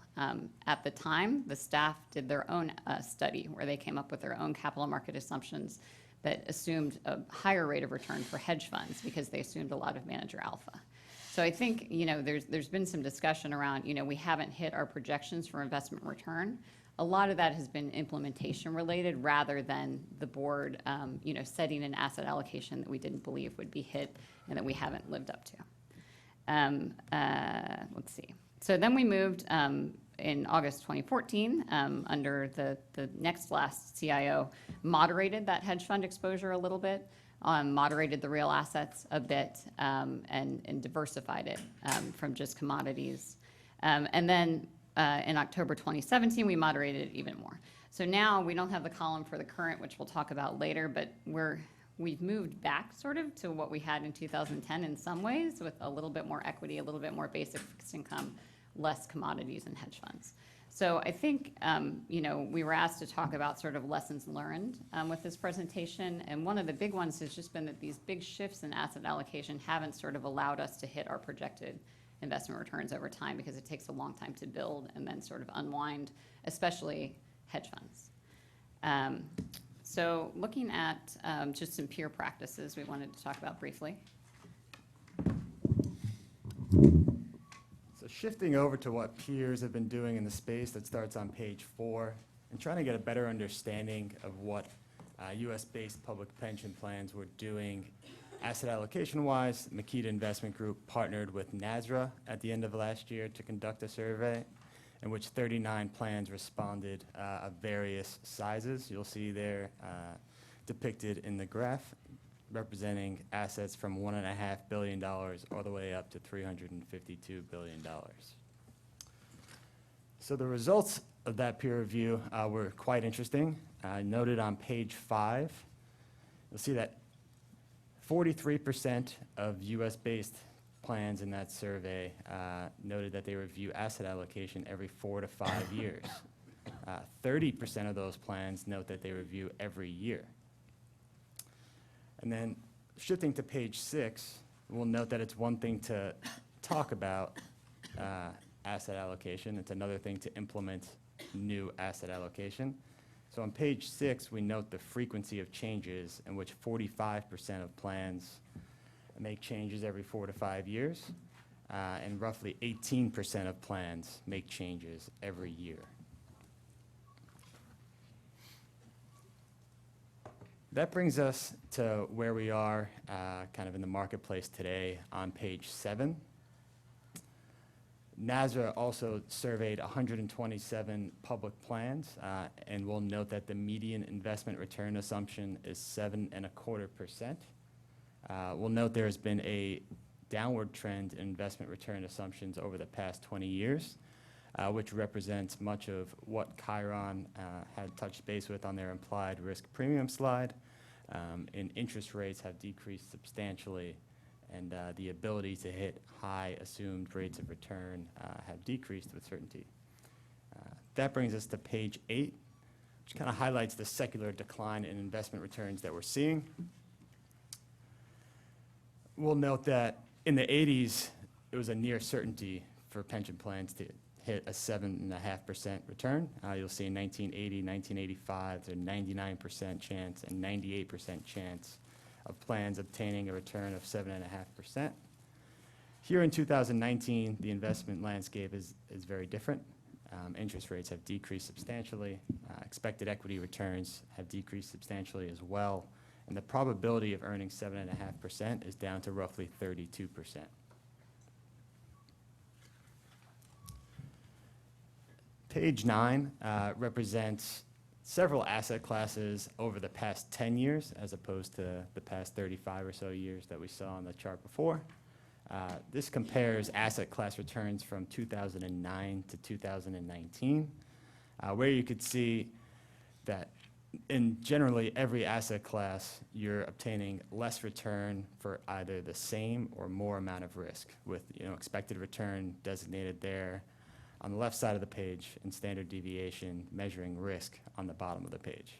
At the time, the staff did their own study where they came up with their own capital market assumptions that assumed a higher rate of return for hedge funds because they assumed a lot of manager alpha. So I think there's been some discussion around we haven't hit our projections for investment return. A lot of that has been implementation related rather than the board setting an asset allocation that we didn't believe would be hit and that we haven't lived up to. Let's see. So then we moved in August 2014 under the next last CIO, moderated that hedge fund exposure a little bit, moderated the real assets a bit, and diversified it from just commodities. And then in October 2017, we moderated it even more. So now we don't have the column for the current, which we'll talk about later, but we've moved back sort of to what we had in 2010 in some ways, with a little bit more equity, a little bit more basic fixed income, less commodities and hedge funds. So I think, we were asked to talk about sort of lessons learned with this presentation. And one of the big ones has just been that these big shifts in asset allocation haven't sort of allowed us to hit our projected investment returns over time because it takes a long time to build and then sort of unwind, especially hedge funds. So looking at just some peer practices we wanted to talk about briefly. So shifting over to what peers have been doing in the space, that starts on page 4, and trying to get a better understanding of what US-based public pension plans were doing asset allocation-wise. Makita Investment Group partnered with NASRA at the end of last year to conduct a survey in which 39 plans responded of various sizes. You'll see there depicted in the graph, representing assets from $1.5 billion all the way up to $352 billion. So the results of that peer review were quite interesting. Noted on page 5, you'll see that 43% of US-based plans in that survey noted that they review asset allocation every 4 to 5 years. 30% of those plans note that they review every year. And then shifting to page 6, we'll note that it's one thing to talk about asset allocation. It's another thing to implement new asset allocation. So on page 6, we note the frequency of changes in which 45% of plans make changes every 4 to 5 years, and roughly 18% of plans make changes every year. That brings us to where we are kind of in the marketplace today on page 7. NASRA also surveyed 127 public plans, and we'll note that the median investment return assumption is 7.25%. We'll note there has been a downward trend in investment return assumptions over the past 20 years, which represents much of what Chiron had touched base with on their implied risk premium slide. And interest rates have decreased substantially, and the ability to hit high assumed rates of return have decreased with certainty. That brings us to page 8, which kind of highlights the secular decline in investment returns that we're seeing. We'll note that in the 80s, it was a near certainty for pension plans to hit a 7.5% return. You'll see in 1980, 1985, there's a 99% chance and 98% chance of plans obtaining a return of 7.5%. Here in 2019, the investment landscape is very different. Interest rates have decreased substantially. Expected equity returns have decreased substantially as well. And the probability of earning 7.5% is down to roughly 32%. Page 9 represents several asset classes over the past 10 years as opposed to the past 35 or so years that we saw on the chart before. This compares asset class returns from 2009 to 2019, where you could see that in generally every asset class, you're obtaining less return for either the same or more amount of risk, with expected return designated there on the left side of the page and standard deviation measuring risk on the bottom of the page.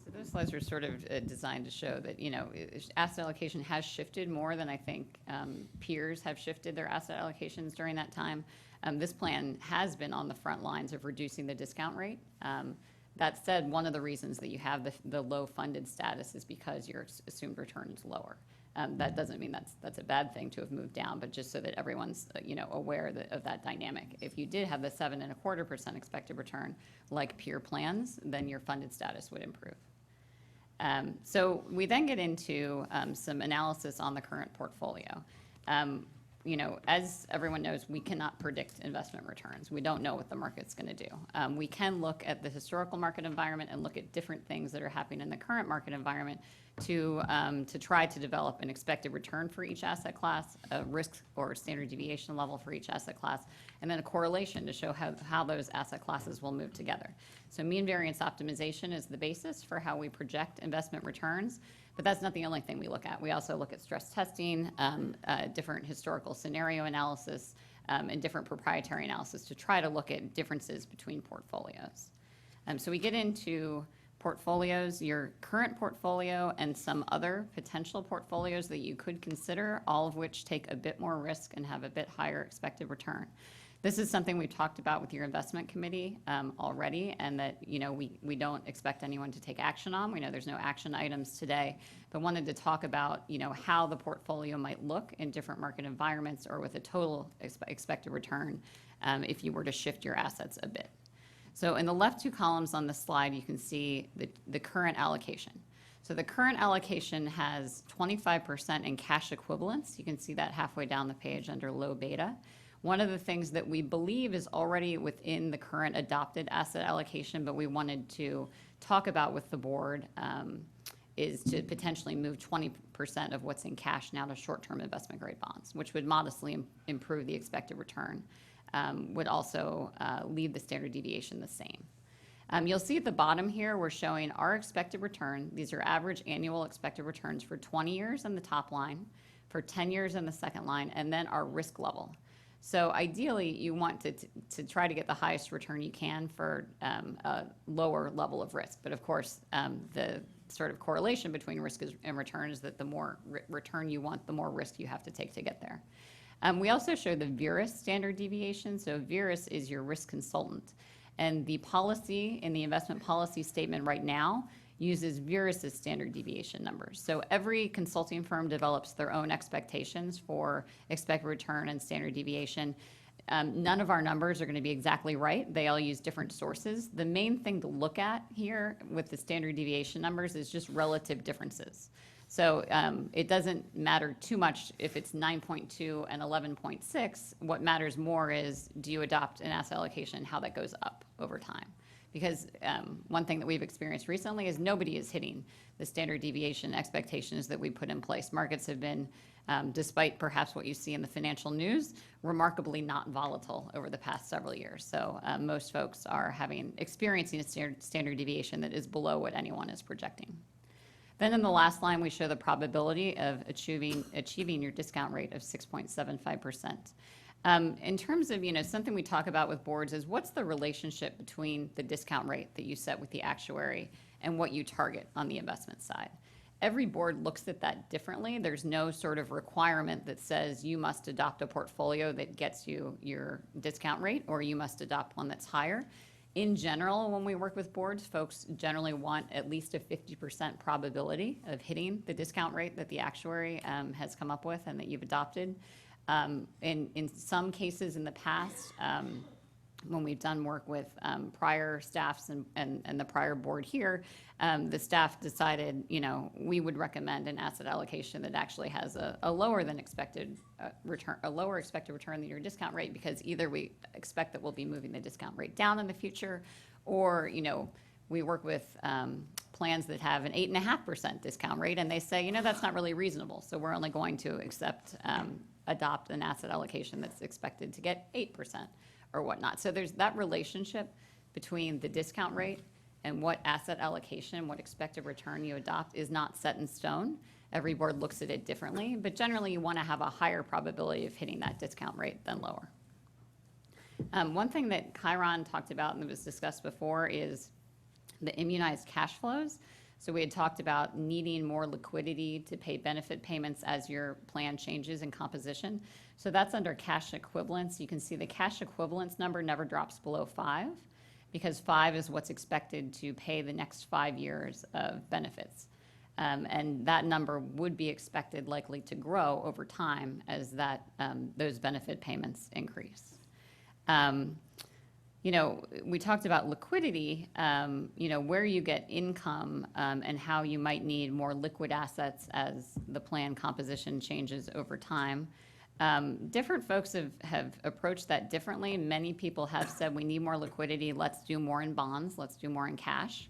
So those slides are sort of designed to show that, asset allocation has shifted more than I think peers have shifted their asset allocations during that time. This plan has been on the front lines of reducing the discount rate. That said, one of the reasons that you have the low funded status is because your assumed return is lower. That doesn't mean that's a bad thing to have moved down, but just so that everyone's aware of that dynamic. If you did have the 7.25% expected return like peer plans, then your funded status would improve. So we then get into some analysis on the current portfolio. As everyone knows, we cannot predict investment returns. We don't know what the market's going to do. We can look at the historical market environment and look at different things that are happening in the current market environment to try to develop an expected return for each asset class, a risk or standard deviation level for each asset class, and then a correlation to show how those asset classes will move together. So mean variance optimization is the basis for how we project investment returns. But that's not the only thing we look at. We also look at stress testing, different historical scenario analysis, and different proprietary analysis to try to look at differences between portfolios. So we get into portfolios, your current portfolio, and some other potential portfolios that you could consider, all of which take a bit more risk and have a bit higher expected return. This is something we've talked about with your investment committee already, and that we don't expect anyone to take action on. We know there's no action items today, but wanted to talk about how the portfolio might look in different market environments or with a total expected return if you were to shift your assets a bit. So in the left two columns on this slide, you can see the current allocation. So the current allocation has 25% in cash equivalents. You can see that halfway down the page under low beta. One of the things that we believe is already within the current adopted asset allocation, but we wanted to talk about with the board, is to potentially move 20% of what's in cash now to short-term investment grade bonds, which would modestly improve the expected return, would also leave the standard deviation the same. You'll see at the bottom here, we're showing our expected return. These are average annual expected returns for 20 years in the top line, for 10 years in the second line, and then our risk level. So ideally, you want to try to get the highest return you can for a lower level of risk. But of course, the sort of correlation between risk and return is that the more return you want, the more risk you have to take to get there. We also show the VERIS standard deviation. So VERIS is your risk consultant. And the policy in the investment policy statement right now uses VERIS's standard deviation numbers. So every consulting firm develops their own expectations for expected return and standard deviation. None of our numbers are going to be exactly right. They all use different sources. The main thing to look at here with the standard deviation numbers is just relative differences. So it doesn't matter too much if it's 9.2 and 11.6. What matters more is, do you adopt an asset allocation, how that goes up over time? Because one thing that we've experienced recently is nobody is hitting the standard deviation expectations that we put in place. Markets have been, despite perhaps what you see in the financial news, remarkably not volatile over the past several years. So most folks are experiencing a standard deviation that is below what anyone is projecting. Then in the last line, we show the probability of achieving your discount rate of 6.75%. In terms of, something we talk about with boards is what's the relationship between the discount rate that you set with the actuary and what you target on the investment side. Every board looks at that differently. There's no sort of requirement that says you must adopt a portfolio that gets you your discount rate or you must adopt one that's higher. In general, when we work with boards, folks generally want at least a 50% probability of hitting the discount rate that the actuary has come up with and that you've adopted. In some cases in the past, when we've done work with prior staffs and the prior board here, the staff decided, we would recommend an asset allocation that actually has a lower than expected return, a lower expected return than your discount rate, because either we expect that we'll be moving the discount rate down in the future, or, we work with plans that have an 8.5% discount rate, and they say, that's not really reasonable, so we're only going to adopt an asset allocation that's expected to get 8%. Or whatnot. So there's that relationship between the discount rate and what asset allocation, what expected return you adopt is not set in stone. Every board looks at it differently, but generally you want to have a higher probability of hitting that discount rate than lower. One thing that Chiron talked about and that was discussed before is the immunized cash flows. So we had talked about needing more liquidity to pay benefit payments as your plan changes in composition. So that's under cash equivalents. You can see the cash equivalents number never drops below 5, because 5 is what's expected to pay the next 5 years of benefits. And that number would be expected likely to grow over time as those benefit payments increase. We talked about liquidity, where you get income and how you might need more liquid assets as the plan composition changes over time. Different folks have approached that differently. Many people have said we need more liquidity, let's do more in bonds, let's do more in cash.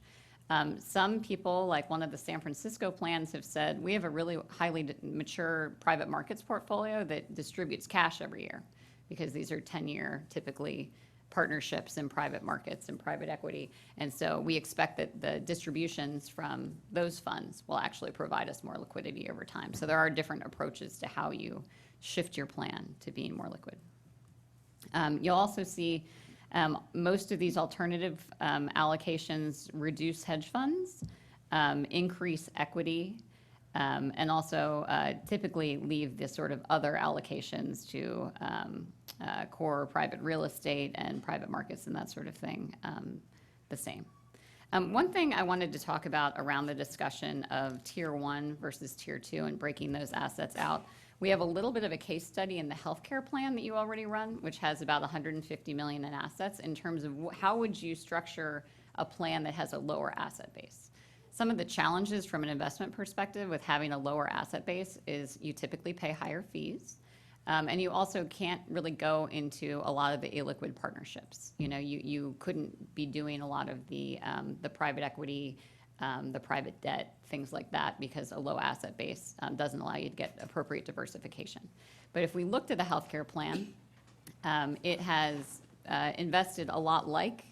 Some people, like one of the San Francisco plans, have said we have a really highly mature private markets portfolio that distributes cash every year, because these are 10-year typically partnerships in private markets and private equity. And so we expect that the distributions from those funds will actually provide us more liquidity over time. So there are different approaches to how you shift your plan to being more liquid. You'll also see most of these alternative allocations reduce hedge funds, increase equity, and also typically leave the sort of other allocations to core private real estate and private markets and that sort of thing the same. One thing I wanted to talk about around the discussion of Tier 1 versus Tier 2 and breaking those assets out. We have a little bit of a case study in the healthcare plan that you already run, which has about 150 million in assets, in terms of how would you structure a plan that has a lower asset base. Some of the challenges from an investment perspective with having a lower asset base is you typically pay higher fees. And you also can't really go into a lot of the illiquid partnerships. You couldn't be doing a lot of the private equity, the private debt, things like that, because a low asset base doesn't allow you to get appropriate diversification. But if we looked at the healthcare plan, it has invested a lot like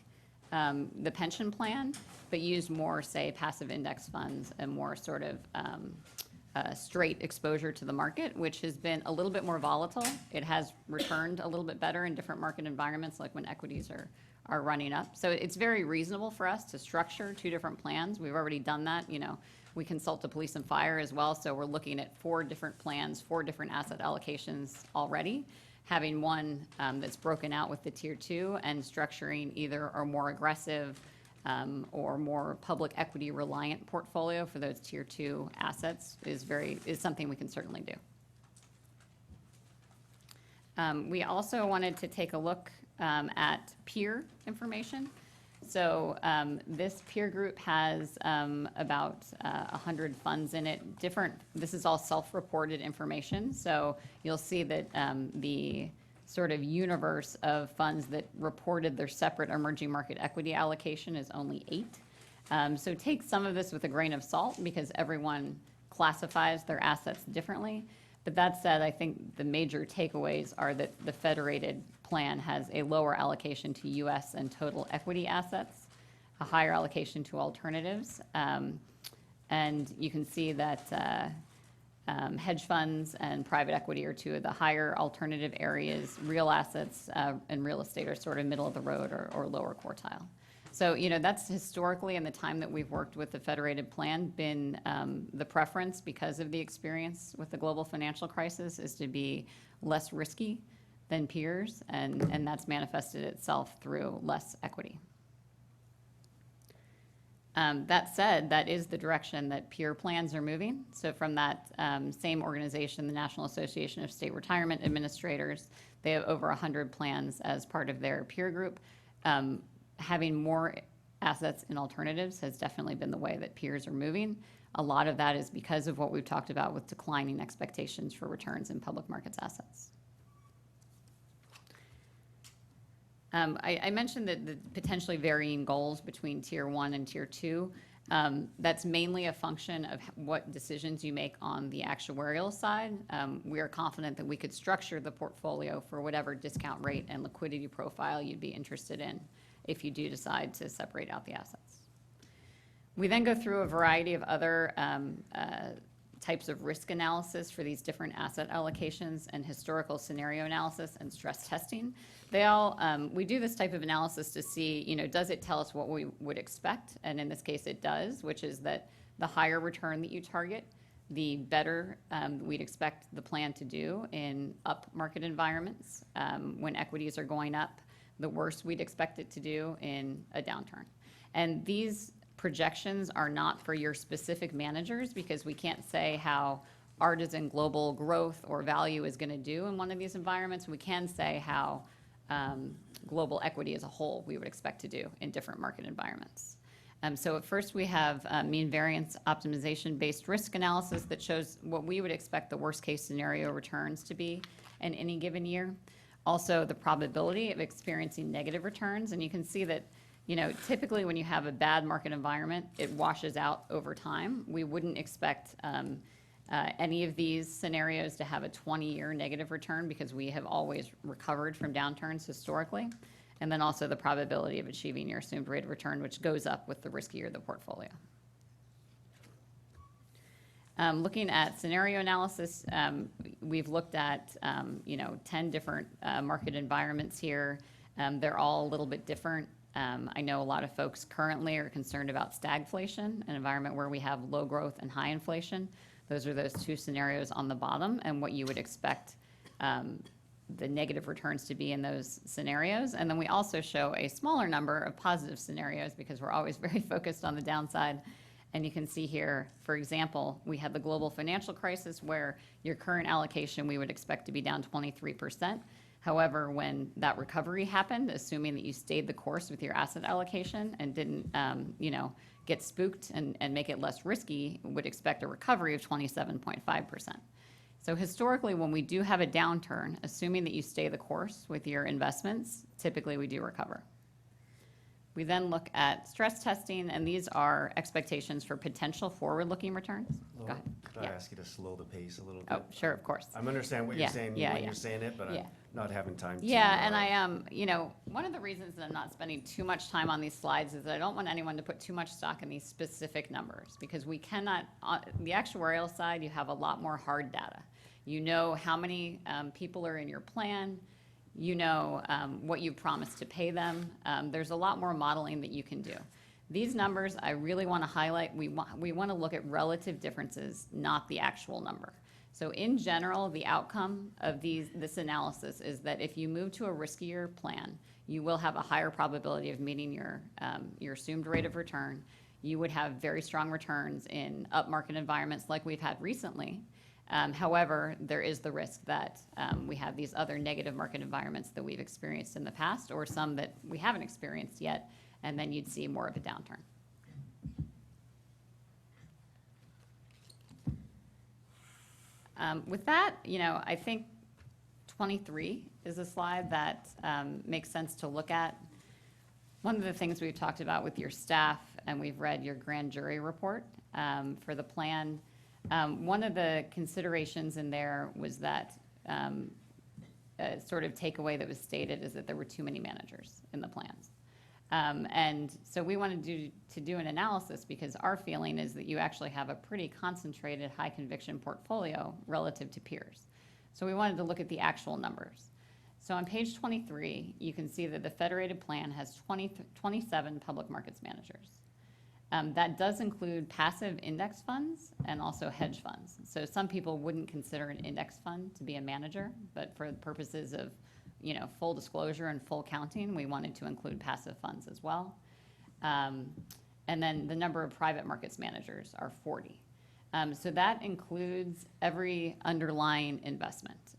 the pension plan, but used more, say, passive index funds and more sort of straight exposure to the market, which has been a little bit more volatile. It has returned a little bit better in different market environments, like when equities are running up. So it's very reasonable for us to structure two different plans. We've already done that, We consult the police and fire as well, so we're looking at 4 different plans, 4 different asset allocations already, having one that's broken out with the Tier 2 and structuring either a more aggressive or more public equity reliant portfolio for those Tier 2 assets is something we can certainly do. We also wanted to take a look at peer information. So this peer group has about 100 funds in it. This is all self-reported information. So you'll see that the sort of universe of funds that reported their separate emerging market equity allocation is only 8. So take some of this with a grain of salt because everyone classifies their assets differently. But that said, I think the major takeaways are that the Federated plan has a lower allocation to U.S. and total equity assets, a higher allocation to alternatives. And you can see that hedge funds and private equity are 2 of the higher alternative areas. Real assets and real estate are sort of middle of the road or lower quartile. So, that's historically in the time that we've worked with the Federated plan been the preference because of the experience with the global financial crisis is to be less risky than peers, and that's manifested itself through less equity. That said, that is the direction that peer plans are moving. So from that same organization, the National Association of State Retirement Administrators, they have over 100 plans as part of their peer group. Having more assets in alternatives has definitely been the way that peers are moving. A lot of that is because of what we've talked about with declining expectations for returns in public markets assets. I mentioned that the potentially varying goals between Tier 1 and Tier 2. That's mainly a function of what decisions you make on the actuarial side. We are confident that we could structure the portfolio for whatever discount rate and liquidity profile you'd be interested in if you do decide to separate out the assets. We then go through a variety of other types of risk analysis for these different asset allocations and historical scenario analysis and stress testing. We do this type of analysis to see, does it tell us what we would expect? And in this case, it does, which is that the higher return that you target, the better we'd expect the plan to do in up market environments. When equities are going up, the worse we'd expect it to do in a downturn. And these projections are not for your specific managers because we can't say how Artisan Global Growth or Value is going to do in one of these environments. We can say how global equity as a whole we would expect to do in different market environments. So at first we have mean variance optimization based risk analysis that shows what we would expect the worst case scenario returns to be in any given year. Also the probability of experiencing negative returns. And you can see that typically when you have a bad market environment, it washes out over time. We wouldn't expect any of these scenarios to have a 20-year negative return because we have always recovered from downturns historically. And then also the probability of achieving your assumed rate of return, which goes up with the riskier the portfolio. Looking at scenario analysis, we've looked at 10 different market environments here. They're all a little bit different. I know a lot of folks currently are concerned about stagflation, an environment where we have low growth and high inflation. Those are those 2 scenarios on the bottom and what you would expect the negative returns to be in those scenarios. And then we also show a smaller number of positive scenarios because we're always very focused on the downside. And you can see here, for example, we had the global financial crisis where your current allocation we would expect to be down 23%. However, when that recovery happened, assuming that you stayed the course with your asset allocation and didn't, get spooked and make it less risky, would expect a recovery of 27.5%. So historically, when we do have a downturn, assuming that you stay the course with your investments, typically we do recover. We then look at stress testing, and these are expectations for potential forward-looking returns. Go ahead. Could I ask you to slow the pace a little bit? Oh, sure, of course. I understand what you're saying when you're saying it, but Yeah. I'm not having time to. Yeah, and I one of the reasons that I'm not spending too much time on these slides is that I don't want anyone to put too much stock in these specific numbers because we cannot, on the actuarial side, you have a lot more hard data. You know how many people are in your plan. You know what you promised to pay them. There's a lot more modeling that you can do. These numbers, I really want to highlight, we want to look at relative differences, not the actual number. So in general, the outcome of this analysis is that if you move to a riskier plan, you will have a higher probability of meeting your assumed rate of return. You would have very strong returns in upmarket environments like we've had recently. However, there is the risk that we have these other negative market environments that we've experienced in the past, or some that we haven't experienced yet, and then you'd see more of a downturn. With that, I think 23 is a slide that makes sense to look at. One of the things we've talked about with your staff, and we've read your grand jury report for the plan, one of the considerations in there was that a sort of takeaway that was stated is that there were too many managers in the plans. And so we wanted to do an analysis because our feeling is that you actually have a pretty concentrated, high conviction portfolio relative to peers. So we wanted to look at the actual numbers. So on page 23, you can see that the Federated plan has 27 public markets managers. That does include passive index funds and also hedge funds. So some people wouldn't consider an index fund to be a manager, but for the purposes of full disclosure and full counting, we wanted to include passive funds as well. And then the number of private markets managers are 40. So that includes every underlying investment.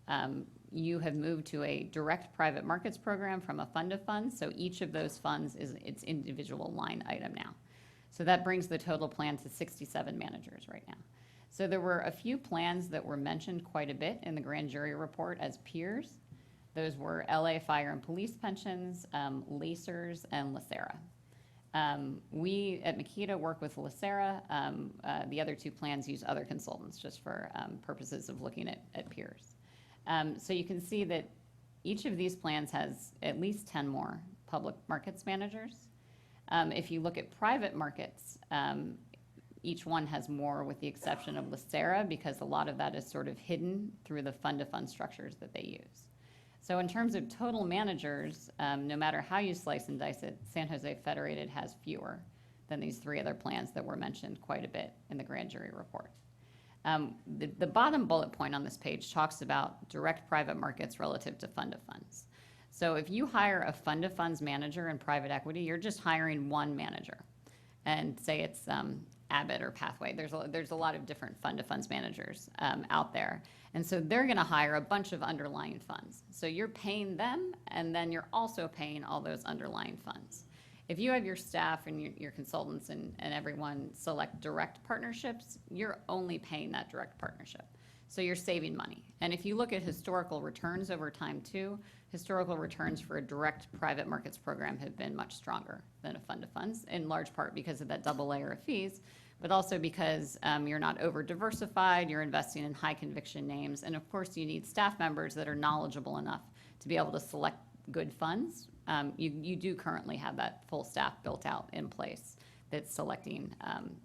You have moved to a direct private markets program from a fund of funds, so each of those funds is its individual line item now. So that brings the total plan to 67 managers right now. So there were a few plans that were mentioned quite a bit in the grand jury report as peers. Those were LA Fire and Police Pensions, Lacers, and Lacera. We at Makita work with Lacera. The other two plans use other consultants just for purposes of looking at peers. So you can see that each of these plans has at least 10 more public markets managers. If you look at private markets, each one has more with the exception of Lacera because a lot of that is sort of hidden through the fund-to-fund structures that they use. So in terms of total managers, no matter how you slice and dice it, San Jose Federated has fewer than these three other plans that were mentioned quite a bit in the grand jury report. The bottom bullet point on this page talks about direct private markets relative to fund of funds. So if you hire a fund of funds manager in private equity, you're just hiring one manager. And say it's Abbott or Pathway. There's a lot of different fund of funds managers out there. And so they're going to hire a bunch of underlying funds. So you're paying them, and then you're also paying all those underlying funds. If you have your staff and your consultants and everyone select direct partnerships, you're only paying that direct partnership. So you're saving money. And if you look at historical returns over time too, historical returns for a direct private markets program have been much stronger than a fund of funds, in large part because of that double layer of fees, but also because you're not over diversified, you're investing in high conviction names, and of course you need staff members that are knowledgeable enough to be able to select good funds. You do currently have that full staff built out in place that's selecting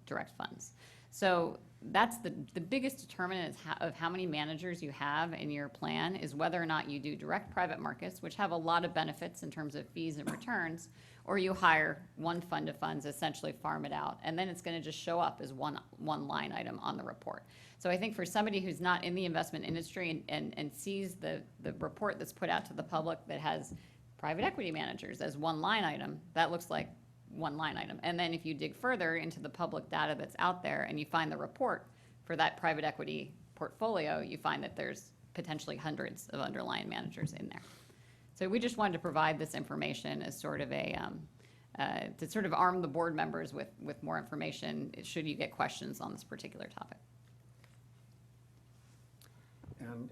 direct funds. So that's the biggest determinant of how many managers you have in your plan is whether or not you do direct private markets, which have a lot of benefits in terms of fees and returns, or you hire one fund of funds, essentially farm it out, and then it's going to just show up as one line item on the report. So I think for somebody who's not in the investment industry and sees the report that's put out to the public that has private equity managers as one line item, that looks like one line item. And then if you dig further into the public data that's out there and you find the report for that private equity portfolio, you find that there's potentially hundreds of underlying managers in there. So we just wanted to provide this information as sort of to sort of arm the board members with more information should you get questions on this particular topic. And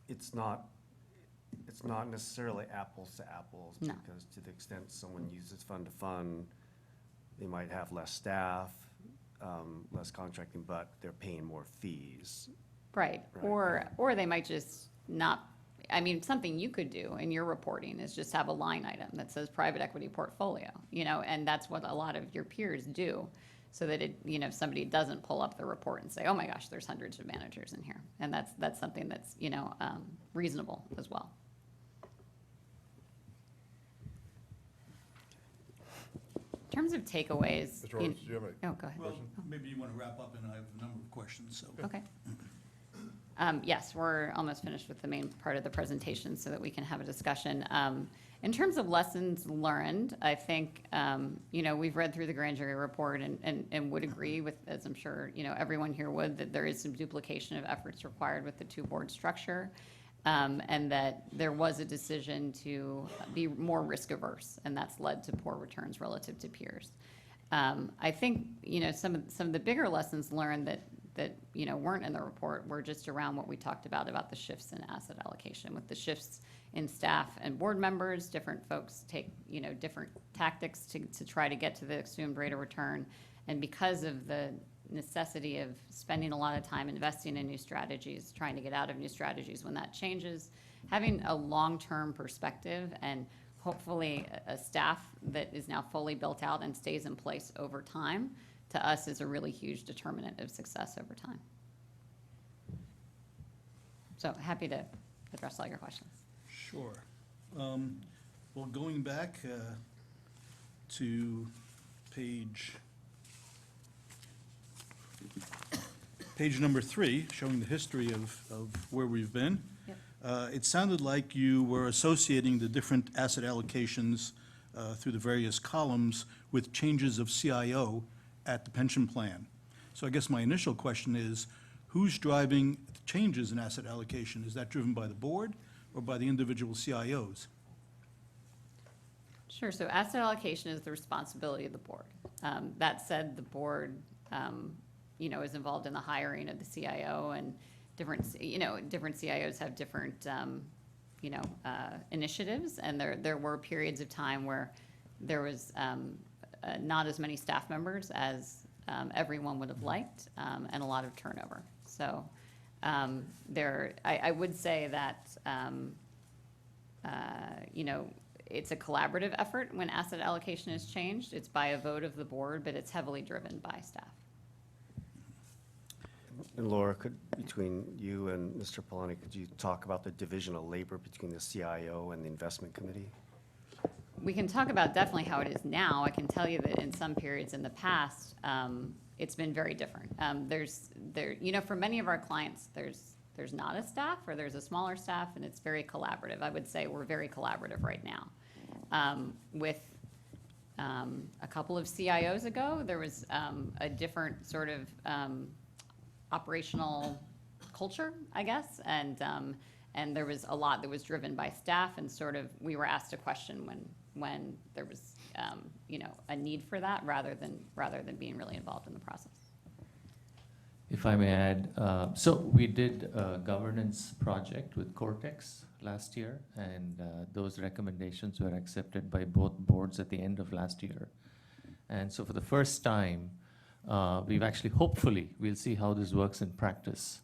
it's not necessarily apples to apples. No. Because to the extent someone uses fund to fund, they might have less staff, less contracting, but they're paying more fees. Right, or they might just not, I mean, something you could do in your reporting is just have a line item that says private equity portfolio, and that's what a lot of your peers do, so that somebody doesn't pull up the report and say, oh my gosh, there's hundreds of managers in here. And that's something that's, reasonable as well. terms of takeaways. Mr. Horowitz, do you have any? Oh, go ahead. Well, maybe you want to wrap up, and I have a number of questions, so. Okay. Yes, we're almost finished with the main part of the presentation so that we can have a discussion. In terms of lessons learned, I think, we've read through the grand jury report and would agree with, as I'm sure, everyone here would, that there is some duplication of efforts required with the two-board structure, and that there was a decision to be more risk-averse, and that's led to poor returns relative to peers. I think, some of the bigger lessons learned that weren't in the report were just around what we talked about the shifts in asset allocation. With the shifts in staff and board members, different folks take, different tactics to try to get to the assumed rate of return. And because of the necessity of spending a lot of time investing in new strategies, trying to get out of new strategies when that changes, having a long-term perspective and hopefully a staff that is now fully built out and stays in place over time, to us is a really huge determinant of success over time. So happy to address all your questions. Sure. Well, going back to page number 3, showing the history of where we've been. Yep. It sounded like you were associating the different asset allocations through the various columns with changes of CIO at the pension plan. So I guess my initial question is, who's driving the changes in asset allocation? Is that driven by the board or by the individual CIOs? Sure, so asset allocation is the responsibility of the board. That said, the board, is involved in the hiring of the CIO, and different CIOs have different, initiatives, and there were periods of time where there was not as many staff members as everyone would have liked, and a lot of turnover. So I would say that, it's a collaborative effort when asset allocation is changed. It's by a vote of the board, but it's heavily driven by staff. And Laura, between you and Mr. Polani, could you talk about the division of labor between the CIO and the investment committee? We can talk about definitely how it is now. I can tell you that in some periods in the past, it's been very different. For many of our clients, there's not a staff, or there's a smaller staff, and it's very collaborative. I would say we're very collaborative right now. With a couple of CIOs ago, there was a different sort of operational culture, I guess, and there was a lot that was driven by staff, and sort of we were asked a question when there was a need for that, rather than being really involved in the process. If I may add, so we did a governance project with Cortex last year, and those recommendations were accepted by both boards at the end of last year. And so for the first time, we've actually, hopefully, we'll see how this works in practice,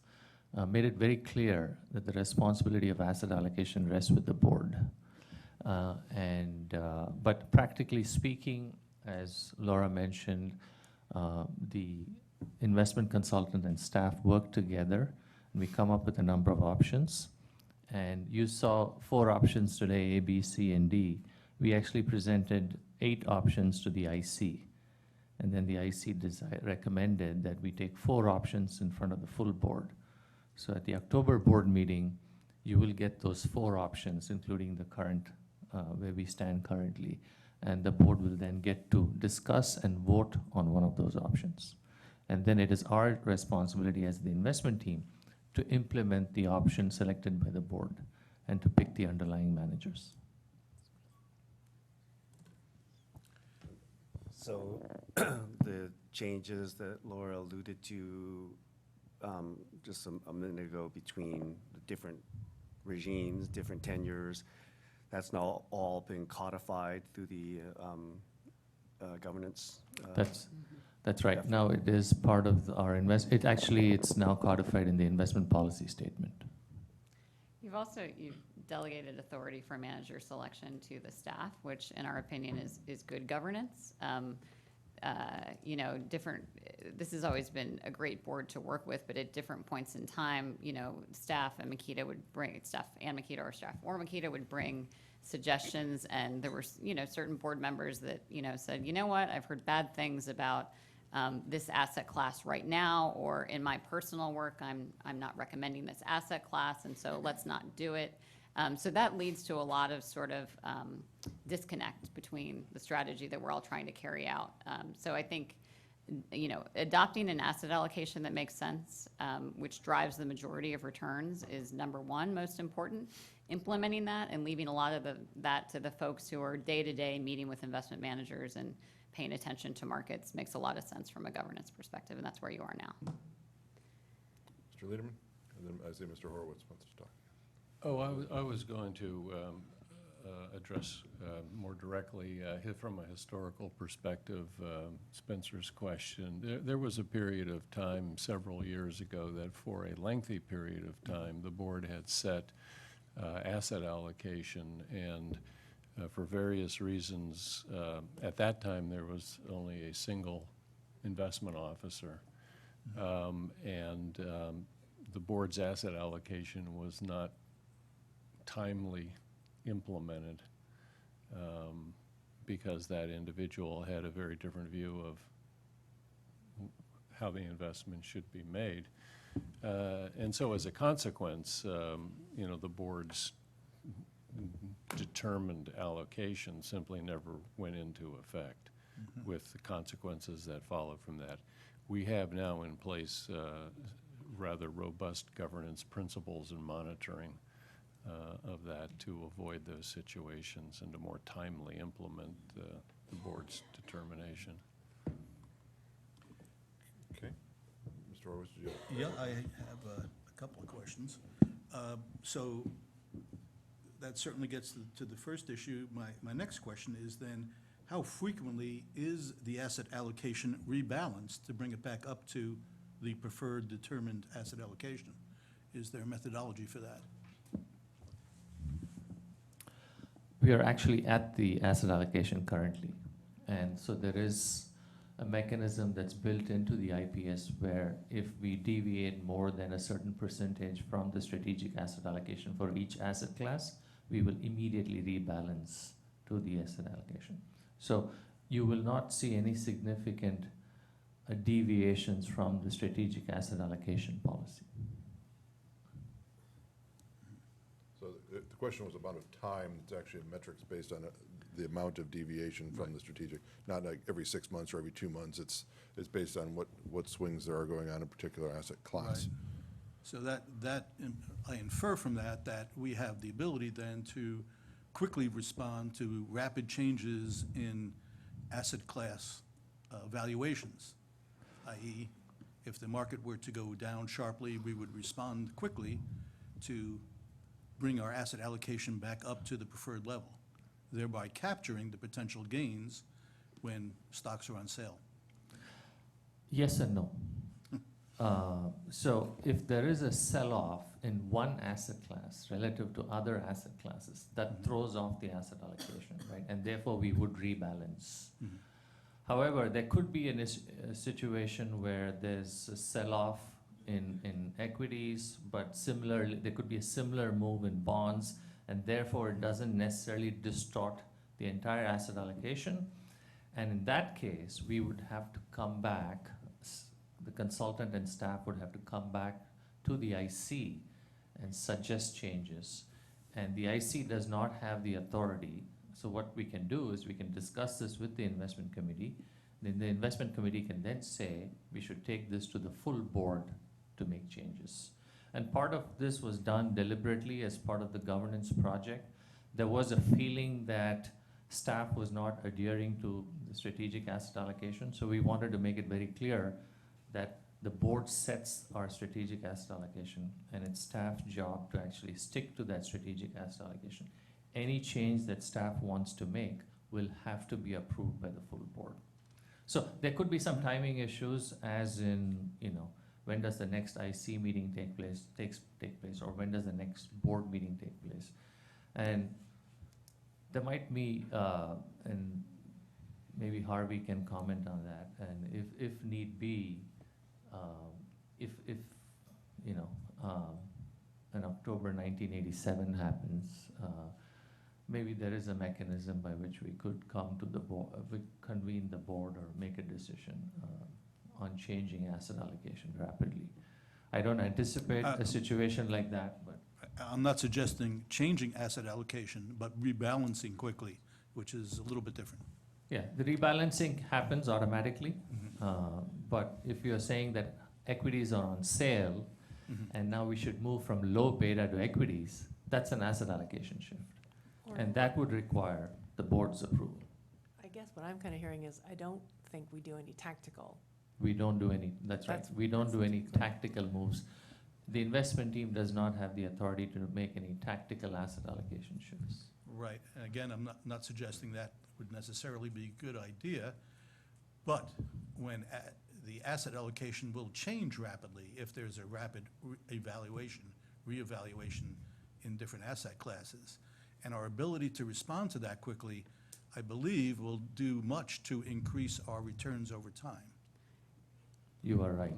made it very clear that the responsibility of asset allocation rests with the board. But practically speaking, as Laura mentioned, the investment consultant and staff work together, and we come up with a number of options. And you saw 4 options today, A, B, C, and D. We actually presented 8 options to the IC. And then the IC recommended that we take 4 options in front of the full board. So at the October board meeting, you will get those 4 options, including the current, where we stand currently. And the board will then get to discuss and vote on one of those options. And then it is our responsibility as the investment team to implement the option selected by the board and to pick the underlying managers. So the changes that Laura alluded to just a minute ago between the different regimes, different tenures, that's now all been codified through the governance? That's right. Now it is part of our it's now codified in the investment policy statement. You've delegated authority for manager selection to the staff, which in our opinion is good governance. you know, different, this has always been a great board to work with, but at different points in time, you know, staff and Makita would bring, staff and Makita or Makita would bring suggestions, and there were, you know, certain board members that, you know, said, you know what, I've heard bad things about this asset class right now, or in my personal work, I'm not recommending this asset class, and so let's not do it. So that leads to a lot of sort of disconnect between the strategy that we're all trying to carry out. So I think, you know, adopting an asset allocation that makes sense, which drives the majority of returns, is number one most important. Implementing that and leaving a lot of that to the folks who are day-to-day meeting with investment managers and paying attention to markets makes a lot of sense from a governance perspective, and that's where you are now. Mr. Lederman, and then I see Mr. Horowitz wants to talk. Oh, I was going to address more directly from a historical perspective Spencer's question. There was a period of time several years ago that for a lengthy period of time, the board had set asset allocation, and for various reasons, at that time there was only a single investment officer, and the board's asset allocation was not timely implemented because that individual had a very different view of how the investment should be made. And so as a consequence, you know, the board's determined allocation simply never went into effect with the consequences that followed from that. We have now in place rather robust governance principles and monitoring of that to avoid those situations and to more timely implement the board's determination. Okay. Mr. Horowitz, did you? Yeah, I have a couple of questions. So that certainly gets to the first issue. My next question is then, how frequently is the asset allocation rebalanced to bring it back up to the preferred determined asset allocation? Is there a methodology for that? We are actually at the asset allocation currently. And so there is a mechanism that's built into the IPS where if we deviate more than a certain percentage from the strategic asset allocation for each asset class, we will immediately rebalance to the asset allocation. So you will not see any significant deviations from the strategic asset allocation policy. So the question was about a time. It's actually a metrics based on the amount of deviation from the strategic, not like every 6 months or every 2 months. It's based on what swings there are going on in a particular asset class. Right. So I infer from that we have the ability then to quickly respond to rapid changes in asset class valuations, i.e., if the market were to go down sharply, we would respond quickly to bring our asset allocation back up to the preferred level, thereby capturing the potential gains when stocks are on sale. Yes and no. So if there is a sell-off in one asset class relative to other asset classes, that throws off the asset allocation, right? And therefore, we would rebalance. Mm-hmm. However, there could be a situation where there's a sell-off in equities, but similarly, there could be a similar move in bonds, and therefore, it doesn't necessarily distort the entire asset allocation. And in that case, we would have to come back, the consultant and staff would have to come back to the IC and suggest changes. And the IC does not have the authority. So what we can do is we can discuss this with the investment committee. Then the investment committee can then say, we should take this to the full board to make changes. And part of this was done deliberately as part of the governance project. There was a feeling that staff was not adhering to the strategic asset allocation. So we wanted to make it very clear that the board sets our strategic asset allocation, and it's staff's job to actually stick to that strategic asset allocation. Any change that staff wants to make will have to be approved by the full board. So there could be some timing issues, as in, you know, when does the next IC meeting take place, or when does the next board meeting take place? And there might be maybe Harvey can comment on that, and if need be, if you know, an October 1987 happens, maybe there is a mechanism by which we could come to the board, convene the board or make a decision on changing asset allocation rapidly. I don't anticipate a situation like that, but I'm not suggesting changing asset allocation, but rebalancing quickly, which is a little bit different. yeah, the rebalancing happens automatically. But if you're saying that equities are on sale, and now we should move from low beta to equities, that's an asset allocation shift. And that would require the board's approval. I guess what I'm kind of hearing is, I don't think we do any tactical. We don't do any, that's right, we don't do any tactical moves. The investment team does not have the authority to make any tactical asset allocation shifts. Right, and again, I'm not suggesting that would necessarily be a good idea, but when the asset allocation will change rapidly if there's a rapid reevaluation in different asset classes. And our ability to respond to that quickly, I believe, will do much to increase our returns over time. You are right.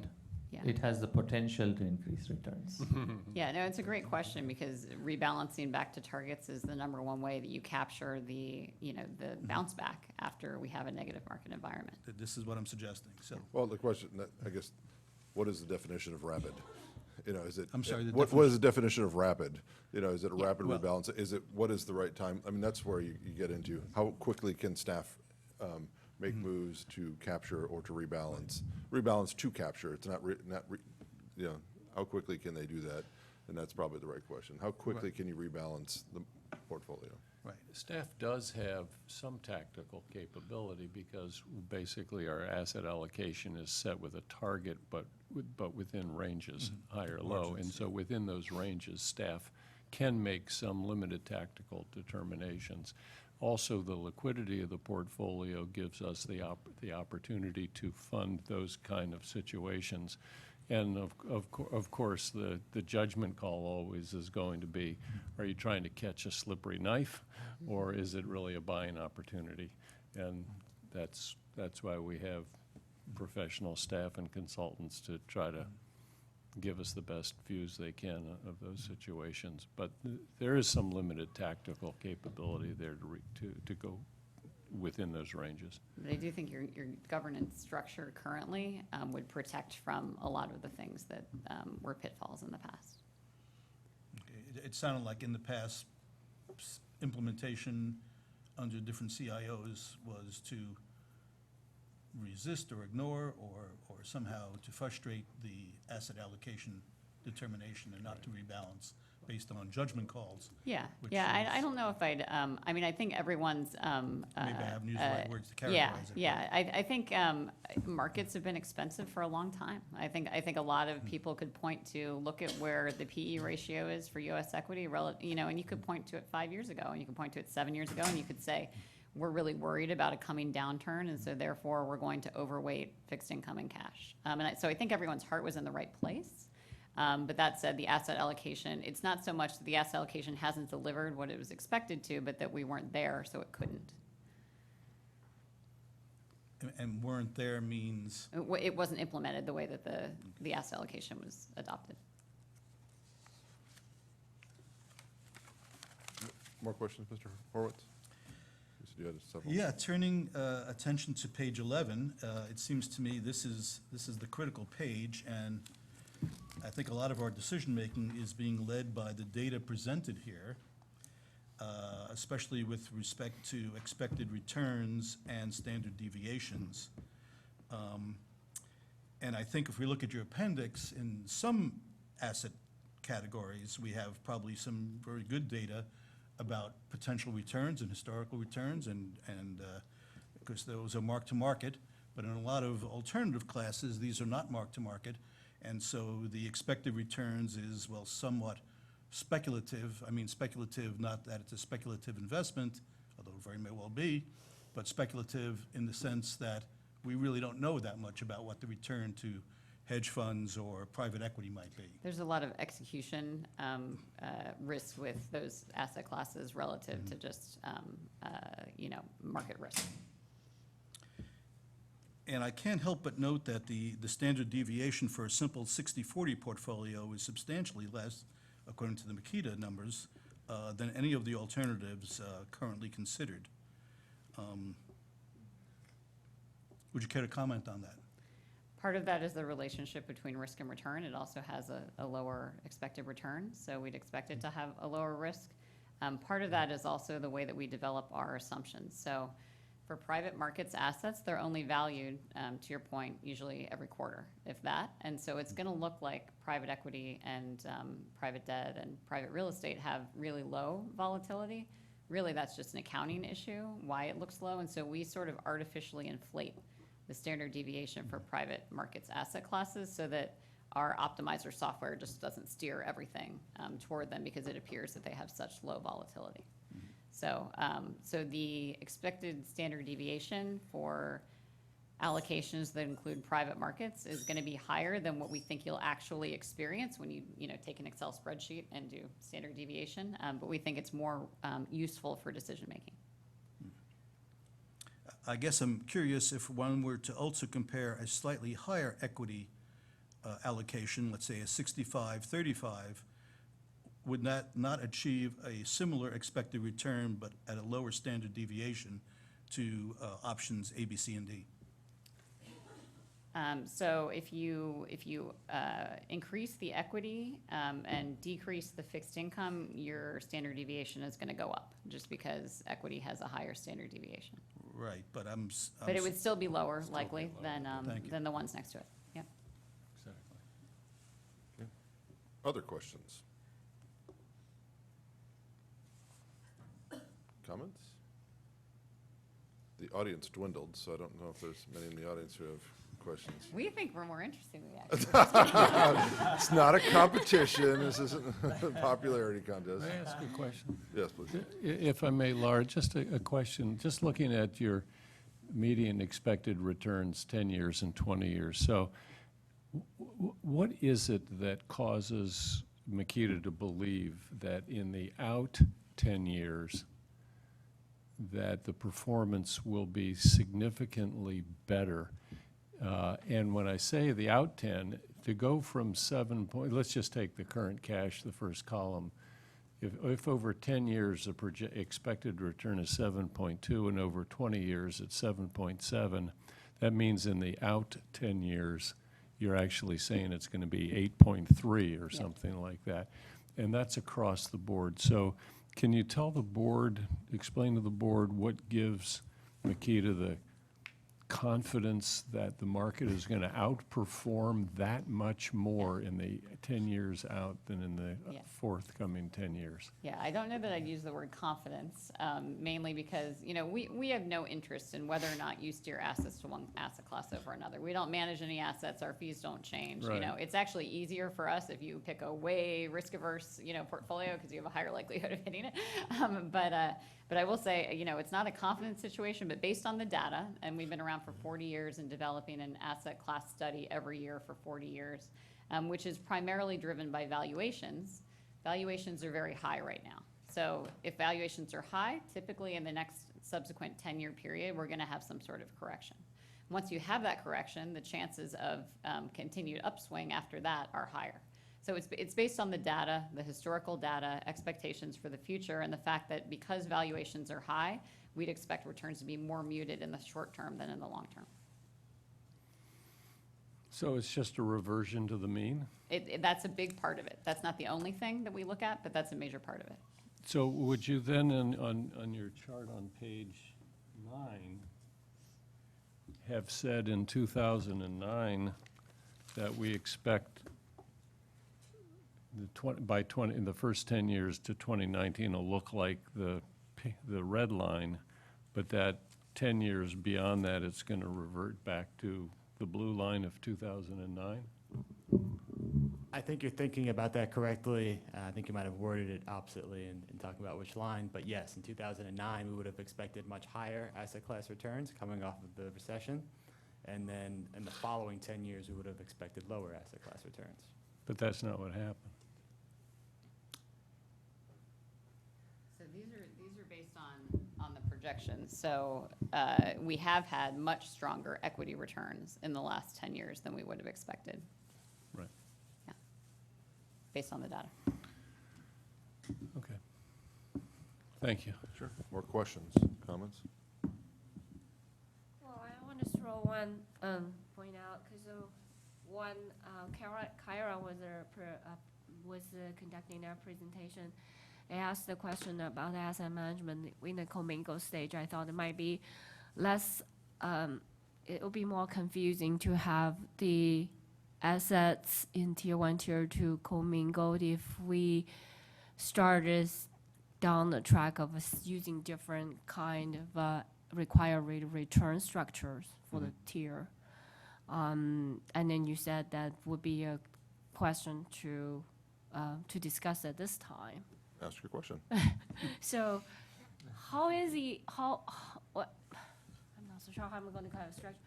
Yeah. It has the potential to increase returns. Yeah, no, it's a great question, because rebalancing back to targets is the number one way that you capture the, you know, the bounce back after we have a negative market environment. This is what I'm suggesting, so. Well, the question, I guess, what is the definition of rapid? You know, is it? I'm sorry, the What is the definition of rapid? You know, is it a rapid well- rebalance? Is it, what is the right time? I mean, that's where you get into, how quickly can staff make moves to capture or to rebalance? Rebalance to capture, it's not, you know, how quickly can they do that? And that's probably the right question. How quickly Right. can you rebalance the portfolio? Right. Staff does have some tactical capability because basically our asset allocation is set with a target, but within ranges, high or low. And so within those ranges, staff can make some limited tactical determinations. Also, the liquidity of the portfolio gives us the opportunity to fund those kind of situations. And of course, the judgment call always is going to be, are you trying to catch a slippery knife, or is it really a buying opportunity? And that's why we have professional staff and consultants to try to give us the best views they can of those situations. But there is some limited tactical capability there to go within those ranges. But I do think your governance structure currently would protect from a lot of the things that were pitfalls in the past. Okay, it sounded like in the past, implementation under different CIOs was to resist or ignore or somehow to frustrate the asset allocation determination and not to rebalance based on judgment calls. Yeah, which yeah, is- I don't know if I'd, I mean, I think everyone's. Maybe I haven't used the right words to characterize it. Yeah, I think markets have been expensive for a long time. I think a lot of people could point to, look at where the PE ratio is for US equity, you know, and you could point to it 5 years ago, and you could point to it 7 years ago, and you could say, we're really worried about a coming downturn, and so therefore, we're going to overweight fixed income and cash. So I think everyone's heart was in the right place. But that said, the asset allocation, it's not so much that the asset allocation hasn't delivered what it was expected to, but that we weren't there, so it couldn't. And weren't there means, It wasn't implemented the way that the asset allocation was adopted. More questions, Mr. Horowitz? You said you had several. yeah, turning attention to page 11, it seems to me this is the critical page, and I think a lot of our decision-making is being led by the data presented here, especially with respect to expected returns and standard deviations. And I think if we look at your appendix, in some asset categories, we have probably some very good data about potential returns and historical returns, and because those are marked to market. But in a lot of alternative classes, these are not marked to market. And so the expected returns is, well, somewhat speculative. I mean, speculative, not that it's a speculative investment, although it very may well be, but speculative in the sense that we really don't know that much about what the return to hedge funds or private equity might be. There's a lot of execution risk with those asset classes relative to just, you know, market risk. And I can't help but note that the standard deviation for a simple 60/40 portfolio is substantially less, according to the Makita numbers, than any of the alternatives currently considered. Would you care to comment on that? Part of that is the relationship between risk and return. It also has a lower expected return, so we'd expect it to have a lower risk. Part of that is also the way that we develop our assumptions. So for private markets assets, they're only valued, to your point, usually every quarter, if that. And so it's going to look like private equity and private debt and private real estate have really low volatility. Really, that's just an accounting issue, why it looks low. And so we sort of artificially inflate the standard deviation for private markets asset classes so that our optimizer software just doesn't steer everything toward them because it appears that they have such low volatility. So, so the expected standard deviation for allocations that include private markets is going to be higher than what we think you'll actually experience when you take an Excel spreadsheet and do standard deviation. But we think it's more useful for decision making. I guess I'm curious if one were to also compare a slightly higher equity allocation, let's say a 65/35, would that not achieve a similar expected return but at a lower standard deviation to options A, B, C, and D? So if you increase the equity and decrease the fixed income, your standard deviation is going to go up just because equity has a higher standard deviation. Right, but But it would still be lower likely Thank you. than the ones next to it. Yep. Exactly. Other questions? Comments? The audience dwindled, so I don't know if there's many in the audience who have questions. We think we're more interesting than the actual. It's not a competition, this isn't a popularity contest. May I ask a question? Yes, please. If I may, Laura, just a question. Just looking at your median expected returns, 10 years and 20 years. So what is it that causes Makita to believe that in the out 10 years that the performance will be significantly better? And when I say the out 10, to go from let's just take the current cash, the first column. If over 10 years the expected return is 7.2 and over 20 years it's 7.7, that means in the out 10 years, you're actually saying it's going to be 8.3 or something like that. And that's across the board. So can you tell the board, explain to the board what gives Makita the confidence that the market is going to outperform that much more in the 10 years out than in the forthcoming 10 years? Yeah, I don't know that I'd use the word confidence, mainly because, we have no interest in whether or not you steer assets to one asset class over another. We don't manage any assets, our fees don't change. Right. It's actually easier for us if you pick a way risk-averse, portfolio because you have a higher likelihood of hitting it. But I will say, it's not a confidence situation, but based on the data, and we've been around for 40 years and developing an asset class study every year for 40 years, which is primarily driven by valuations. Valuations are very high right now. So if valuations are high, typically in the next subsequent 10-year period, we're going to have some sort of correction. Once you have that correction, the chances of continued upswing after that are higher. So it's based on the data, the historical data, expectations for the future, and the fact that because valuations are high, we'd expect returns to be more muted in the short term than in the long term. So it's just a reversion to the mean? That's a big part of it. That's not the only thing that we look at, but that's a major part of it. So would you then, on your chart on page 9, have said in 2009 that we expect in the first 10 years to 2019 will look like the red line, but that 10 years beyond that, it's going to revert back to the blue line of 2009? I think you're thinking about that correctly. I think you might have worded it oppositely in talking about which line, but yes, in 2009, we would have expected much higher asset class returns coming off of the recession, and then in the following 10 years, we would have expected lower asset class returns. But that's not what happened. So these are based on the projections. So we have had much stronger equity returns in the last 10 years than we would have expected. Right. Yeah. Based on the data. Okay. Thank you. Sure. More questions, comments? Well, I want to throw one point out, because when Kyra was conducting their presentation, they asked the question about asset management in the commingled stage. I thought it might be less, it would be more confusing to have the assets in tier 1, tier 2 commingled if we started down the track of using different kind of required rate of return structures for the tier. And then you said that would be a question to discuss at this time. Ask your question. So what, I'm not so sure how I'm going to kind of stretch.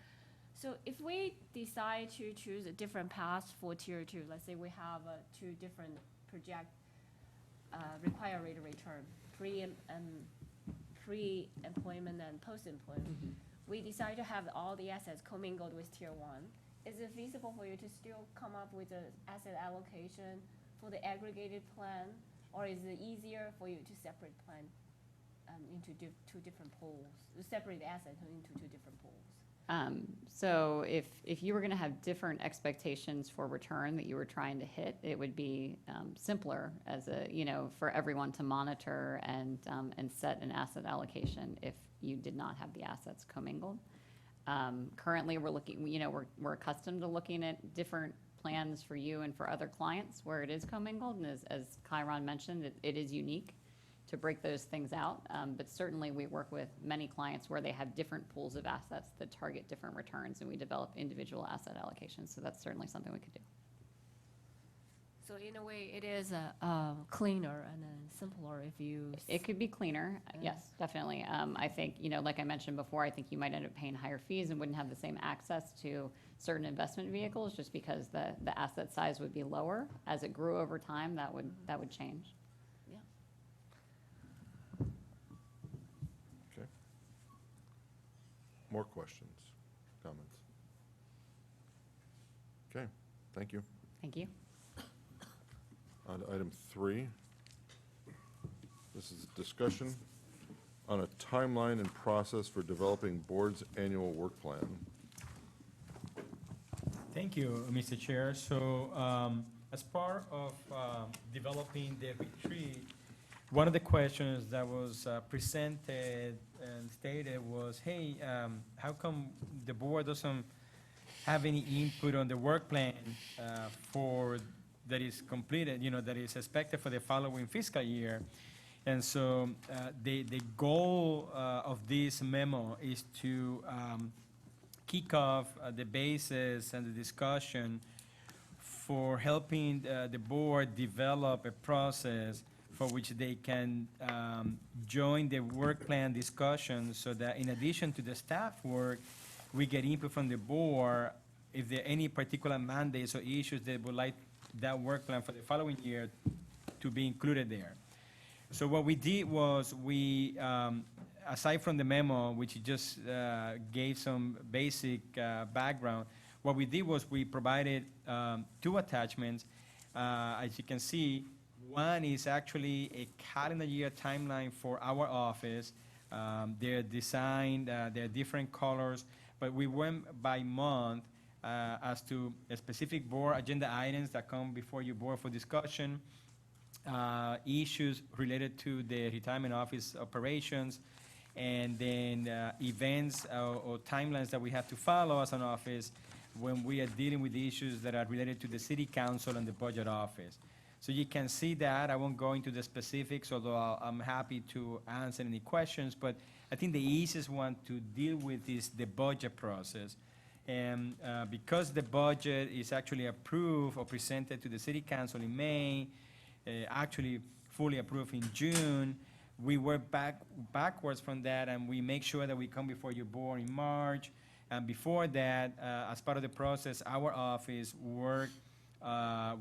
So if we decide to choose a different path for tier 2, let's say we have two different require rate of return, pre-employment and post-employment. We decide to have all the assets commingled with tier 1. Is it feasible for you to still come up with an asset allocation for the aggregated plan? Or is it easier for you to separate plan into two different pools, separate the assets into two different pools? So if you were going to have different expectations for return that you were trying to hit, it would be simpler as for everyone to monitor and set an asset allocation if you did not have the assets commingled. Currently, we're looking, we're accustomed to looking at different plans for you and for other clients where it is commingled, and as Chiron mentioned, it is unique to break those things out. But certainly we work with many clients where they have different pools of assets that target different returns, and we develop individual asset allocations. So that's certainly something we could do. So in a way, it is cleaner and simpler if you. It could be cleaner, yes, definitely. I think, like I mentioned before, I think you might end up paying higher fees and wouldn't have the same access to certain investment vehicles just because the asset size would be lower. As it grew over time, that would change. Yeah. Okay. More questions, comments? Okay, thank you. Thank you. On to item 3. This is discussion on a timeline and process for developing board's annual work plan. Thank you, Mr. Chair. So as part of developing the retreat, one of the questions that was presented and stated was, hey, how come the board doesn't have any input on the work plan that is completed, that is expected for the following fiscal year? And so the goal of this memo is to kick off the basis and the discussion for helping the board develop a process for which they can join the work plan discussion, so that in addition to the staff work, we get input from the board if there are any particular mandates or issues that would like that work plan for the following year to be included there. So what we did was we, aside from the memo, which just gave some basic background, what we did was we provided 2 attachments. As you can see, one is actually a calendar year timeline for our office. They're designed, they're different colors, but we went by month as to specific board agenda items that come before your board for discussion, issues related to the retirement office operations, and then events or timelines that we have to follow as an office when we are dealing with issues that are related to the city council and the budget office. So you can see that. I won't go into the specifics, although I'm happy to answer any questions, but I think the easiest one to deal with is the budget process. And because the budget is actually approved or presented to the city council in May, actually fully approved in June, we work backwards from that, and we make sure that we come before your board in March. And before that, as part of the process, our office work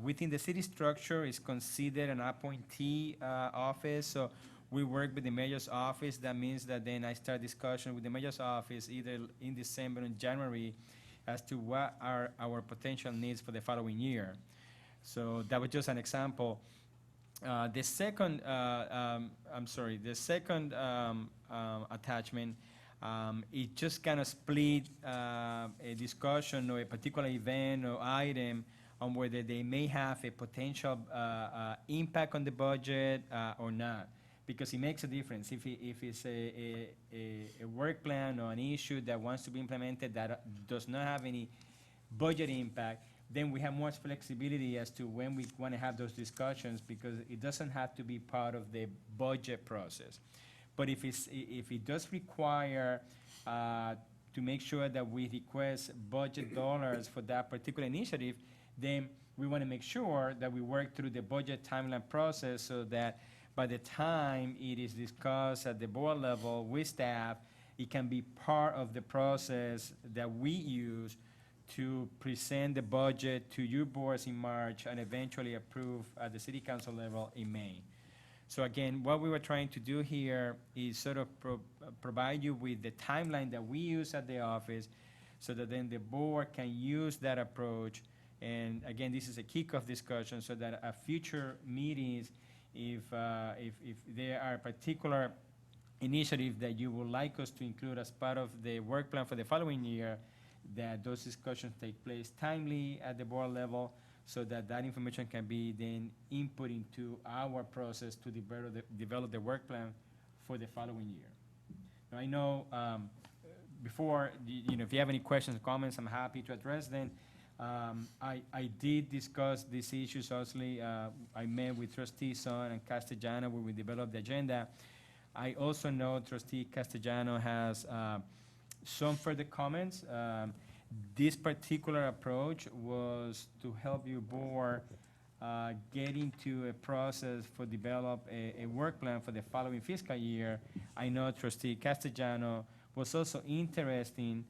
within the city structure is considered an appointee office. So we work with the mayor's office. That means that then I start discussion with the mayor's office either in December or January as to what are our potential needs for the following year. So that was just an example. The second attachment, it just kind of split a discussion or a particular event or item on whether they may have a potential impact on the budget or not, because it makes a difference. If it's a work plan or an issue that wants to be implemented that does not have any budget impact, then we have more flexibility as to when we want to have those discussions, because it doesn't have to be part of the budget process. But if it does require to make sure that we request budget dollars for that particular initiative, then we want to make sure that we work through the budget timeline process so that by the time it is discussed at the board level with staff, it can be part of the process that we use to present the budget to your boards in March and eventually approve at the city council level in May. So again, what we were trying to do here is sort of provide you with the timeline that we use at the office so that then the board can use that approach. And again, this is a kickoff discussion so that at future meetings, if there are particular initiatives that you would like us to include as part of the work plan for the following year, that those discussions take place timely at the board level so that that information can be then input into our process to develop the work plan for the following year. Now, I know before, if you have any questions or comments, I'm happy to address them. I did discuss these issues, obviously. I met with Trustee Son and Castellano when we developed the agenda. I also know Trustee Castellano has some further comments. This particular approach was to help your board get into a process for develop a work plan for the following fiscal year. I know Trustee Castellano was also interested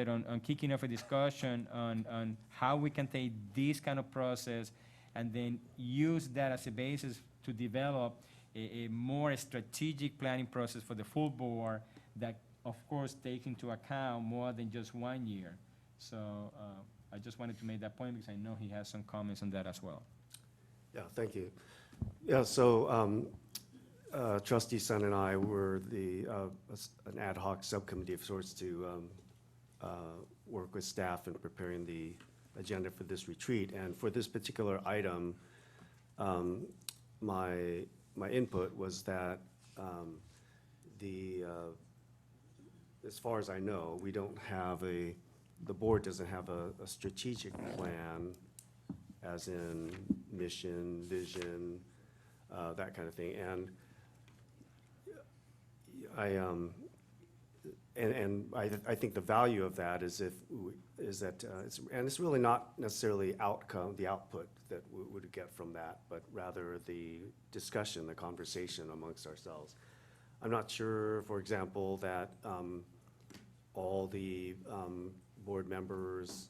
on kicking off a discussion on how we can take this kind of process and then use that as a basis to develop a more strategic planning process for the full board that, of course, take into account more than just 1 year. So I just wanted to make that point because I know he has some comments on that as well. Yeah, thank you. Yeah, so Trustee Sun and I were an ad hoc subcommittee of sorts to work with staff in preparing the agenda for this retreat. And for this particular item, my input was that as far as I know, we don't have the board doesn't have a strategic plan, as in mission, vision, that kind of thing. And I think the value of that is it's really not necessarily the output that we would get from that, but rather the discussion, the conversation amongst ourselves. I'm not sure, for example, that all the board members,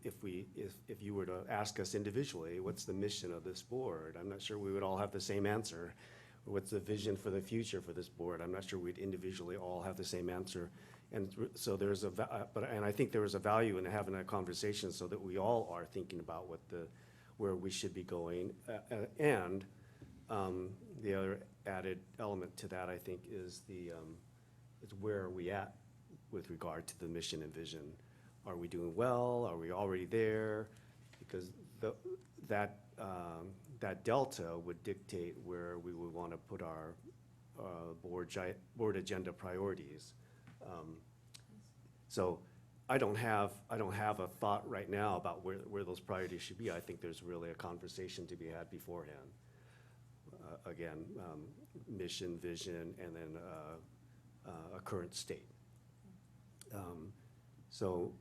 if you were to ask us individually, what's the mission of this board? I'm not sure we would all have the same answer. What's the vision for the future for this board? I'm not sure we'd individually all have the same answer. And so and I think there is a value in having that conversation so that we all are thinking about where we should be going. And the other added element to that, I think, is where are we at with regard to the mission and vision? Are we doing well? Are we already there? Because that delta would dictate where we would want to put our board agenda priorities. So I don't have a thought right now about where those priorities should be. I think there's really a conversation to be had beforehand. Again, mission, vision, and then a current state. So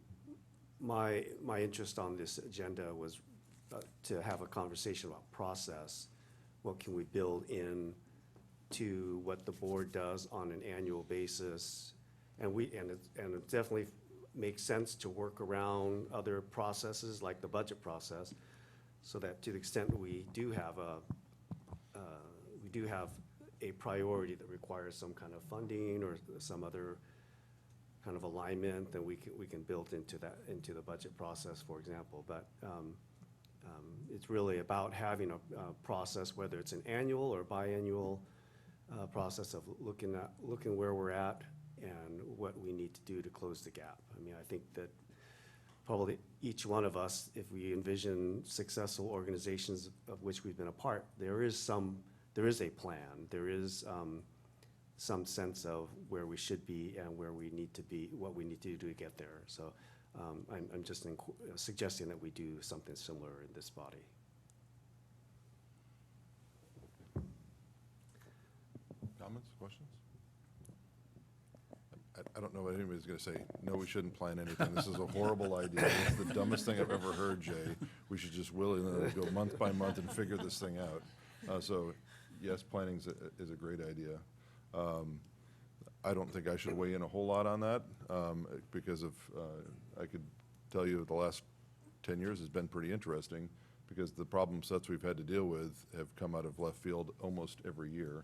my interest on this agenda was to have a conversation about process. What can we build in to what the board does on an annual basis? And it definitely makes sense to work around other processes like the budget process, so that to the extent we do have a priority that requires some kind of funding or some other kind of alignment, then we can build into that, into the budget process, for example. But it's really about having a process, whether it's an annual or biannual process of looking where we're at and what we need to do to close the gap. I mean, I think that probably each one of us, if we envision successful organizations of which we've been a part, there is a plan, there is some sense of where we should be and where we need to be, what we need to do to get there. So I'm just suggesting that we do something similar in this body. Comments, questions? I don't know what anybody's going to say. No, we shouldn't plan anything. This is a horrible idea. It's the dumbest thing I've ever heard, Jay. We should just willy-nilly go month by month and figure this thing out. So, yes, planning is a great idea. I don't think I should weigh in a whole lot on that because of, I could tell you the last 10 years has been pretty interesting because the problem sets we've had to deal with have come out of left field almost every year.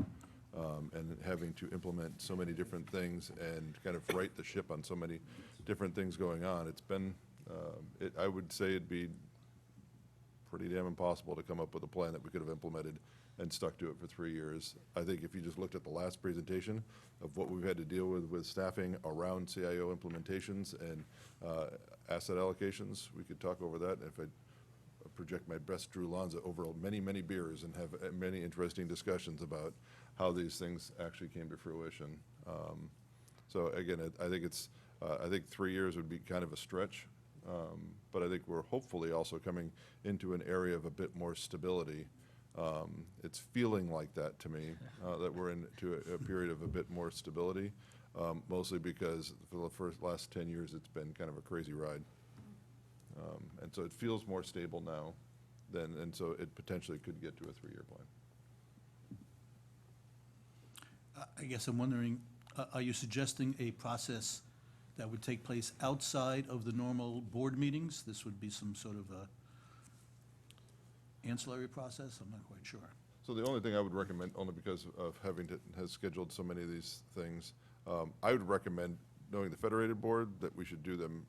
And having to implement so many different things and kind of right the ship on so many different things going on, it's been, I would say it'd be pretty damn impossible to come up with a plan that we could have implemented and stuck to it for 3 years. I think if you just looked at the last presentation of what we've had to deal with staffing around CIO implementations and asset allocations, we could talk over that. If I project my best Drew Lanza over many, many beers and have many interesting discussions about how these things actually came to fruition. So again, I think 3 years would be kind of a stretch, but I think we're hopefully also coming into an area of a bit more stability. It's feeling like that to me, that we're into a period of a bit more stability, mostly because for the last 10 years, it's been kind of a crazy ride. And so it feels more stable now and so it potentially could get to a 3-year plan. I guess I'm wondering, are you suggesting a process that would take place outside of the normal board meetings? This would be some sort of a ancillary process? I'm not quite sure. So the only thing I would recommend, only because of having to have scheduled so many of these things, I would recommend, knowing the Federated board, that we should do them,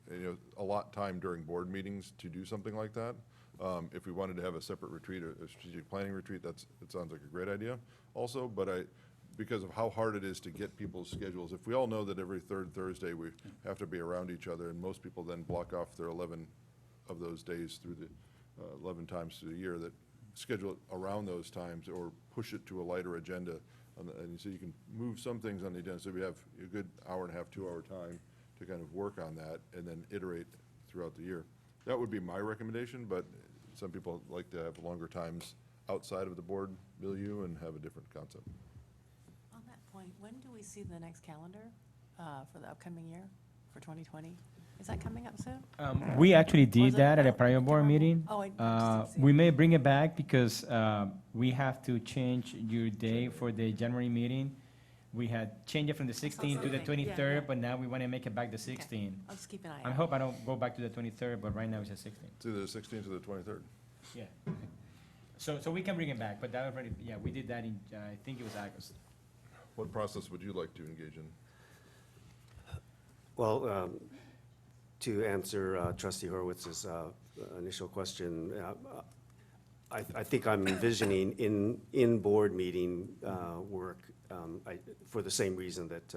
a lot time during board meetings to do something like that. If we wanted to have a separate retreat, a strategic planning retreat, it sounds like a great idea also, but because of how hard it is to get people's schedules, if we all know that every third Thursday we have to be around each other, and most people then block off their 11 of those days through the 11 times through the year, that schedule it around those times or push it to a lighter agenda. And so you can move some things on the agenda. So we have a good hour and a half, 2 hour time to kind of work on that and then iterate throughout the year. That would be my recommendation, but some people like to have longer times outside of the board milieu and have a different concept. On that point, when do we see the next calendar for the upcoming year, for 2020? Is that coming up soon? We actually Was did it- that at a oh, prior board terrible. meeting. Oh, I just didn't see We it. may bring it back because we have to change your day for the January meeting. We had changed it from the 16th to the something. Yeah, 23rd, yeah. but now we want to make it back the 16th. I'll just keep an eye I out. hope I don't go back to the 23rd, but right now it's the 16th. It's either the 16th or the 23rd. Yeah. So we can bring it back, but that already, yeah, we did that in, I think it was August. What process would you like to engage in? Well, to answer Trustee Horowitz's initial question, I think I'm envisioning in board meeting work for the same reason that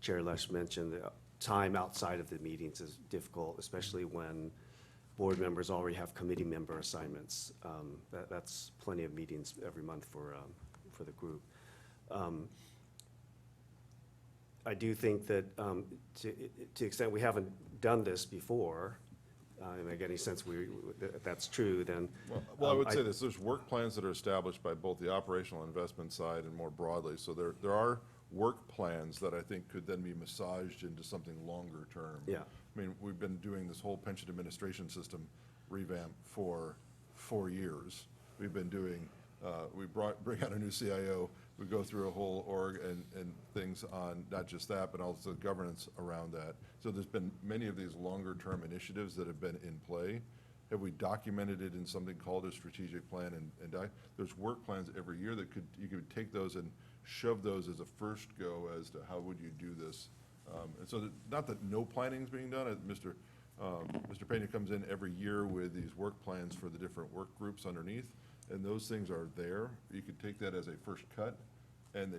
Chair Lesh mentioned. The time outside of the meetings is difficult, especially when board members already have committee member assignments. That's plenty of meetings every month for the group. I do think that to the extent we haven't done this before, and I get any sense that's true, then. Well, I would say this, there's work plans that are established by both the operational investment side and more broadly. So there are work plans that I think could then be massaged into something longer term. Yeah. I mean, we've been doing this whole pension administration system revamp for 4 years. We've been doing, bring out a new CIO, we go through a whole org and things on not just that, but also governance around that. So there's been many of these longer term initiatives that have been in play Have we documented it in something called a strategic plan? There's work plans every year that you could take those and shove those as a first go as to how would you do this. And so not that no planning's being done, Mr. Pena comes in every year with these work plans for the different work groups underneath, and those things are there. You could take that as a first cut, and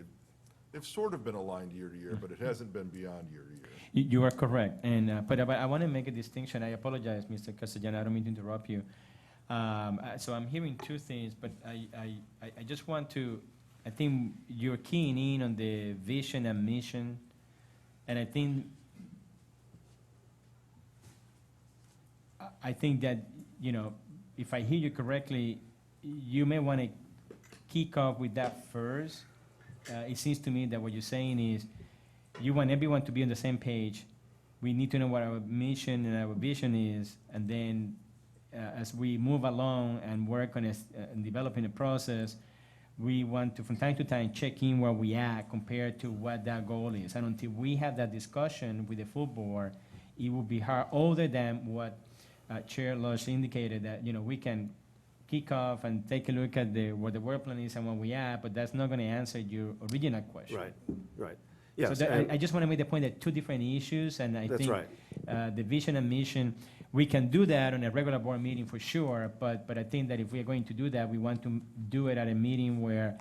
they've sort of been aligned year to year, but it hasn't been beyond year to year. You are correct, and but I want to make a distinction. I apologize, Mr. Castellano, I don't mean to interrupt you. So I'm hearing two things, but I just want to, I think you're keying in on the vision and mission, and I think that, you know, if I hear you correctly, you may want to kick off with that first. It seems to me that what you're saying is you want everyone to be on the same page. We need to know what our mission and our vision is, and then as we move along and work on developing a process, we want to, from time to time, check in where we are compared to what that goal is. And until we have that discussion with the full board, it will be hard, other than what Chair Lush indicated, that, you know, we can kick off and take a look at where the work plan is and where we are, but that's not going to answer your original question. Right. So Yes. I just want to make the point that two different issues, and I That's think right. the vision and mission, we can do that on a regular board meeting for sure, but I think that if we are going to do that, we want to do it at a meeting where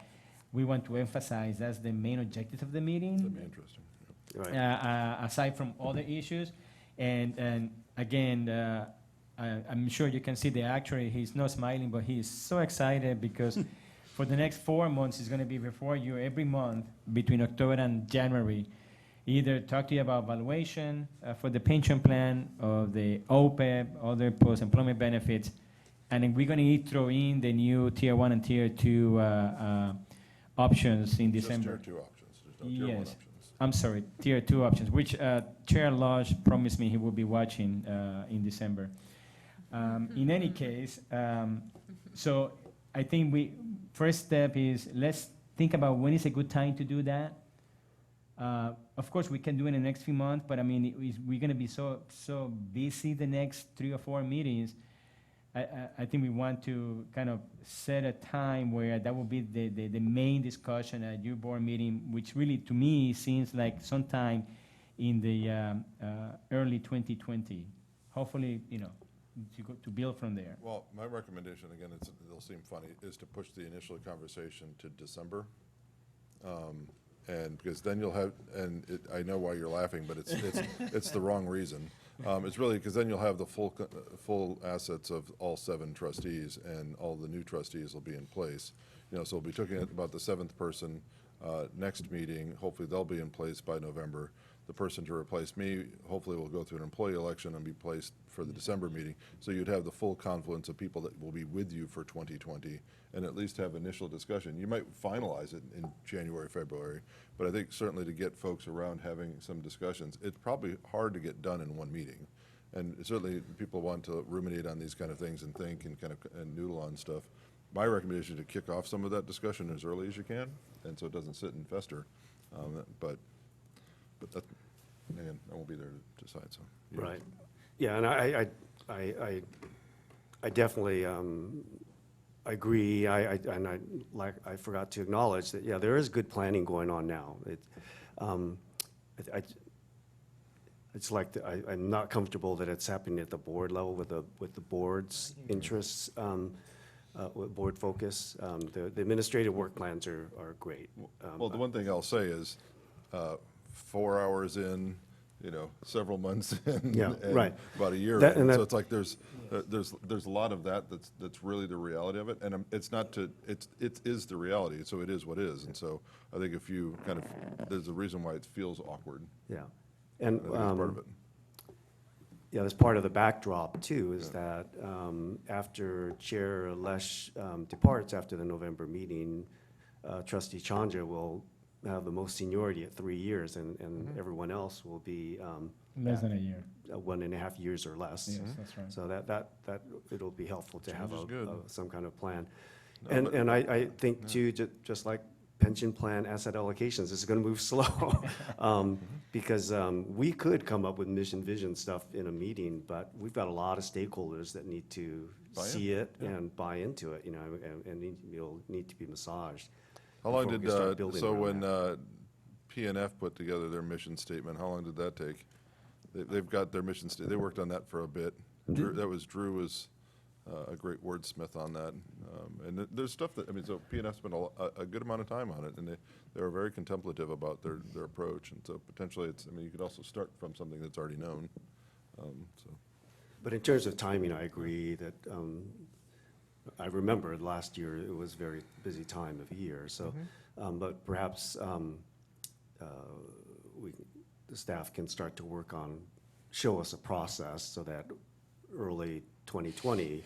we want to emphasize that's the main objective of the meeting. That'd be interesting. Right. Aside from other issues. And again, I'm sure you can see the actuary, he's not smiling, but he is so excited because for the next 4 months, he's going to be before you every month between October and January, either talk to you about valuation for the pension plan or the OPEB, other post-employment benefits, and then we're going to throw in the new Tier 1 and Tier 2 options in December. Just Tier 2 options, there's no Tier 1 Yes. options. I'm sorry, Tier 2 options, which Chair Lodge promised me he will be watching in December. In any case, so I think first step is let's think about when is a good time to do that. Of course, we can do it in the next few months, but I mean, we're going to be so busy the next 3 or 4 meetings. I think we want to kind of set a time where that will be the main discussion at your board meeting, which really, to me, seems like sometime in the early 2020. Hopefully, you know, to build from there. Well, my recommendation, again, it'll seem funny, is to push the initial conversation to December. And because then you'll have, I know why you're laughing, but it's the wrong reason. It's really because then you'll have the full assets of all 7 trustees, and all the new trustees will be in place. You know, so we'll be talking about the 7th person next meeting. Hopefully they'll be in place by November. The person to replace me hopefully will go through an employee election and be placed for the December meeting. So you'd have the full confluence of people that will be with you for 2020 and at least have initial discussion. You might finalize it in January, February, but I think certainly to get folks around having some discussions, it's probably hard to get done in one meeting. And certainly people want to ruminate on these kind of things and think and and noodle on stuff. My recommendation is to kick off some of that discussion as early as you can, and so it doesn't sit and fester. But that, again, I won't be there to decide, so. Yeah. Right. Yeah, and I definitely agree. I forgot to acknowledge that, yeah, there is good planning going on now. It's like I'm not comfortable that it's happening at the board level with the board's interests, board focus. The administrative work plans are great. Well, the one thing I'll say is, 4 hours in, you know, several months in, Yeah, and right. about a year That- in. and So that- it's like there's a lot of that's really the reality of it, and it is the reality. So it is what is, and so I think if you there's a reason why it feels awkward. Yeah. I And think that's part of it. yeah, that's part of the backdrop too, is that after Chair Lesh departs after the November meeting, Trustee Chandra will have the most seniority at 3 years, and everyone else will be Less than a year. 1.5 years or less. Yes, that's right. So that it'll be helpful to have Change is good. some kind of plan. No, but- And I think too, just like pension plan asset allocations. This is gonna move slow. Because we could come up with mission vision stuff in a meeting, but we've got a lot of stakeholders that need to Buy in, see it yeah. and buy into it, you know, it'll need to be massaged. How long before we did, can start building so around when that. PNF put together their mission statement, how long did that take? They've got their mission they worked on that for a bit. Drew was a great wordsmith on that. And there's stuff that, I mean, so PNF spent a good amount of time on it, and they were very contemplative about their approach. And so potentially it's, I mean, you could also start from something that's already known. So. But in terms of timing, I agree that, I remember last year, it was a very busy time of year, so, but perhaps the staff can start to work on, show us a process so that early 2020,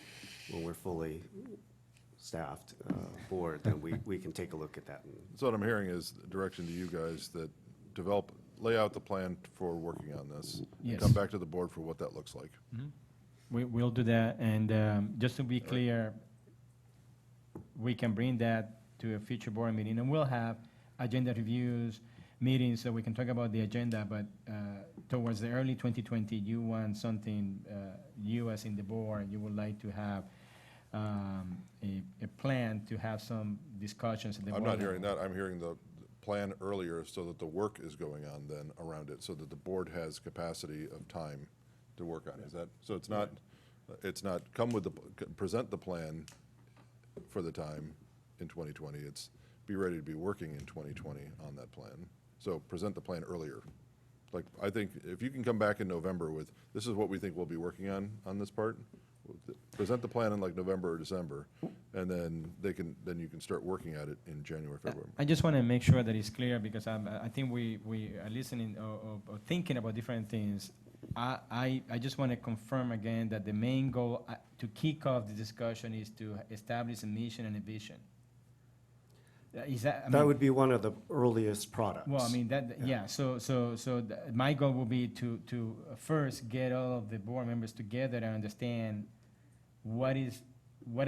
when we're fully staffed board, then we can take a look at that. So what I'm hearing is direction to you guys that lay out the plan for working on this. And Yes. come back to the board for what that looks like. We'll do that, and just to be clear, we can bring that to a future board meeting, and we'll have agenda reviews, meetings, so we can talk about the agenda, but towards the early 2020, you want something, you as in the board, you would like to have a plan to have some discussions at the board I'm not hearing level. that. I'm hearing the plan earlier so that the work is going on then around it, so that the board has capacity of time to work on it. Is that, so it's not present the plan for the time in 2020. It's be ready to be working in 2020 on that plan. So present the plan earlier. Like, I think if you can come back in November with, this is what we think we'll be working on this part, present the plan in like November or December, and then you can start working at it in January, February. I just want to make sure that it's clear, because I think we are listening or thinking about different things. I just want to confirm again that the main goal to kick off the discussion is to establish a mission and a vision. Is that, I That mean, would be one of the earliest products. well, I mean, yeah, so my goal will be to first get all of the board members together and understand what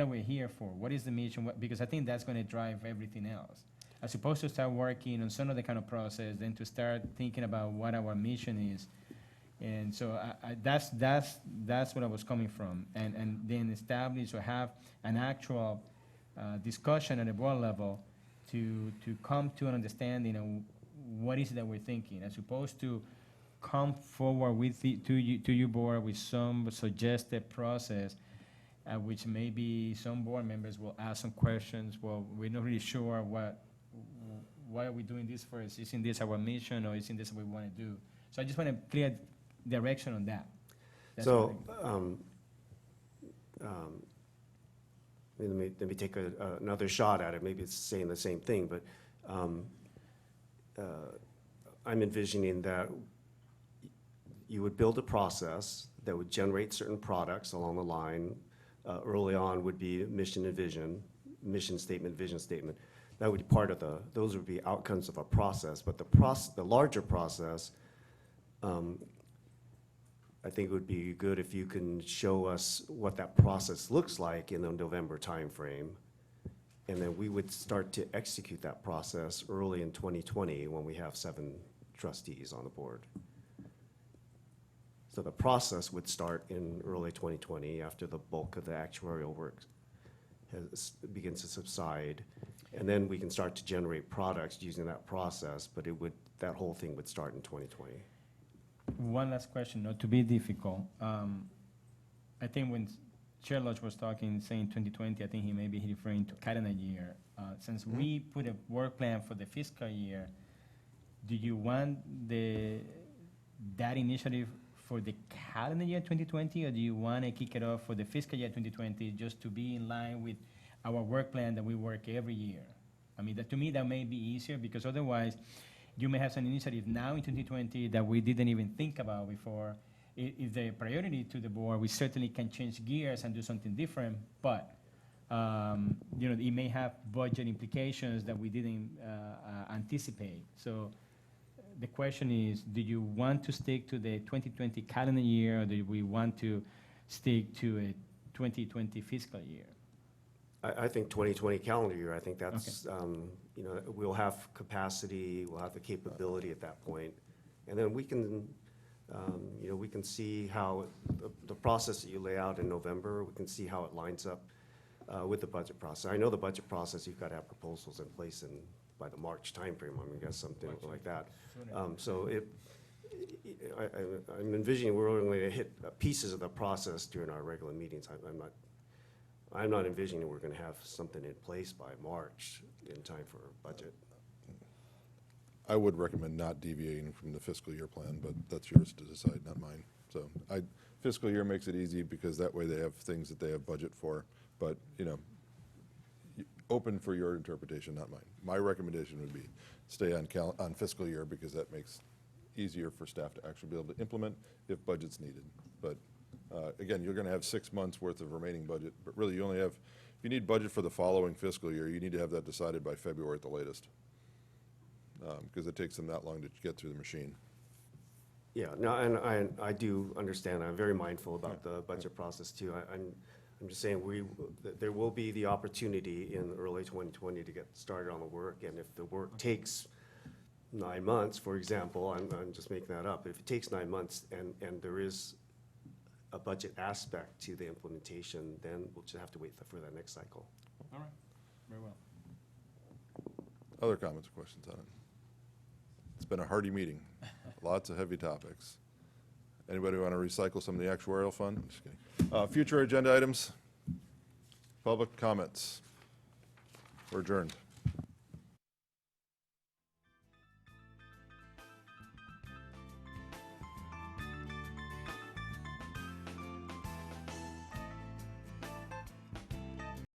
are we here for? What is the mission? Because I think that's going to drive everything else. As opposed to start working on some other kind of process, then to start thinking about what our mission is. And so that's what I was coming from. And then establish or have an actual discussion at the board level to come to an understanding of what is it that we're thinking, as opposed to come forward with to you board with some suggested process, which maybe some board members will ask some questions. Well, we're not really sure why are we doing this for? Isn't this our mission, or isn't this what we want to do? So I just want a clear direction on that. That's So, what let me take another shot at it. Maybe it's saying the same thing, but I'm envisioning that you would build a process that would generate certain products along the line. Early on would be mission and vision, mission statement, vision statement. That would be part of those would be outcomes of a process. But the larger process, I think it would be good if you can show us what that process looks like in the November timeframe. And then we would start to execute that process early in 2020 when we have 7 trustees on the board. So the process would start in early 2020 after the bulk of the actuarial work begins to subside. And then we can start to generate products using that process, but that whole thing would start in 2020. One last question, not to be difficult. I think when Chair Lodge was talking, saying 2020, I think he may be referring to calendar year. Since we put a work plan for the fiscal year, do you want that initiative for the calendar year 2020, or do you want to kick it off for the fiscal year 2020 just to be in line with our work plan that we work every year? I mean, to me, that may be easier, because otherwise, you may have some initiative now in 2020 that we didn't even think about before. If the priority to the board, we certainly can change gears and do something different, but it may have budget implications that we didn't anticipate. So the question is, do you want to stick to the 2020 calendar year, or do we want to stick to a 2020 fiscal year? I think 2020 calendar year, I think that's, you know, we'll have capacity, we'll have the capability at that point. And then we can, you know, we can see how the process that you lay out in November, we can see how it lines up with the budget process. I know the budget process, you've got to have proposals in place by the March timeframe, I'm gonna guess something like that. So I'm envisioning we're only gonna hit pieces of the process during our regular meetings. I'm not envisioning we're gonna have something in place by March in time for budget. I would recommend not deviating from the fiscal year plan, but that's yours to decide, not mine. So fiscal year makes it easy because that way they have things that they have budget for, but, you know, open for your interpretation, not mine. My recommendation would be stay on fiscal year because that makes easier for staff to actually be able to implement if budget's needed. But again, you're going to have 6 months worth of remaining budget, but really you only have, if you need budget for the following fiscal year, you need to have that decided by February at the latest. Because it takes them that long to get through the machine. Yeah, no, and I do understand, I'm very mindful about the budget process too. I'm just saying, there will be the opportunity in early 2020 to get started on the work, and if the work takes 9 months, for example, I'm just making that up, if it takes 9 months and there is a budget aspect to the implementation, then we'll just have to wait for that next cycle. All right, very well. Other comments or questions on it? It's been a hearty meeting, lots of heavy topics. Anybody want to recycle some of the actuarial fund? I'm just kidding. Future agenda items? Public comments? We're adjourned.